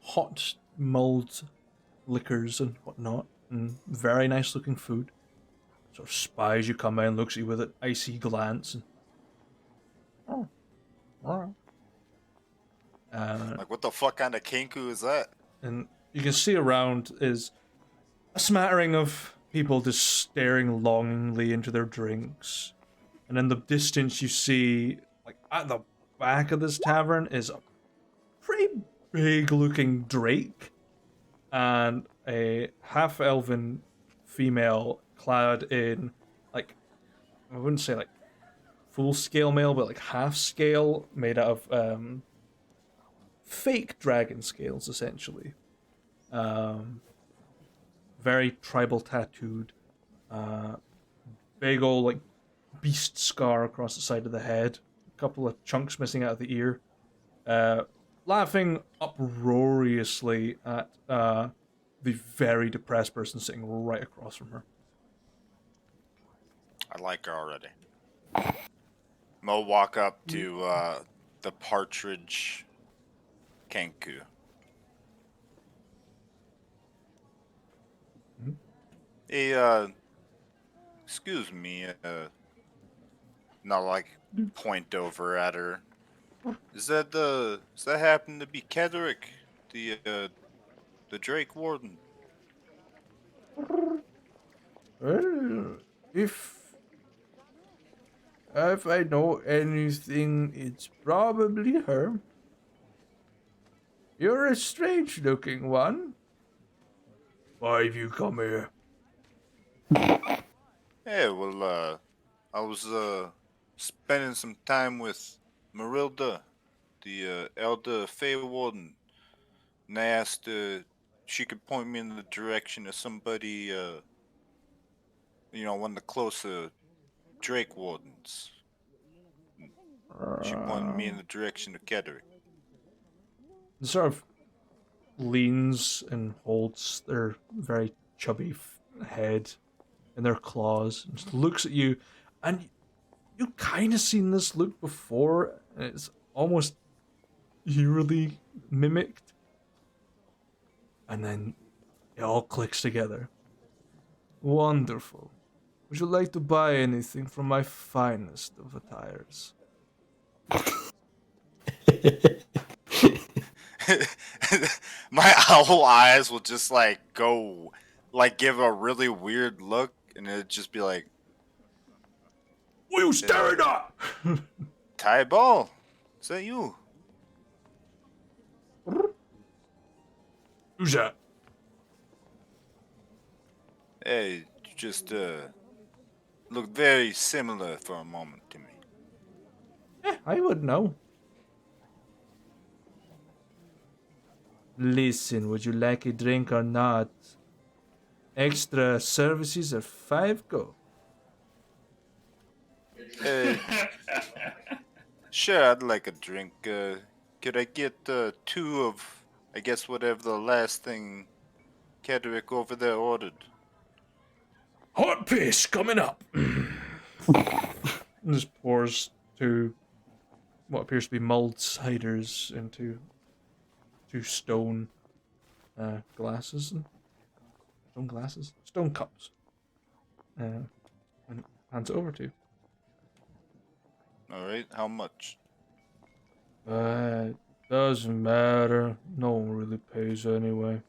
hot mulled liquors and whatnot, and very nice looking food. Sort of spies you come in, looks at you with an icy glance, and alright. Like, what the fuck kind of Kanku is that? And you can see around is a smattering of people just staring longingly into their drinks. And in the distance you see, like, at the back of this tavern is a pretty big looking drake and a half-elven female clad in, like, I wouldn't say like full-scale mail, but like half-scale, made out of fake dragon scales, essentially. Very tribal tattooed. Big old, like, beast scar across the side of the head. A couple of chunks missing out of the ear. laughing uproariously at the very depressed person sitting right across from her. I like her already. Mo walk up to the partridge Kenku. Mhm. Hey, excuse me, not like point over at her. Does that happen to be Kedrick, the Drake Warden? Well, if I know anything, it's probably her. You're a strange-looking one. Why have you come here? Yeah, well, I was spending some time with Marilda, the elder Fey Warden, and I asked she could point me in the direction of somebody, one of the closer Drake Wardens. She pointed me in the direction of Kedrick. Sort of leans and holds their very chubby head in their claws and just looks at you, and you kind of seen this look before, and it's almost eerily mimicked, and then it all clicks together. Wonderful. Would you like to buy anything from my finest of attires? My whole eyes will just give a really weird look, and it'd just be like, What are you staring at? Ty Ball, is that you? Who's that? Hey, just look very similar for a moment to me. I would know. Listen, would you like a drink or not? Extra services are 5 go. Uh, sure, I'd like a drink. Could I get 2 of, I guess, whatever the last thing Kedrick over there ordered? Hot piss coming up. Just pours 2 what appears to be mulled ciders into 2 stone glasses. Stone glasses? Stone cups. And hands it over to you. Alright, how much? Doesn't matter. No one really pays anyway.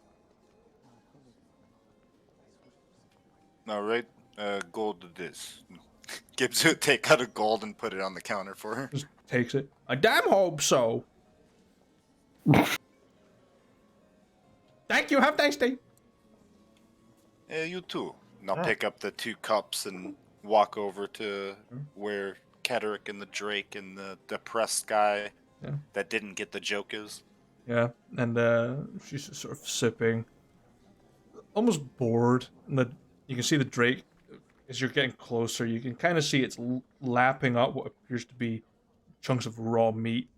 Alright, gold it is. Gibbs would take out a gold and put it on the counter for her. Just takes it. I damn hope so. Thank you. Have a nice day. Yeah, you too. And I'll pick up the 2 cups and walk over to where Kedrick and the Drake and the depressed guy that didn't get the joke is. Yeah, and she's just sort of sipping, almost bored. And you can see the Drake, as you're getting closer, you can kind of see it's lapping up what appears to be chunks of raw meat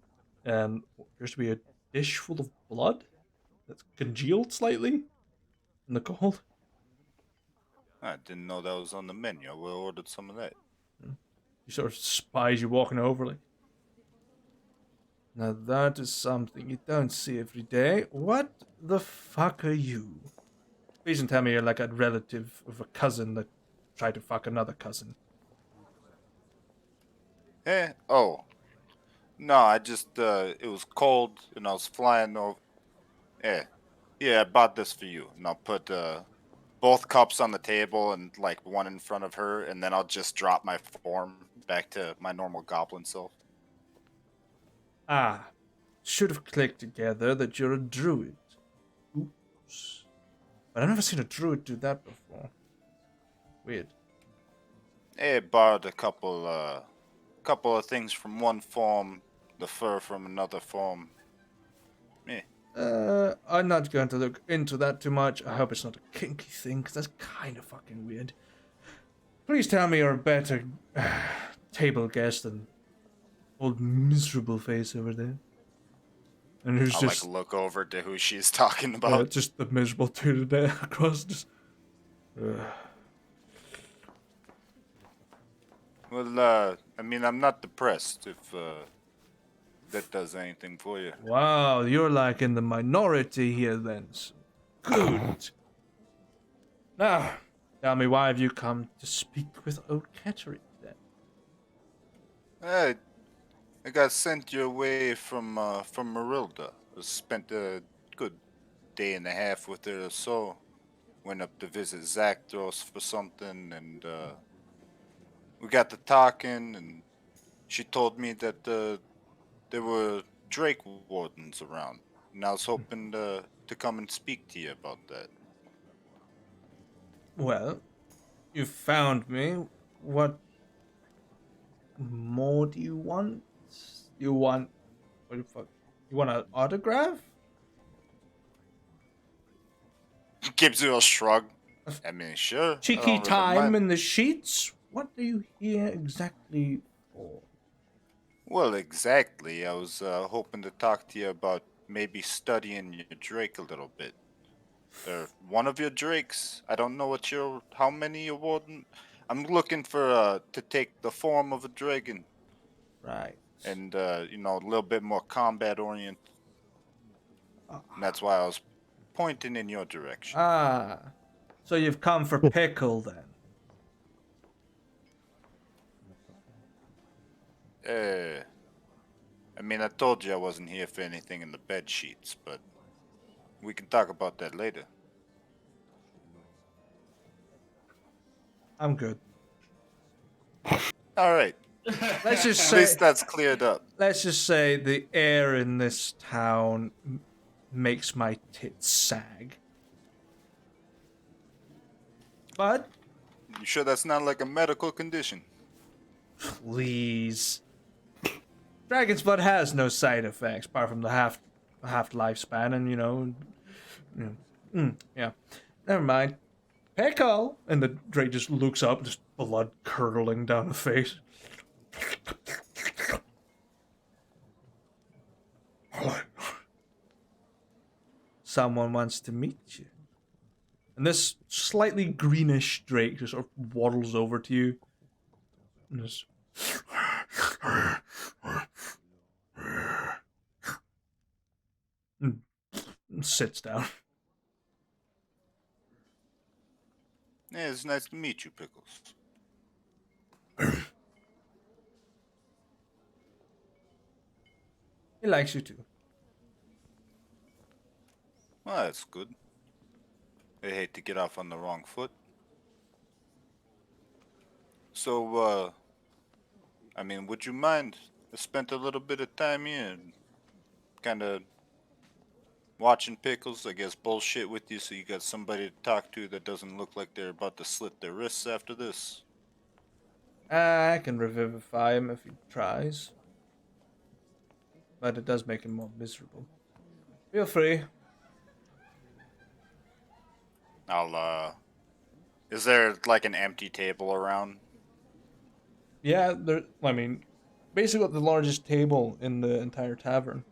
and what appears to be a dish full of blood that's congealed slightly in the cold. I didn't know that was on the menu. I would have ordered some of that. He sort of spies you walking over, like, now that is something you don't see every day. What the fuck are you? Please don't tell me you're like a relative of a cousin that tried to fuck another cousin. Oh. No, I just, it was cold and I was flying over. Yeah, I bought this for you. And I'll put, both cups on the table and, like, one in front of her, and then I'll just drop my form back to my normal goblin self. Ah, should have clicked together that you're a druid. Oops. But I've never seen a druid do that before. Weird. I borrowed a couple of things from one form, the fur from another form. I'm not going to look into that too much. I hope it's not a kinky thing, because that's kind of fucking weird. Please tell me you're a better table guest than old miserable face over there. And who's I'll just like look over to who she's talking about. just the miserable dude there across. Just. Well, I mean, I'm not depressed if that does anything for you. Wow, you're like in the minority here then. Good. Now, tell me, why have you come to speak with old Catterick then? I got sent your way from Marilda. I spent a good day and a half with her or so. Went up to visit Zakdos for something, and we got to talking, and she told me that there were Drake wardens around, and I was hoping to come and speak to you about that. Well, you found me. What more do you want? You want what the fuck? You want an autograph? Gives you a shrug. I mean, sure. I Cheeky don't really time mind. in the sheets? What are you here exactly for? Well, exactly. I was hoping to talk to you about maybe studying your Drake a little bit. Or one of your Drakes. I don't know how many you're warden. I'm looking for to take the form of a dragon Right. and a little bit more combat oriented. Ah. And that's why I was pointing in your direction. Ah. So you've come for Pickle then? I mean, I told you I wasn't here for anything in the bed sheets, but we can talk about that later. I'm good. All right. Let's just At say. least that's cleared up. Let's just say the air in this town makes my tits sag. But You sure that's not like a medical condition? please, dragon's blood has no side effects apart from the half lifespan, and yeah. Never mind. Pickle, and the Drake just looks up, just blood curdling down the face. Someone wants to meet you. And this slightly greenish Drake just sort of waddles over to you. And just... and sits down. Yeah, it's nice to meet you, Pickles. He likes you too. Well, that's good. I hate to get off on the wrong foot. So, I mean, would you mind? I spent a little bit of time here, kind of watching Pickles, I guess, bullshit with you so you got somebody to talk to that doesn't look like they're about to slit their wrists after this. I can revivify him if he tries. But it does make him more miserable. Feel free. Is there like an empty table around? Yeah, basically the largest table in the entire tavern.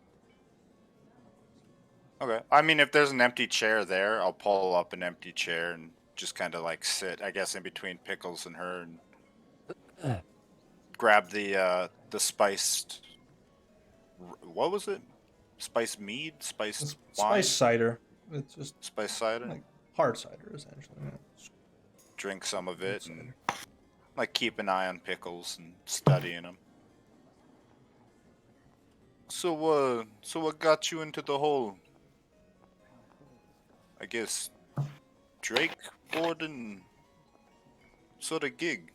Okay. I mean, if there's an empty chair there, I'll pull up an empty chair and just kind of like sit, I guess, in between Pickles and her and grab the spiced. What was it? Spiced mead? Spiced wine? Spice cider. It's just Spiced cider? like hard cider, essentially. Yeah. Drink some of it and Cider. like keep an eye on Pickles and studying them. So what got you into the whole, I guess, Drake Warden sort of gig?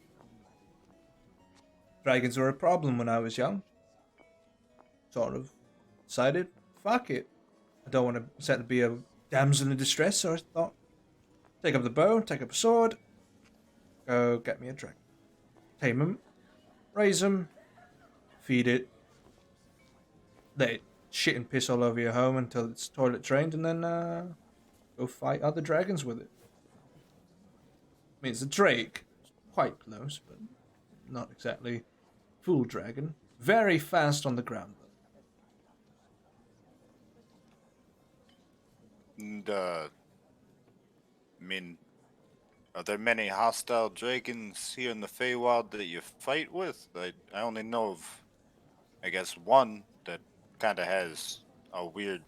Dragons were a problem when I was young. Sort of decided, fuck it. I don't want to set to be a damsel in distress, so I thought, take up the bow, take up a sword, go get me a dragon. Tame him, raise him, feed it, let it shit and piss all over your home until it's toilet trained, and then go fight other dragons with it. I mean, it's a drake. It's quite close, but not exactly full dragon. Very fast on the ground, though. And, I mean, are there many hostile dragons here in the Feywild that you fight with? I only know of, I guess, one that kind of has a weird,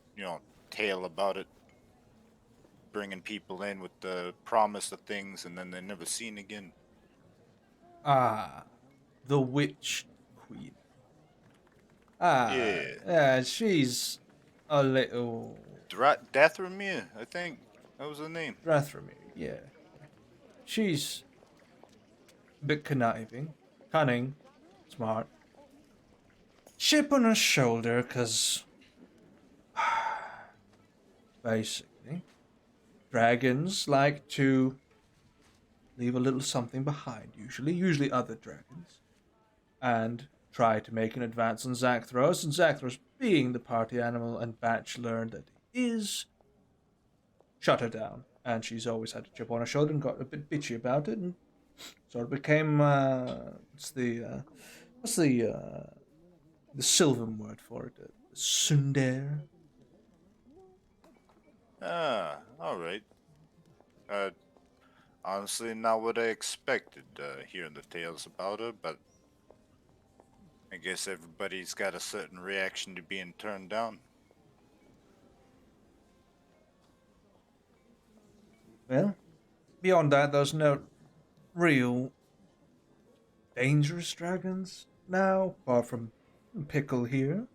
tale about it, bringing people in with the promise of things and then they're never seen again. Ah, the Witch Queen. Yeah. Yeah, she's a little Dathramir, I think that was her name. Rathromir, yeah. She's a bit conniving, cunning, smart. Chip on her shoulder, because basically, dragons like to leave a little something behind, usually other dragons, and try to make an advance on Zathros, and Zathros, being the party animal and bachelor that he is, shut her down. And she's always had a chip on her shoulder and got a bit bitchy about it, and sort of became what's the Sylvan word for it? Sundare. Ah, all right. Uh, Honestly, not what I expected hearing the tales about her, but I guess everybody's got a certain reaction to being turned down. Well, beyond that, there's no real dangerous dragons now, apart from Pickle here.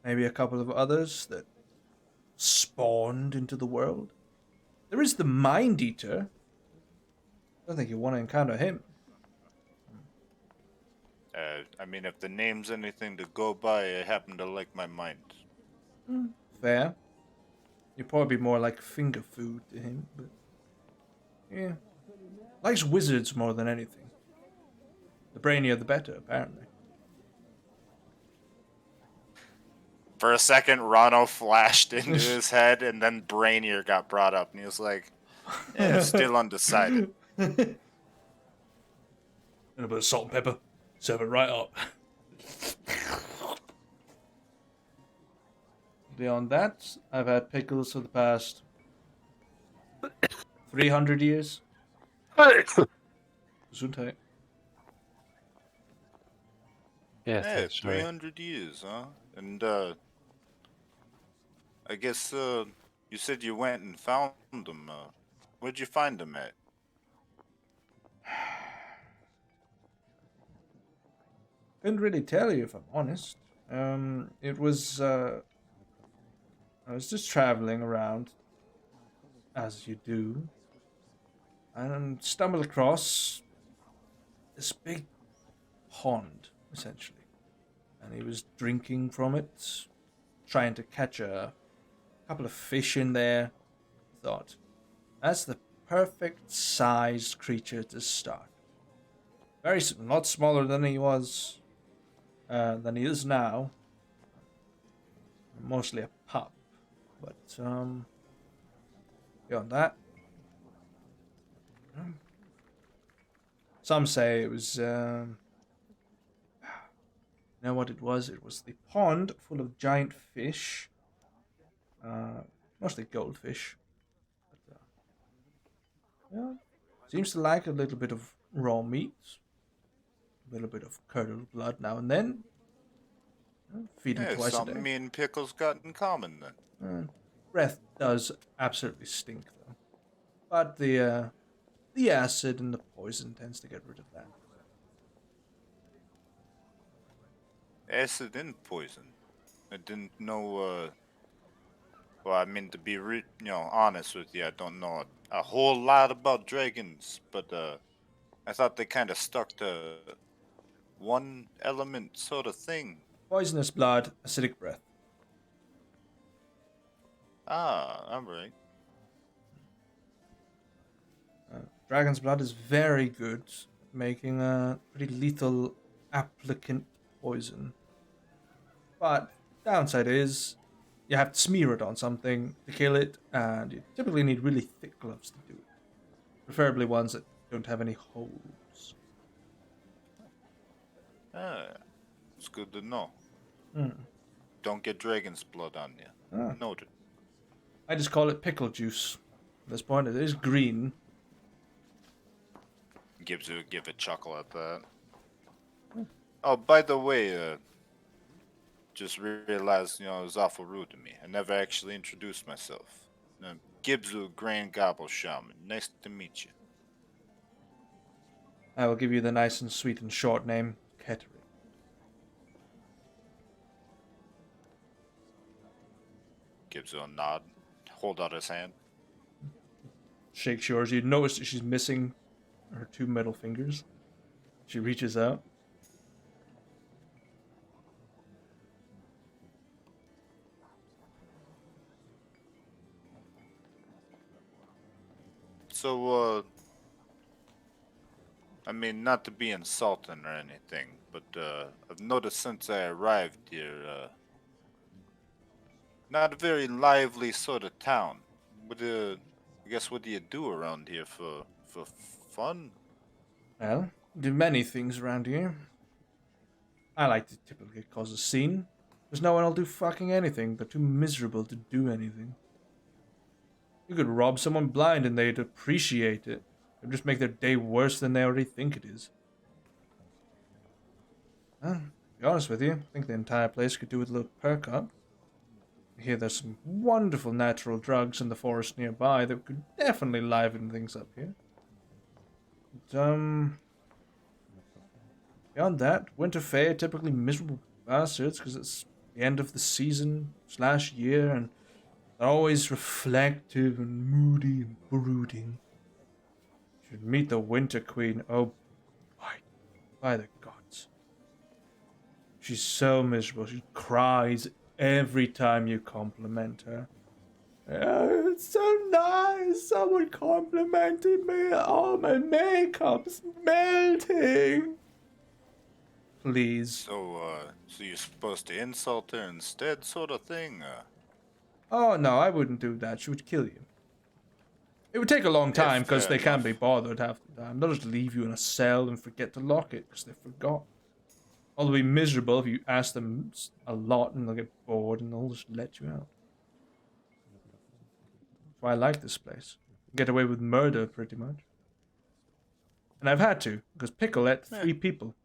Maybe a couple of others that spawned into the world. There is the Mind Eater. I don't think you want to encounter him. I mean, if the name's anything to go by, I happen to like my mind. Fair. You'd probably be more like finger food to him, but yeah. Likes wizards more than anything. The brainier the better, apparently. For a second, Rano flashed into his head, and then Brainier got brought up, and he was like, still undecided. And a bit of salt and pepper. Serve it right up. Beyond that, I've had pickles for the past 300 years. Gesundheit. Yeah, Yeah, thanks, sorry. 300 years, huh? And, I guess, you said you went and found them. Where'd you find them at? Couldn't really tell you if I'm honest. It was I was just traveling around, as you do, and stumbled across this big pond, essentially. And he was drinking from it, trying to catch a couple of fish in there. Thought, that's the perfect sized creature to start. Very, lot smaller than he was, than he is now. Mostly a pup. But, beyond that, some say it was, you know what it was? It was the pond full of giant fish, mostly goldfish. But, yeah, seems to like a little bit of raw meat, a little bit of curdled blood now and then. Feed him Yeah, twice a something day. me and Pickles got in common then. Breath does absolutely stink, though. But the acid and the poison tends to get rid of that. Acid and poison. I didn't know, well, I mean, to be honest with you, I don't know a whole lot about dragons, but, I thought they kind of stuck to one element sort of thing. Poisonous blood, acidic breath. Ah, alright. Dragon's blood is very good at making a pretty lethal applicant poison. But downside is you have to smear it on something to kill it, and you typically need really thick gloves to do it. Preferably ones that don't have any holes. Ah, it's good to know. don't get dragon's blood on you. Ah. Noted. I just call it pickle juice. At this point, it is green. Gibbs would give a chuckle at that. Oh, by the way, just realized, it was awful rude to me. I never actually introduced myself. Gibzu Grand Gobble Shaman. Nice to meet you. I will give you the nice and sweet and short name, Kettering. Gives a nod. Hold out his hand. Shakes yours. You notice that she's missing her 2 middle fingers. She reaches out. So, I mean, not to be insulting or anything, but I've noticed since I arrived here, not a very lively sort of town. What I guess what do you do around here for fun? Well, do many things around here. I like to typically cause a scene. There's no one will do fucking anything. They're too miserable to do anything. You could rob someone blind and they'd appreciate it. It'd just make their day worse than they already think it is. Well, to be honest with you, I think the entire place could do with a little perk up. I hear there's some wonderful natural drugs in the forest nearby that could definitely liven things up here. But, beyond that, winter fae are typically miserable bastards because it's the end of the season/year and they're always reflective and moody and brooding. You should meet the Winter Queen. Oh, by the gods. She's so miserable. She cries every time you compliment her. Oh, it's so nice. Someone complimented me. Oh, my makeup's melting. Please. So you're supposed to insult her instead, sort of thing? Oh, no, I wouldn't do that. She would kill you. It would take a long time because they can't be bothered half the time. They'll just leave you in a cell and forget to lock it because they forgot. Or they'll be miserable if you ask them a lot and they'll get bored and they'll just let you out. That's why I like this place. Get away with murder, pretty much. And I've had to, because Pickle ate 3 people.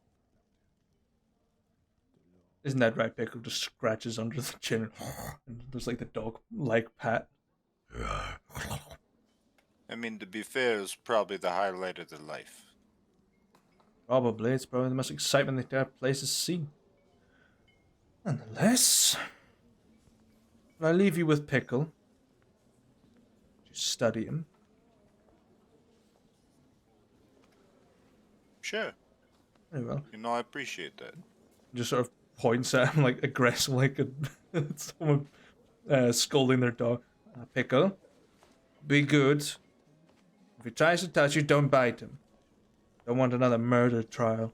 Isn't that right? Pickle just scratches under the chin and there's like the dog-like pat. I mean, to be fair, it's probably the highlight of their life. Probably. It's probably the most excitement the entire place has seen. Nonetheless, I leave you with Pickle. Just study him. Sure. Very well. I appreciate that. Just sort of points at him like aggressive, like someone scolding their dog. Pickle, be good. If he tries to touch you, don't bite him. Don't want another murder trial.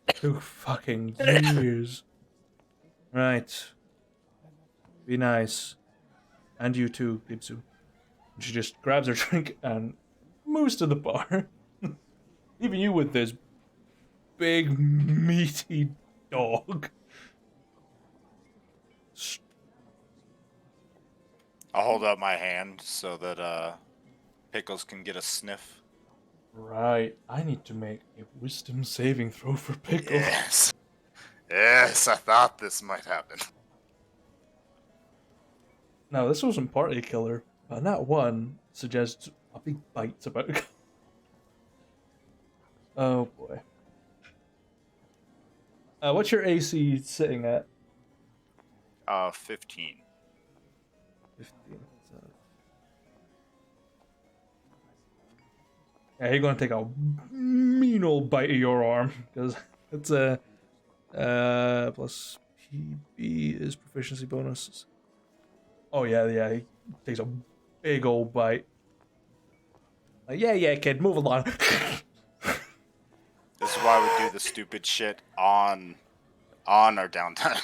2 fucking years. Right. Be nice. And you too, Gibsu. And she just grabs her drink and moves to the bar. Leaving you with this big, meaty dog. I'll hold out my hand so that Pickles can get a sniff. Right. I need to make a wisdom saving throw for Pickle. Yes. Yes, I thought this might happen. Now, this wasn't party killer, but that one suggests a big bite's about to come. Oh boy. What's your AC sitting at? 15. 15. So... Yeah, you're gonna take a mean old bite of your arm, because it's a plus PB is proficiency bonuses. Oh yeah, he takes a big old bite. Like, yeah, kid, move along. This is why we do the stupid shit on our downtime.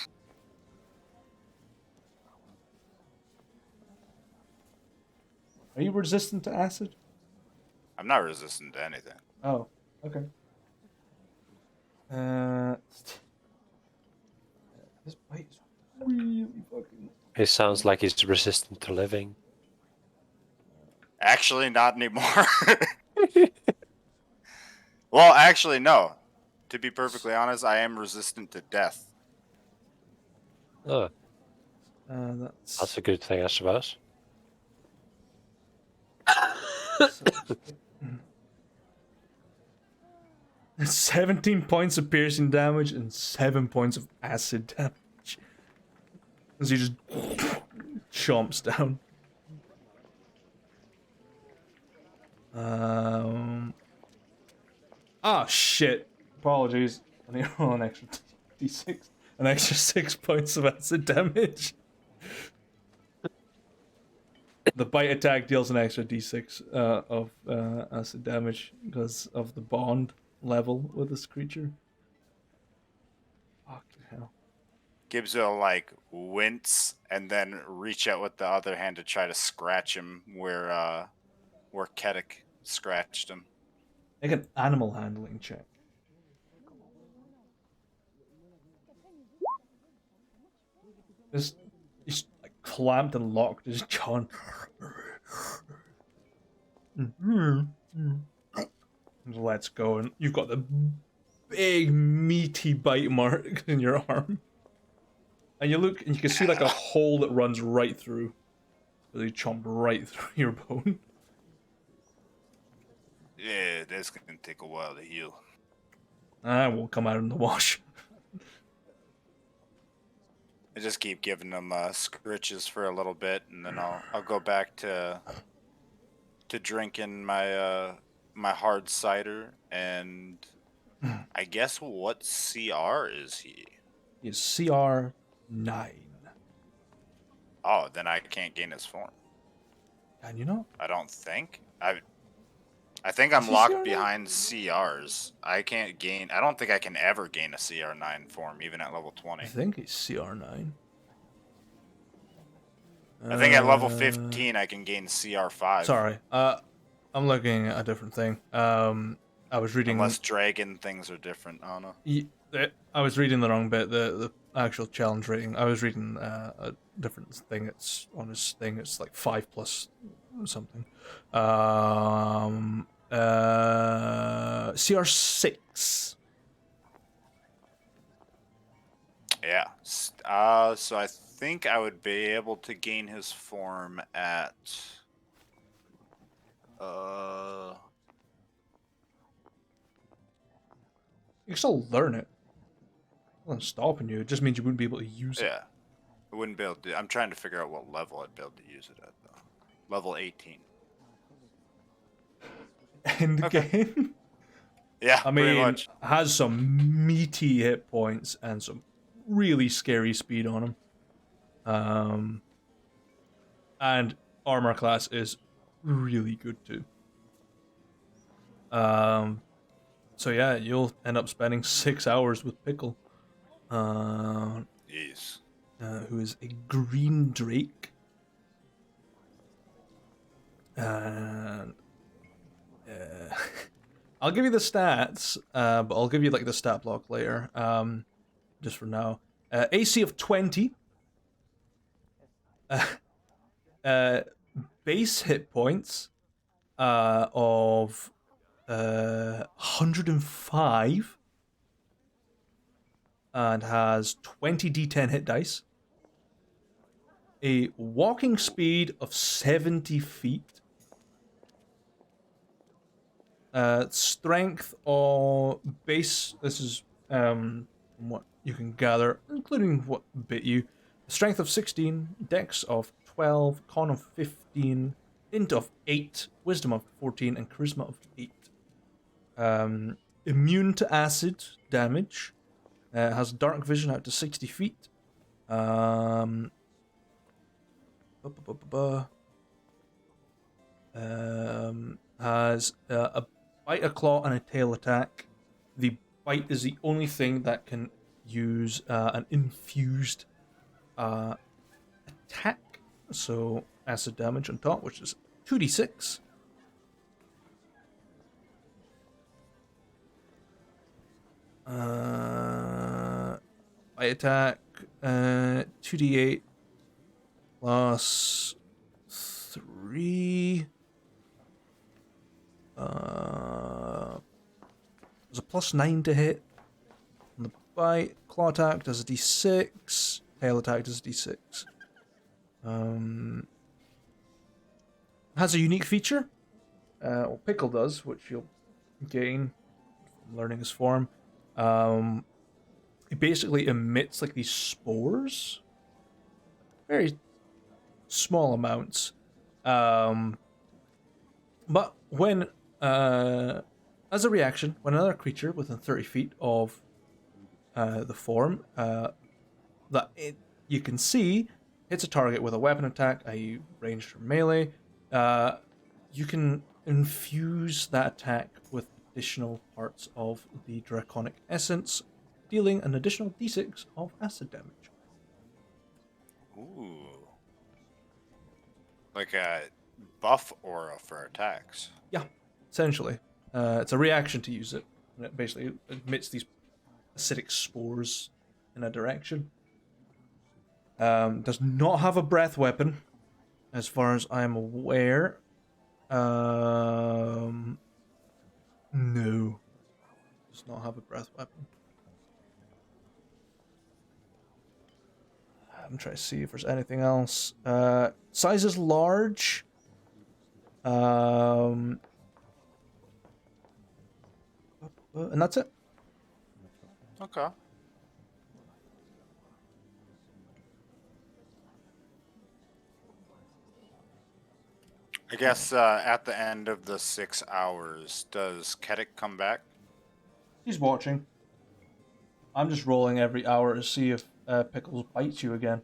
Are you resistant to acid? I'm not resistant to anything. Oh, okay. This bite is really fucking. He sounds like he's resistant to living. Actually, not anymore. Well, actually, no. To be perfectly honest, I am resistant to death. Oh, That's that's a good thing, I suppose. so, 17 points of piercing damage and 7 points of acid damage. As he just chomps down. Ah, shit. Apologies. I need to roll an extra d6. An extra 6 points of acid damage. The bite attack deals an extra d6 of acid damage because of the bond level with this creature. Fucking hell. Gibbs will like wince and then reach out with the other hand to try to scratch him where Kedek scratched him. Make an animal handling check. He's like clamped and locked his jaw. Let's go, and you've got the big meaty bite mark in your arm. And you look, and you can see like a hole that runs right through. So he chomped right through your bone. Yeah, that's gonna take a while to heal. I won't come out in the wash. I just keep giving them scritches for a little bit, and then I'll go back to drinking my my hard cider, and I guess what CR is he? He's CR 9. Oh, then I can't gain his form. Can you not? I don't think. I think I'm Is he locked CR9? behind CRs. I can't gain. I don't think I can ever gain a CR9 form, even at level 20. I think he's CR9. I think at level 15 I can gain CR5. Sorry, I'm looking at a different thing. I was reading. Unless dragon things are different. I don't know. I was reading the wrong bit. The actual challenge rating. I was reading a different thing. It's on his thing. It's like 5+ something. CR6. Yeah. So I think I would be able to gain his form at. You can still learn it. Nothing's stopping you. It just means you wouldn't be able to use it. Yeah. I wouldn't be able to. I'm trying to figure out what level I'd be able to use it at, though. Level 18. End game. Yeah, I pretty mean, much. has some meaty hit points and some really scary speed on him. And armor class is really good too. So yeah, you'll end up spending 6 hours with Pickle. Jeez. Who is a green drake. And I'll give you the stats, but I'll give you like the stat block later. Just for now. AC of 20. Base hit points of 105. And has 20 d10 hit dice. A walking speed of 70 feet. Strength or base. This is from what you can gather, including what bit you. Strength of 16, Dex of 12, Con of 15, Int of 8, Wisdom of 14, and Charisma of 8. Immune to acid damage. Has dark vision out to 60 feet. Has a bite, a claw, and a tail attack. The bite is the only thing that can use an infused attack. So acid damage on top, which is 2d6. Bite attack 2d8 plus 3. There's a plus 9 to hit. On the bite, claw attack does a d6. Tail attack does a d6. Has a unique feature. Well, Pickle does, which you'll gain from learning his form. It basically emits like these spores. Very small amounts. But when, as a reaction, when another creature within 30 feet of the form you can see hits a target with a weapon attack, i.e. ranged or melee, you can infuse that attack with additional parts of the draconic essence, dealing an additional d6 of acid damage. Ooh. Like a buff aura for attacks. Yeah, essentially. It's a reaction to use it. And it basically emits these acidic spores in a direction. Does not have a breath weapon, as far as I'm aware. No. Does not have a breath weapon. I'm trying to see if there's anything else. Size is large. And that's it. Okay. I guess at the end of the 6 hours, does Kedik come back? He's watching. I'm just rolling every hour to see if Pickles bites you again.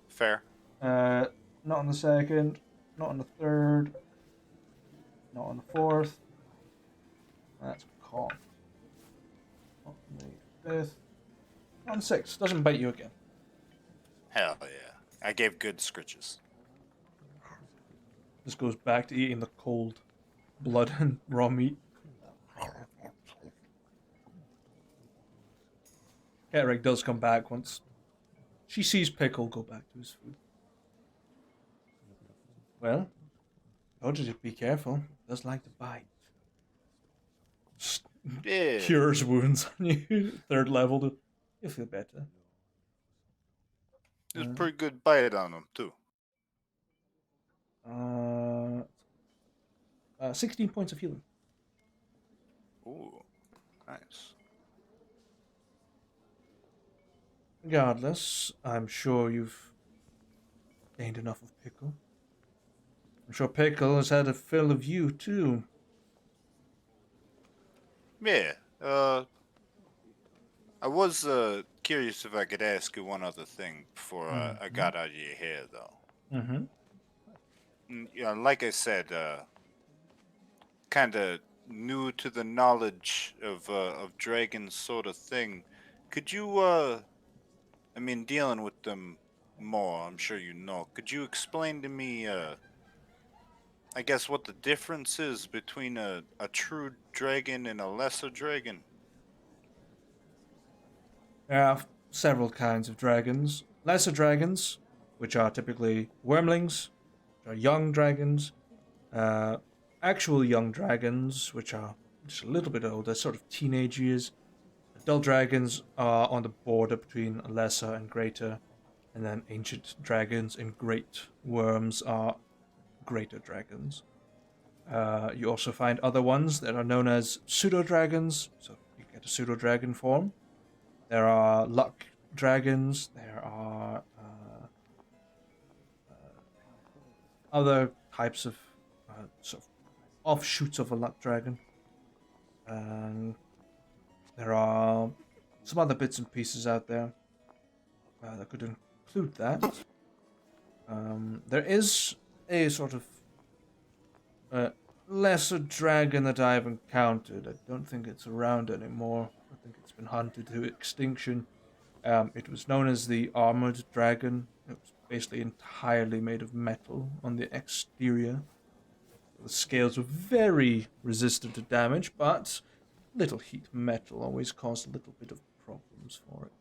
Fair. Not on the second, not on the third, not on the fourth. That's caught. Not on the fifth. Not on the sixth. Doesn't bite you again. Hell yeah. I gave good scritches. This goes back to eating the cold blood and raw meat. Kettering does come back once she sees Pickle go back to his food. Well, told you to be careful. It does like to bite. Yeah. Cures wounds on you. Third level. You'll feel better. There's a pretty good bite on them, too. 16 points of healing. Ooh. Nice. Regardless, I'm sure you've gained enough of Pickle. I'm sure Pickle has had a fill of you, too. Yeah. I was curious if I could ask you one other thing before I got out of your hair, though. Mm-hmm. Yeah, like I said, kind of new to the knowledge of dragons, sort of thing. Could you, I mean, dealing with them more, I'm sure you know. Could you explain to me, I guess, what the difference is between a true dragon and a lesser dragon? There are several kinds of dragons. Lesser dragons, which are typically wormlings, which are young dragons. Actual young dragons, which are just a little bit older, sort of teenage years. Adult dragons are on the border between lesser and greater. And then ancient dragons and great worms are greater dragons. You also find other ones that are known as pseudo-dragons, so you get a pseudo-dragon form. There are luck dragons, there are other types of sort of offshoots of a luck dragon. And there are some other bits and pieces out there that could include that. There is a sort of lesser dragon that I've encountered. I don't think it's around anymore. I think it's been hunted to extinction. It was known as the armored dragon. It was basically entirely made of metal on the exterior. The scales were very resistant to damage, but little heat metal always caused a little bit of problems for it.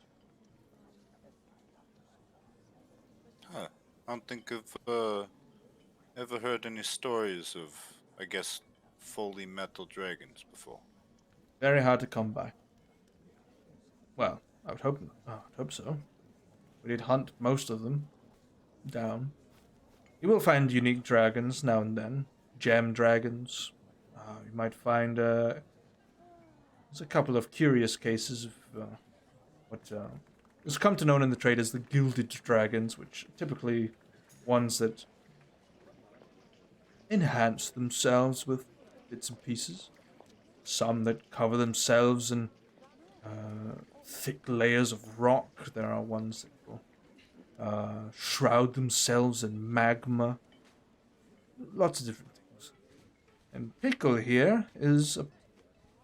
don't think I've ever heard any stories of, I guess, fully metal dragons before. Very hard to come by. Well, I would hope. I would hope so. We did hunt most of them down. You will find unique dragons now and then, gem dragons. You might find there's a couple of curious cases of what is come to known in the trade as the gilded dragons, which are typically ones that enhance themselves with bits and pieces. Some that cover themselves in thick layers of rock. There are ones that will shroud themselves in magma. Lots of different things. And Pickle here is a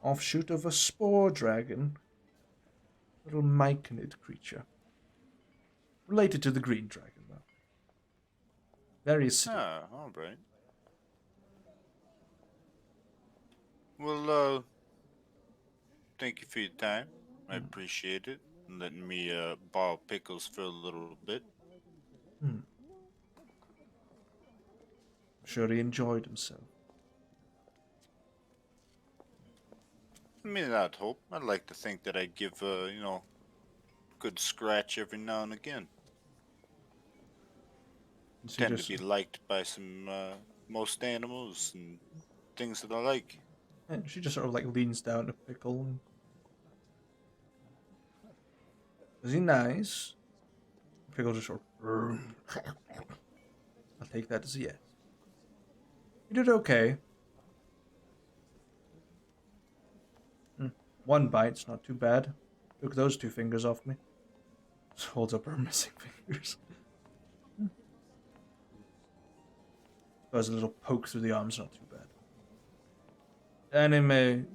offshoot of a spore dragon, little myconid creature, related to the green dragon, though. Very acidic. Ah, all right. Well, thank you for your time. I appreciate it. And letting me borrow Pickles for a little bit. I'm sure he enjoyed himself. I mean, I'd hope. I'd like to think that I give, good scratch every now and again. Tend to be liked by some most animals and things that I like. And she just sort of like leans down to Pickle. And... Is he nice? Pickle just sort of. I'll take that as a yes. You did okay. One bite's not too bad. Took those 2 fingers off me. Just holds up her missing fingers. Does a little poke through the arms, not too bad. Anime,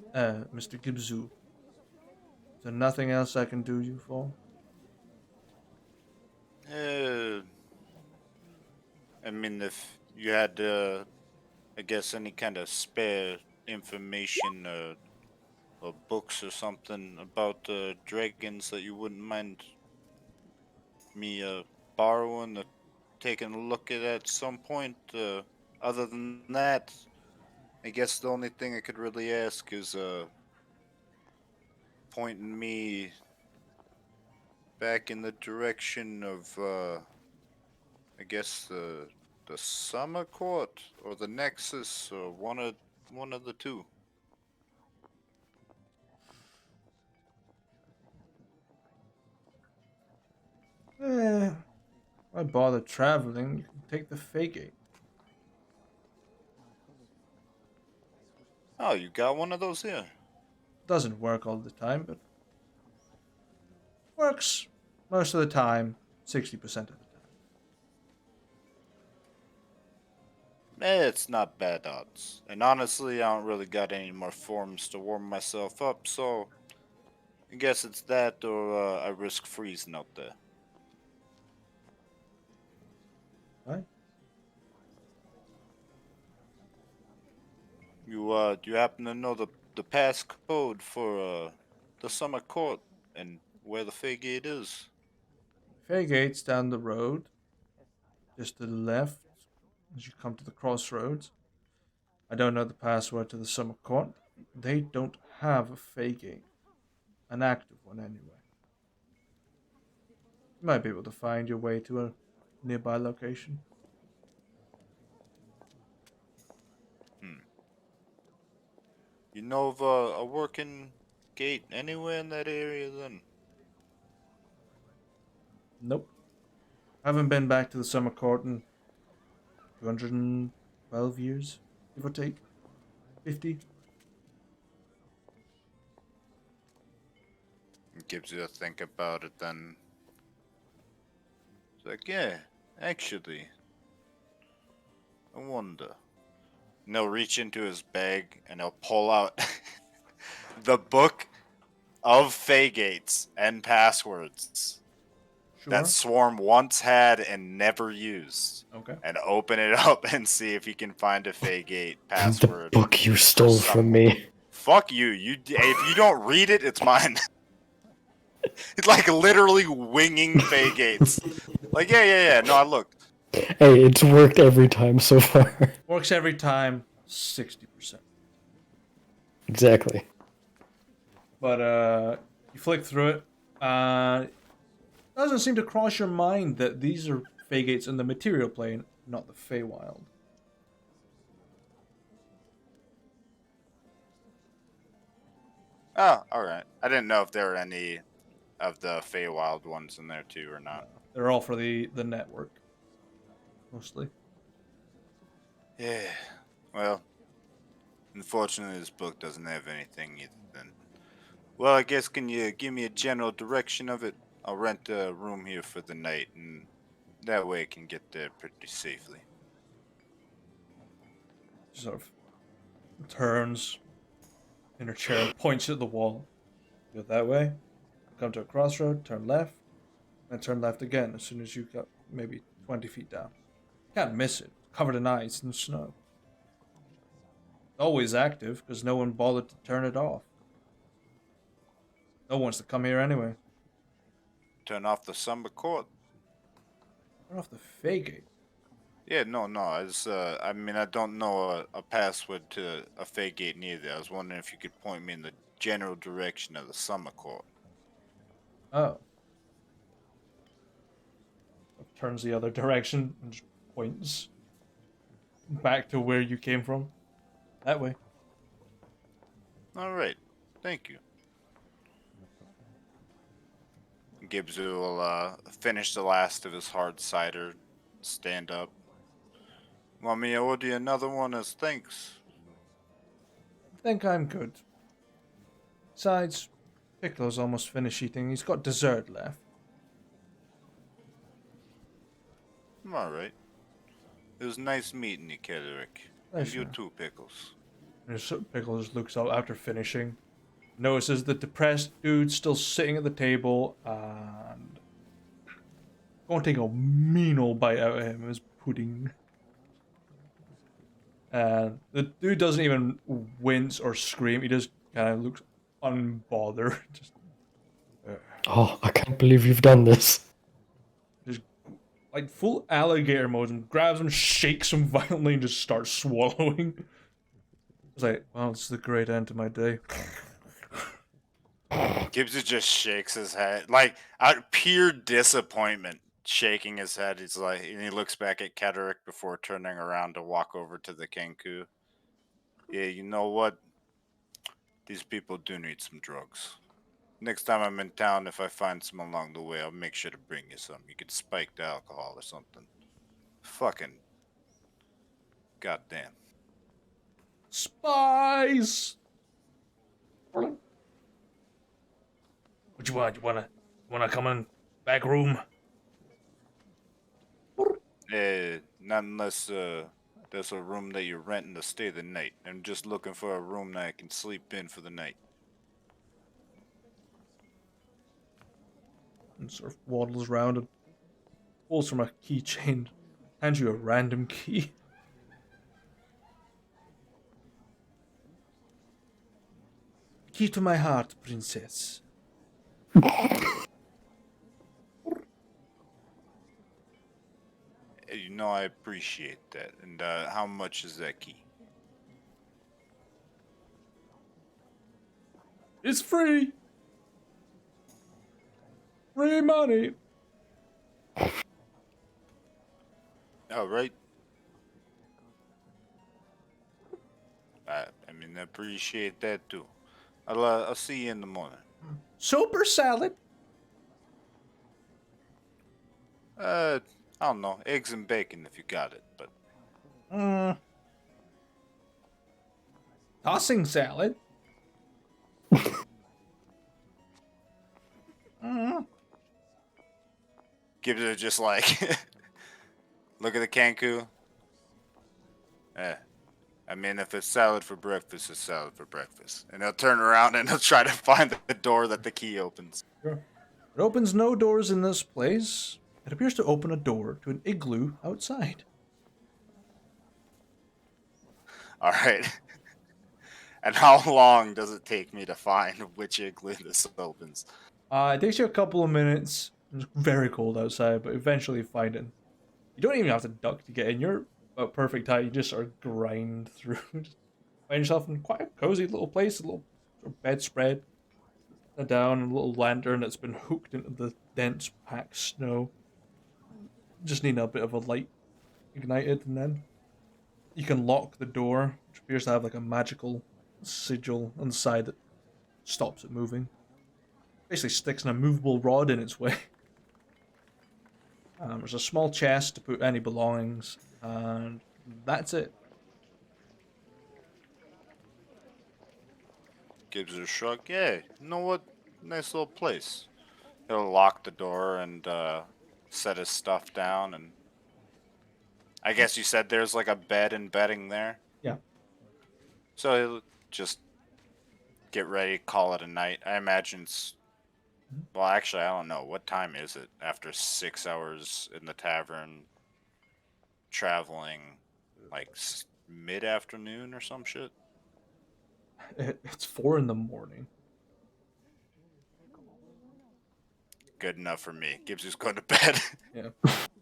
Mr. Gibzu. Is there nothing else I can do you for? I mean, if you had, I guess, any kind of spare information or books or something about dragons that you wouldn't mind me borrowing or taking a look at some point. Other than that, I guess the only thing I could really ask is pointing me back in the direction of, I guess, the Summer Court or the Nexus or one of the two. Why bother traveling? You can take the Fagate. Oh, you got one of those here? Doesn't work all the time, but works most of the time, 60% of the time. It's not bad odds. And honestly, I don't really got any more forms to warm myself up, so I guess it's that or I risk freezing out there. Right? Do you happen to know the passcode for the Summer Court and where the Faygate is? Fagate's down the road, just to the left, as you come to the crossroads. I don't know the password to the Summer Court. They don't have a Fagate. An active one, anyway. You might be able to find your way to a nearby location. You know of a working gate anywhere in that area then? Nope. Haven't been back to the Summer Court in 212 years, give or take. 50. It gives you to think about it then. It's like, yeah, actually, I wonder. And he'll reach into his bag and he'll pull out the book of Faygates and passwords that Swarm once had and never used. Okay. And open it up and see if he can find a Faygate password. The book you stole from me. Fuck you. If you don't read it, it's mine. It's like literally winging Faygates. Like, yeah. No, I looked. Hey, it's worked every time so far. Works every time, 60%. Exactly. But you flick through it, it doesn't seem to cross your mind that these are Fey gates in the material plane, not the Feywild. Oh, all right. I didn't know if there were any of the Feywild ones in there too or not. They're all for the network, mostly. Yeah. Well, unfortunately, this book doesn't have anything either. Then, well, I guess can you give me a general direction of it? I'll rent a room here for the night, and that way I can get there pretty safely. She sort of turns in her chair and points at the wall. Go that way, come to a crossroad, turn left, and turn left again as soon as you got maybe 20 feet down. Can't miss it. Covered in ice and snow. Always active because no one bothered to turn it off. No one wants to come here anyway. Turn off the summer court. Turn off the Fey gate. Yeah, no. It's, I mean, I don't know a password to a Fey gate neither. I was wondering if you could point me in the general direction of the summer court. Oh. Turns the other direction and just points back to where you came from. That way. All right. Thank you. Gibbs will finish the last of his hard cider, stand up. Want me to order you another one as thanks? I think I'm good. Besides, Piccolo's almost finished eating. He's got dessert left. Alright. It was nice meeting you, Kedrick. And you too, Pickles. Piccolo just looks up after finishing. Notices the depressed dude still sitting at the table and going to take a mean old bite out of him as pudding. And the dude doesn't even wince or scream. He just kind of looks unbothered. Just, Oh, I can't believe you've done this. just like full alligator mode and grabs him, shakes him violently, and just starts swallowing. It's like, well, it's the great end to my day. Gibbs just shakes his head. Like, out of pure disappointment, shaking his head. He's like, and he looks back at Kedrick before turning around to walk over to the Kenku. Yeah, you know what? These people do need some drugs. Next time I'm in town, if I find some along the way, I'll make sure to bring you some. You could spike the alcohol or something. Fucking goddamn. Spies! What you want? You wanna come in back room? Not unless there's a room that you're renting to stay the night. I'm just looking for a room that I can sleep in for the night. And sort of waddles around and pulls from a keychain, hands you a random key. Key to my heart, princess. You know, I appreciate that. And how much is that key? It's free. Free money. All right. I mean, I appreciate that too. I'll see you in the morning. Super salad. I don't know, eggs and bacon if you got it, but Tossing salad. Gibbs are just like, look at the Kenku. I mean, if it's salad for breakfast, it's salad for breakfast. And he'll turn around and he'll try to find the door that the key opens. Sure. It opens no doors in this place. It appears to open a door to an igloo outside. All right. And how long does it take me to find which igloo this opens? It takes you a couple of minutes. It's very cold outside, but eventually you find it. You don't even have to duck to get in. You're about perfect height. You just sort of grind through. Just find yourself in quite a cozy little place, a little sort of bedspread, down, a little lantern that's been hooked into the dense packed snow. Just need a bit of a light ignited, and then you can lock the door, which appears to have like a magical sigil on the side that stops it moving. Basically sticks an immovable rod in its way. There's a small chest to put any belongings, and that's it. Gives it a shrug. Yeah, you know what? Nice little place. He'll lock the door and set his stuff down, and I guess you said there's like a bed and bedding there. Yeah. So he'll just get ready, call it a night. I imagine it's. Well, actually, I don't know. What time is it after 6 hours in the tavern, traveling, like mid-afternoon or some shit? It's 4 in the morning. Good enough for me. Gibbsy's going to bed. Yeah.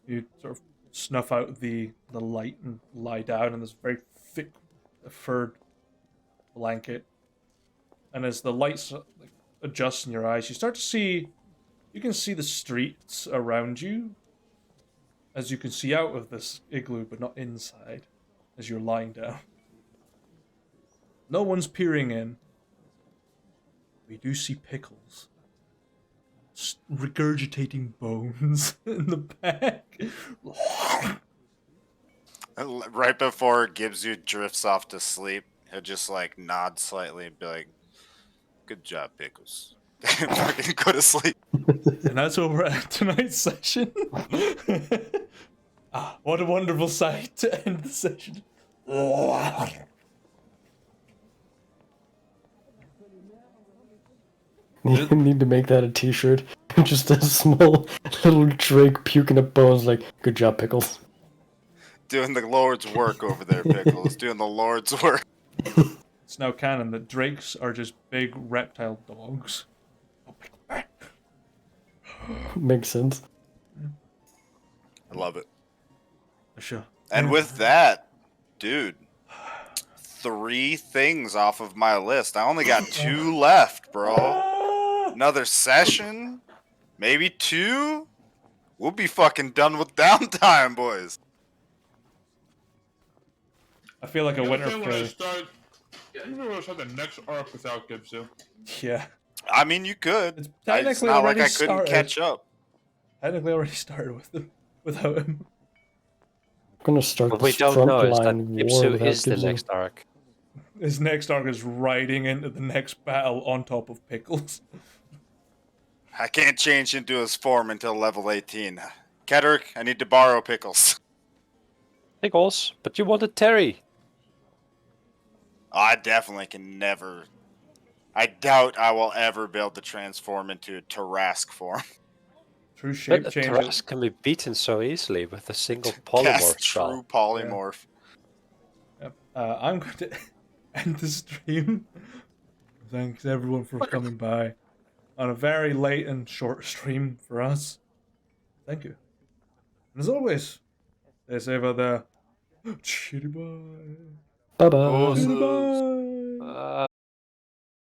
You sort of snuff out the light and lie down in this very thick furred blanket. And as the lights adjust in your eyes, you start to see, you can see the streets around you as you can see out of this igloo, but not inside, as you're lying down. No one's peering in. We do see Pickles regurgitating bones in the back. Right before Gibbsy drifts off to sleep, he'll just like nod slightly and be like, "Good job, Pickles." Fucking go to sleep. And that's over at tonight's session. What a wonderful sight to end the session. You need to make that a t-shirt. Just a small little Drake puking up bones like, good job, Pickles. Doing the Lord's work over there, Pickles. Doing the Lord's work. It's now canon that drakes are just big reptile dogs. Makes sense. I love it. Sure. And with that, dude, 3 things off of my list. I only got 2 left, bro. Another session? Maybe 2? We'll be fucking done with downtime, boys. I feel like a winter when I for... start, I'm gonna start the next arc without Gibson. Yeah. I mean, you could. It's It's technically not like already I couldn't started. catch up. Technically already started with him, without him. I'm gonna start What we this don't know is that frontline war Gibsu without is the Gibson. next arc. His next arc is riding into the next battle on top of Pickles. I can't change into his form until level 18. Kedrick, I need to borrow Pickles. Pickles, but you wanted Terry. I definitely can never. I doubt I will ever be able to transform into a Tarrasque form. True shape But change. Tarrasque can be beaten so easily with a single Cast polymorph true spell. polymorph. Yep. I'm going to end the stream. Thanks everyone for coming by on a very late and short stream for us. Thank you. And as always, stay safe out there. Chitty bye. Bye bye. Oh, Chitty so- bye.